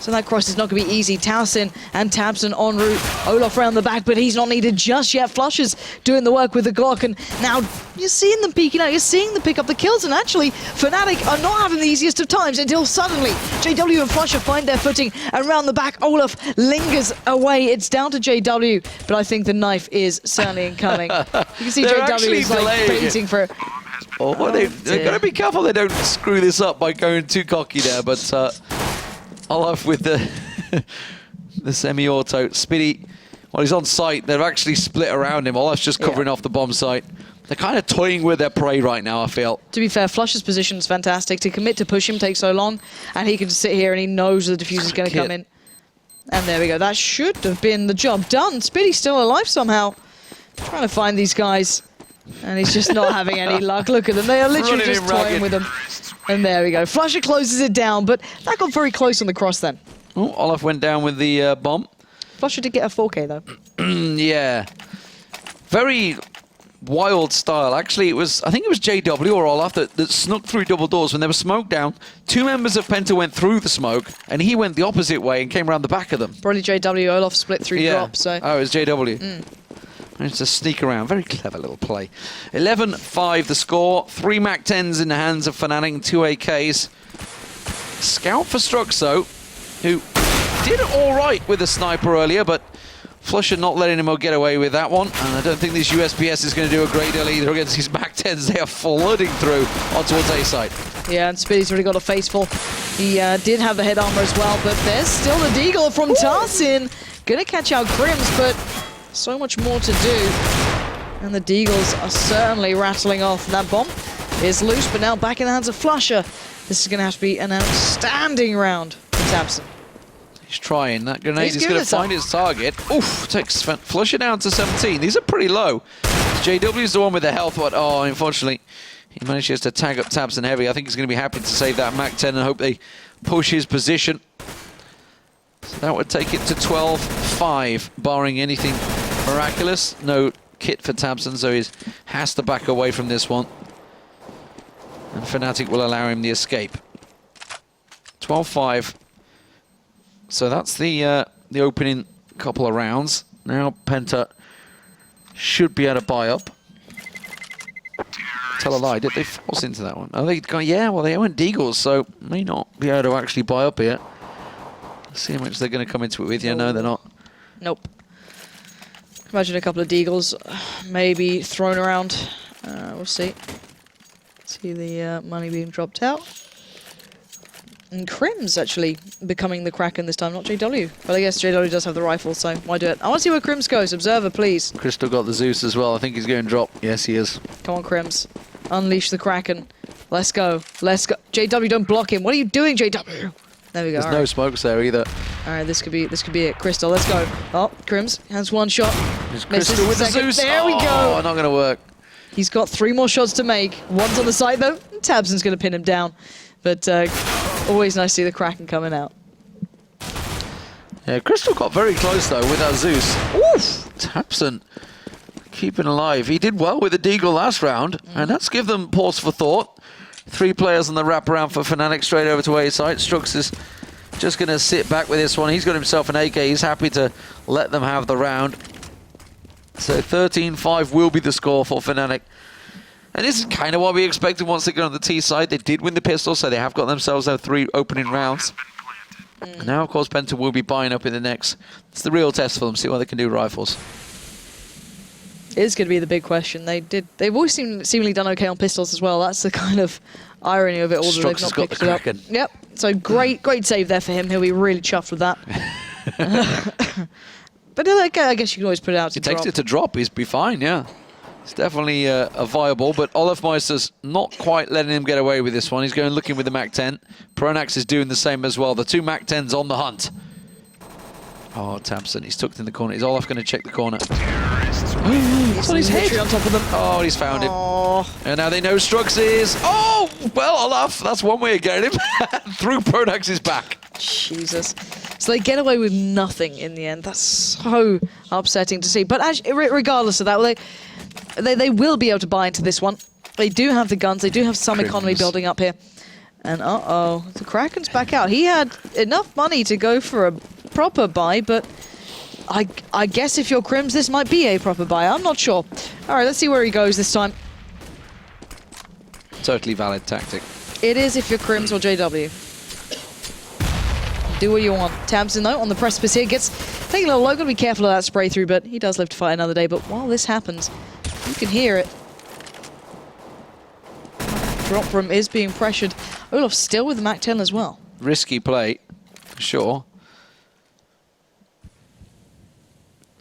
So that cross is not going to be easy. Towson and Tabson en route. Olaf around the back, but he's not needed just yet. Flush is doing the work with the Glock, and now you're seeing them peeking out. You're seeing them pick up the kills, and actually, Fnatic are not having the easiest of times until suddenly JW and Flusher find their footing, and around the back, Olaf lingers away. It's down to JW, but I think the knife is certainly incoming. You can see JW is like baiting for it. Oh, they've got to be careful they don't screw this up by going too cocky there, but Olaf with the semi-auto. Spitty, well, he's on site. They've actually split around him. Olaf's just covering off the bomb site. They're kind of toying with their prey right now, I feel. To be fair, Flush's position is fantastic. To commit to push him takes so long, and he can just sit here and he knows the diffuser's going to come in. And there we go. That should have been the job done. Spitty's still alive somehow. Trying to find these guys, and he's just not having any luck. Look at them. They are literally just toying with him. And there we go. Flusher closes it down, but that got very close on the cross then. Oh, Olaf went down with the bomb. Flusher did get a 4K though. Yeah. Very wild style. Actually, I think it was JW or Olaf that snuck through double doors when they were smoked down. 2 members of Penta went through the smoke, and he went the opposite way and came around the back of them. Probably JW. Olaf split through drop, so. Oh, it was JW. Managed to sneak around. Very clever little play. 11-5 the score. 3 MAC-10s in the hands of Fnatic and 2 AKs. Scout for Strux, though, who did all right with the sniper earlier, but Flusher not letting him get away with that one. And I don't think this USPS is going to do a great deal either against these MAC-10s. They are flooding through on towards A side. Yeah, and Spitty's already got a faceful. He did have the head armor as well, but there's still the deagle from Tarsin. Gonna catch out Crims, but so much more to do, and the Deagles are certainly rattling off. That bomb is loose, but now back in the hands of Flusher. This is going to have to be an outstanding round for Tabson. He's trying. That grenade is going to find its target. Oof, takes Flusher down to 17. These are pretty low. JW is the one with the health, but oh, unfortunately, he manages to tag up Tabson heavy. I think he's going to be happy to save that MAC-10 and hope they push his position. So that would take it to 12-5, barring anything miraculous. No kit for Tabson, so he has to back away from this one. And Fnatic will allow him the escape. 12-5. So that's the opening couple of rounds. Now Penta should be able to buy up. Tell a lie, did they force into that one? Oh, they well, they went Deagles, so may not be able to actually buy up here. See how much they're going to come into it with you. No, they're not. Nope. Imagine a couple of Deagles maybe thrown around. We'll see. See the money being dropped out. And Crims actually becoming the Kraken this time, not JW. But I guess JW does have the rifle, so why do it? I want to see where Crims goes. Observer, please. Crystal got the Zeus as well. I think he's going to drop. Yes, he is. Come on, Crims. Unleash the Kraken. Let's go. Let's go. JW, don't block him. What are you doing, JW? There we go. There's no smokes there either. All right, this could be it. Crystal, let's go. Oh, Crims has 1 shot. There's Crystal with the Zeus. There we go. Not going to work. He's got 3 more shots to make. One's on the side though. Tabson's going to pin him down. But always nice to see the Kraken coming out. Yeah, Crystal got very close though with that Zeus. Oof! Tapson keeping alive. He did well with the Deagle last round, and that's give them pause for thought. 3 players on the wraparound for Fnatic straight over to A site. Strux is just going to sit back with this one. He's got himself an AK. He's happy to let them have the round. So 13-5 will be the score for Fnatic. And this is kind of what we expected once they got on the T side. They did win the pistol, so they have got themselves their 3 opening rounds. And now, of course, PENTA will be buying up in the next. It's the real test for them, see what they can do rifles. It is going to be the big question. They've always seemingly done okay on pistols as well. That's the kind of irony of it all. That they've not picked it up. Yep. So great save there for him. He'll be really chuffed with that. But I guess you can always put it out to drop. He takes it to drop. He's be fine. Yeah. It's definitely a viable, but Olofmeister's not quite letting him get away with this one. He's going looking with the MAC-10. Pronax is doing the same as well. The 2 MAC-10s on the hunt. Oh, Tapson, he's tucked in the corner. Is Olof going to check the corner? He's on his head. On top of them. Oh, he's found him. And now they know Strux is... Oh, well, Olaf, that's one way of getting him. Through Pronax's back. Jesus. So they get away with nothing in the end. That's so upsetting to see. But actually, regardless of that, they will be able to buy into this one. They do have the guns. They do have some economy building up here. And uh-oh, the Kraken's back out. He had enough money to go for a proper buy, but I guess if you're Crims, this might be a proper buy. I'm not sure. All right, let's see where he goes this time. Totally valid tactic. It is if you're Crims or JW. Do what you want. Tabson, though, on the precipice here, gets taking a little low. Got to be careful of that spray through, but he does live to fight another day. But while this happens, you can hear it. Drop room is being pressured. Olaf still with the MAC-10 as well. Risky play, for sure.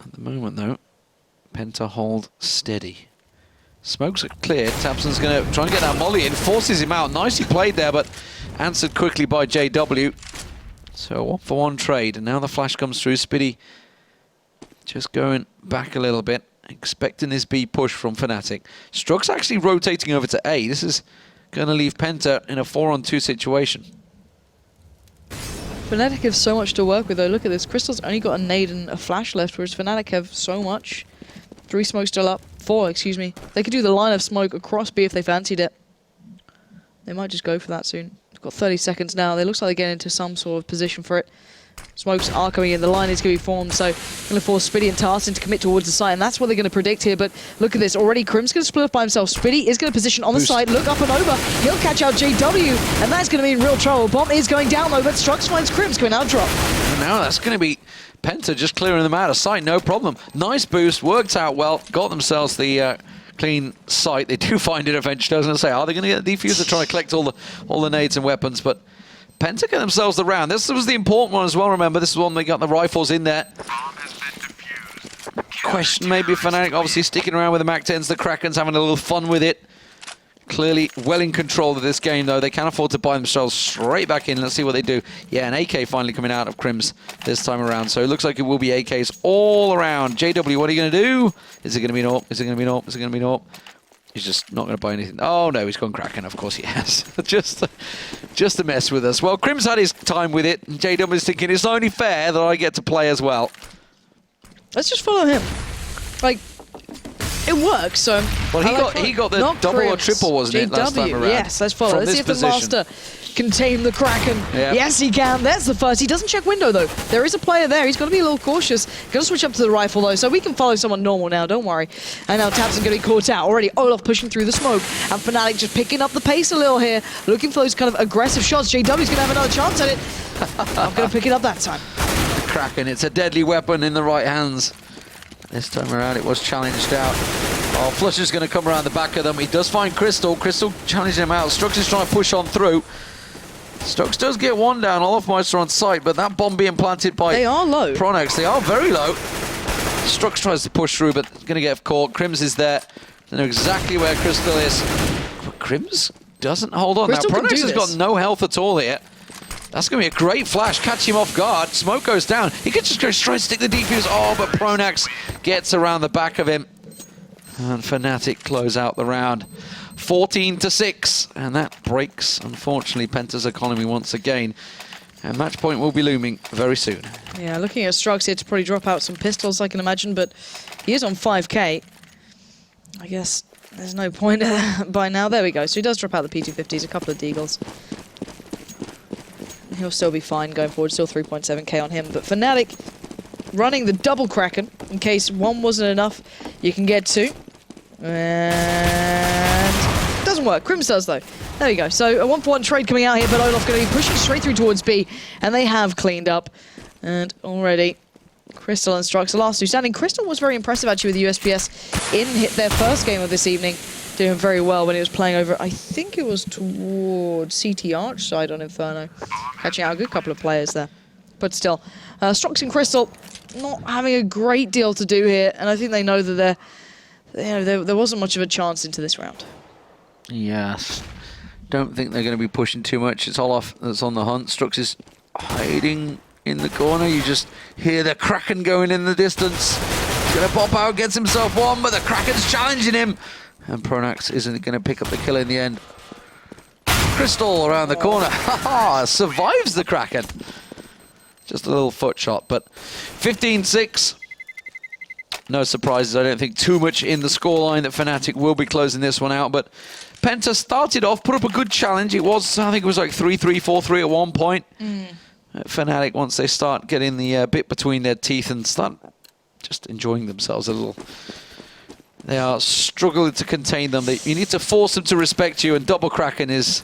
At the moment, though, PENTA hold steady. Smokes are cleared. Tapson's going to try and get that molly in. Forces him out. Nicely played there, but answered quickly by JW. So a 1-for-1 trade. And now the flash comes through. Spiddy just going back a little bit. Expecting this B push from Fnatic. Strux actually rotating over to A. This is going to leave PENTA in a 4-on-2 situation. Fnatic have so much to work with, though. Look at this. Crystal's only got a nade and a flash left, whereas Fnatic have so much. 3 smokes still up. 4, excuse me. They could do the line of smoke across B if they fancied it. They might just go for that soon. They've got 30 seconds now. They looks like they get into some sort of position for it. Smokes are coming in. The line is going to be formed, so going to force Spiddy and Tarsin to commit towards the site, and that's what they're going to predict here. But look at this. Already Crim's going to split off by himself. Spiddy is going to position on the side, look up and over. He'll catch out JW, and that's going to be in real trouble. Bomb is going down low, but Strux finds Crim's going out drop. And now that's going to be PENTA just clearing them out of sight, no problem. Nice boost, worked out well, got themselves the clean sight. They do find it eventually. I was going to say, are they going to get the defuser trying to collect all the nades and weapons? But PENTA get themselves the round. This was the important one as well, remember. This is one they got the rifles in there. Question maybe Fnatic obviously sticking around with the MAC-10s. The Kraken's having a little fun with it. Clearly well in control of this game, though. They can't afford to buy themselves straight back in. Let's see what they do. Yeah, an AK finally coming out of Crims this time around. So it looks like it will be AKs all around. JW, what are you going to do? Is it going to be an AWP? Is it going to be an AWP? Is it going to be an AWP? He's just not going to buy anything. Oh, no, he's gone Kraken. Of course he has. just to mess with us. Well, Crims had his time with it. And JW is thinking, it's only fair that I get to play as well. Let's just follow him. Like, it works, so... Well, he got the double or triple, wasn't it, last time around? Yes, let's follow. Let's see if the Master can tame the Kraken. Yep. Yes, he can. There's the first. He doesn't check window, though. There is a player there. He's got to be a little cautious. Got to switch up to the rifle, though, so we can follow someone normal now. Don't worry. And now Tapson going to be caught out. Already Olaf pushing through the smoke. And Fnatic just picking up the pace a little here. Looking for those kind of aggressive shots. JW's going to have another chance at it. I'm going to pick it up that time. The Kraken. It's a deadly weapon in the right hands. This time around, it was challenged out. Oh, Flusher's going to come around the back of them. He does find Crystal. Crystal challenging him out. Strux is trying to push on through. Strux does get one down. Olofmeister on site, but that bomb being planted by they are low. Pronax. They are very low. Strux tries to push through, but going to get caught. Crims is there. They know exactly where Crystal is. But Crims doesn't hold on. Crystal now, Pronax has got no health at all here. That's going to be a great flash. Catch him off guard. Smoke goes down. He could just go straight stick the defuse. Oh, but Pronax gets around the back of him. And Fnatic close out the round. 14-6. And that breaks, unfortunately, PENTA's economy once again. And match point will be looming very soon. Yeah, looking at Strux here to probably drop out some pistols, I can imagine, but he is on 5k. I guess there's no point by now. There we go. So he does drop out the P250s, a couple of deagles. He'll still be fine going forward, still 3.7k on him. But Fnatic running the double Kraken, in case one wasn't enough, you can get two. And doesn't work. Crims does, though. There we go. So a 1-for-1 trade coming out here, but Olaf going to be pushing straight through towards B, and they have cleaned up. And already, Crystal and Strux, the last two standing. Crystal was very impressive, actually, with the USPS in their first game of this evening. Doing very well when he was playing over, I think it was towards CT Arch side on Inferno. Catching out a good couple of players there. But still, Strux and Crystal not having a great deal to do here, and I think they know that there wasn't much of a chance into this round. Yes. Don't think they're going to be pushing too much. It's Olaf that's on the hunt. Strux is hiding in the corner. You just hear the Kraken going in the distance. He's going to pop out, gets himself one, but the Kraken's challenging him. And Pronax isn't going to pick up the kill in the end. Crystal around the corner. Haha, survives the Kraken. Just a little foot shot, but 15-6. No surprises, I don't think, too much in the scoreline that Fnatic will be closing this one out. But Penta started off, put up a good challenge. It was, I think it was like 3-3, 4-3 at one point. Fnatic, once they start getting the bit between their teeth and start just enjoying themselves a little, they are struggling to contain them. You need to force them to respect you, and double Kraken is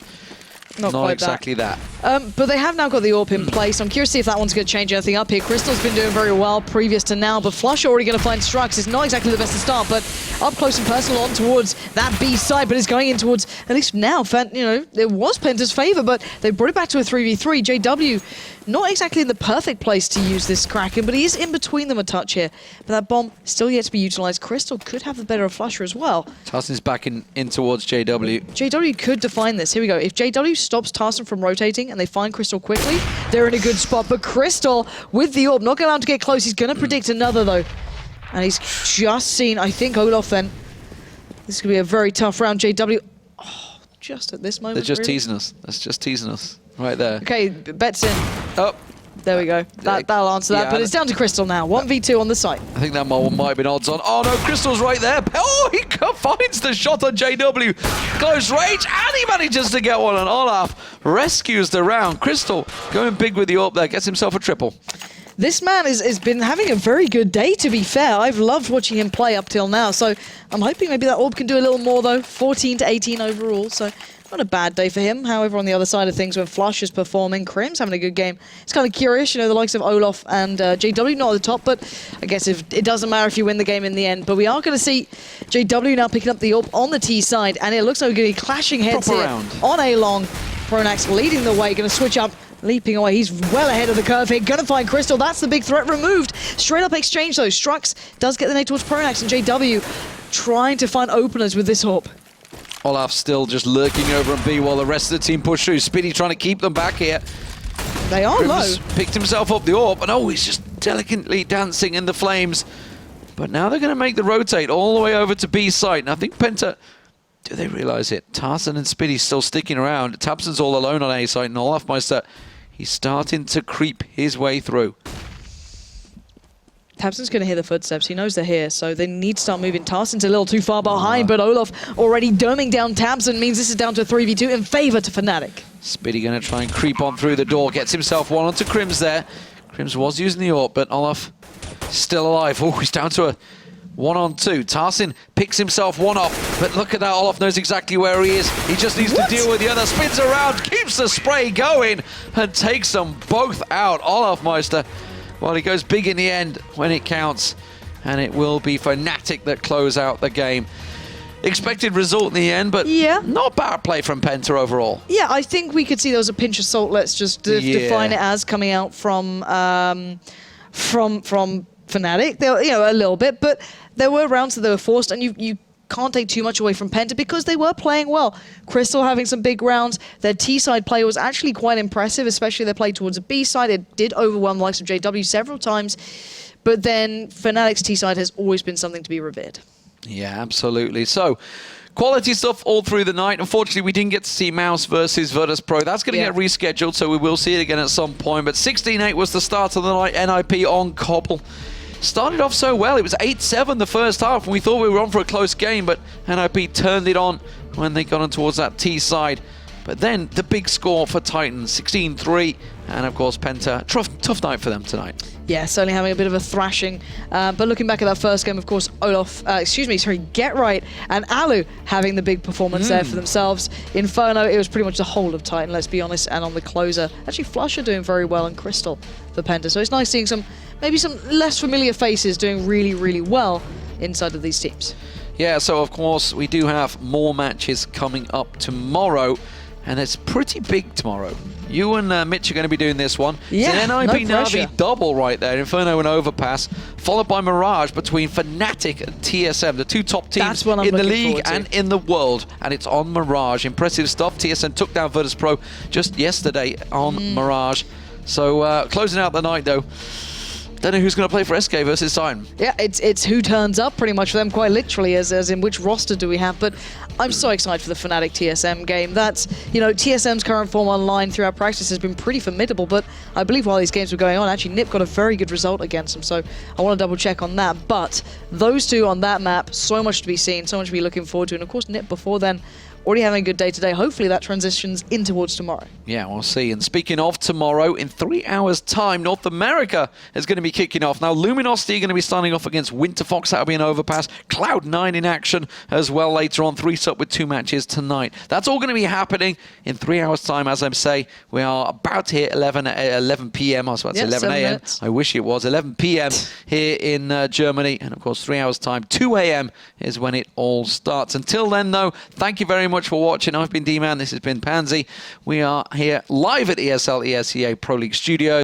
not exactly that. But they have now got the AWP in place. I'm curious to see if that one's going to change anything up here. Crystal's been doing very well previous to now, but Flush already going to find Strux. It's not exactly the best to start, but up close and personal on towards that B side, but it's going in towards, at least now, it was Penta's favor, but they brought it back to a 3v3. JW, not exactly in the perfect place to use this Kraken, but he is in between them a touch here. But that bomb still yet to be utilized. Crystal could have the better of Flusher as well. Tarsin's back in towards JW. JW could define this. Here we go. If JW stops Tarsin from rotating and they find Crystal quickly, they're in a good spot. But Crystal, with the orb, not going to allow him to get close. He's going to predict another, though. And he's just seen, I think, Olaf then. This is going to be a very tough round. JW, just at this moment, they're just really? teasing us. That's just teasing us. Right there. Okay, bet's in. Oh. There we go. That'll answer that. Yeah, but it's down to Crystal now. 1v2 on the site. I think that one might have been odds on. Oh no, Crystal's right there. Oh, he finds the shot on JW. Close range, and he manages to get one. And Olaf rescues the round. Crystal going big with the AWP there. Gets himself a triple. This man has been having a very good day, to be fair. I've loved watching him play up till now. So I'm hoping maybe that AWP can do a little more, though. 14-18 overall. So not a bad day for him. However, on the other side of things, when Flush is performing, Crim's having a good game. It's kind of curious, the likes of Olaf and JW not at the top, but I guess it doesn't matter if you win the game in the end. But we are going to see JW now picking up the AWP on the T side, and it looks like we're going to be clashing heads here on A long. Pronax leading the way, going to switch up, leaping away. He's well ahead of the curve here. Going to find Crystal. That's the big threat removed. Straight up exchange, though. Strux does get the nade towards Pronax, and JW trying to find openers with this AWP. Olaf still just lurking over on B while the rest of the team push through. Spiddy trying to keep them back here. They are low. Picked himself up the AWP, and he's just delicately dancing in the flames. But now they're going to make the rotate all the way over to B site. And I think Penta, do they realize it? Tarsin and Spiddy still sticking around. Tabson's all alone on A site, and Olafmeister, he's starting to creep his way through. Tabson's going to hear the footsteps. He knows they're here, so they need to start moving. Tarsin's a little too far behind, but Olaf already doming down Tabson means this is down to a 3v2 in favor to Fnatic. Spiddy going to try and creep on through the door. Gets himself one onto Crims there. Crims was using the AWP, but Olaf still alive. Oh, he's down to a 1-on-2. Tarsin picks himself one off, but look at that. Olaf knows exactly where he is. He just needs to deal with the other. Spins around, keeps the spray going, and takes them both out. Olafmeister, well, he goes big in the end when it counts, and it will be Fnatic that close out the game. Expected result in the end, but not bad play from Penta overall. Yeah, I think we could see there was a pinch of salt. Let's just define it as coming out from Fnatic. There, a little bit, but there were rounds that they were forced, and you can't take too much away from Penta because they were playing well. Crystal having some big rounds. Their T-side play was actually quite impressive, especially their play towards the B-side. It did overwhelm the likes of JW several times, but then Fnatic's T-side has always been something to be revered. Yeah, absolutely. So, quality stuff all through the night. Unfortunately, we didn't get to see mouz versus Virtus Pro. That's going to get rescheduled, so we will see it again at some point. But 16-8 was the start of the night. NiP on Cobble. Started off so well. It was 8-7 the first half, and we thought we were on for a close game, but NiP turned it on when they got on towards that T side. But then the big score for Titans, 16-3, and of course PENTA. Tough night for them tonight. Yeah, certainly having a bit of a thrashing. But looking back at that first game, of course, GetRight and Alu having the big performance there for themselves. Inferno, it was pretty much the whole of Titan, let's be honest. And on the closer, actually Flusher doing very well, and Crystal for PENTA. So it's nice seeing maybe some less familiar faces doing really, really well inside of these teams. Yeah, so of course we do have more matches coming up tomorrow. And it's pretty big tomorrow. You and Mitch are going to be doing this one. Yeah, it's an NiP Na'Vi double right there. Inferno and Overpass, followed by Mirage between Fnatic and TSM, the two top teams in the league and in the world. And it's on Mirage. Impressive stuff. TSM took down Virtus Pro just yesterday on Mirage. So closing out the night, though. Don't know who's going to play for SK versus Titan. Yeah, it's who turns up pretty much for them, quite literally, as in which roster do we have. But I'm so excited for the Fnatic TSM game. That's, TSM's current form online throughout practice has been pretty formidable, but I believe while these games were going on, actually NiP got a very good result against them, so I want to double check on that. But those two on that map, so much to be seen, so much to be looking forward to, and of course NiP before then, already having a good day today. Hopefully that transitions in towards tomorrow. Yeah, we'll see. And speaking of tomorrow, in 3 hours' time, North America is going to be kicking off. Now, Luminosity are going to be starting off against Winterfox. That'll be an Overpass. Cloud9 in action as well later on. 3-up with 2 matches tonight. That's all going to be happening in 3 hours' time. As I say, we are about to hit 11 p.m. I was about to say 11 a.m. I wish it was 11 p.m. here in Germany. And, of course, 3 hours' time, 2 a.m. is when it all starts. Until then, though, thank you very much for watching. I've been D-Man. This has been Pansy. We are here live at ESL ESEA Pro League Studios.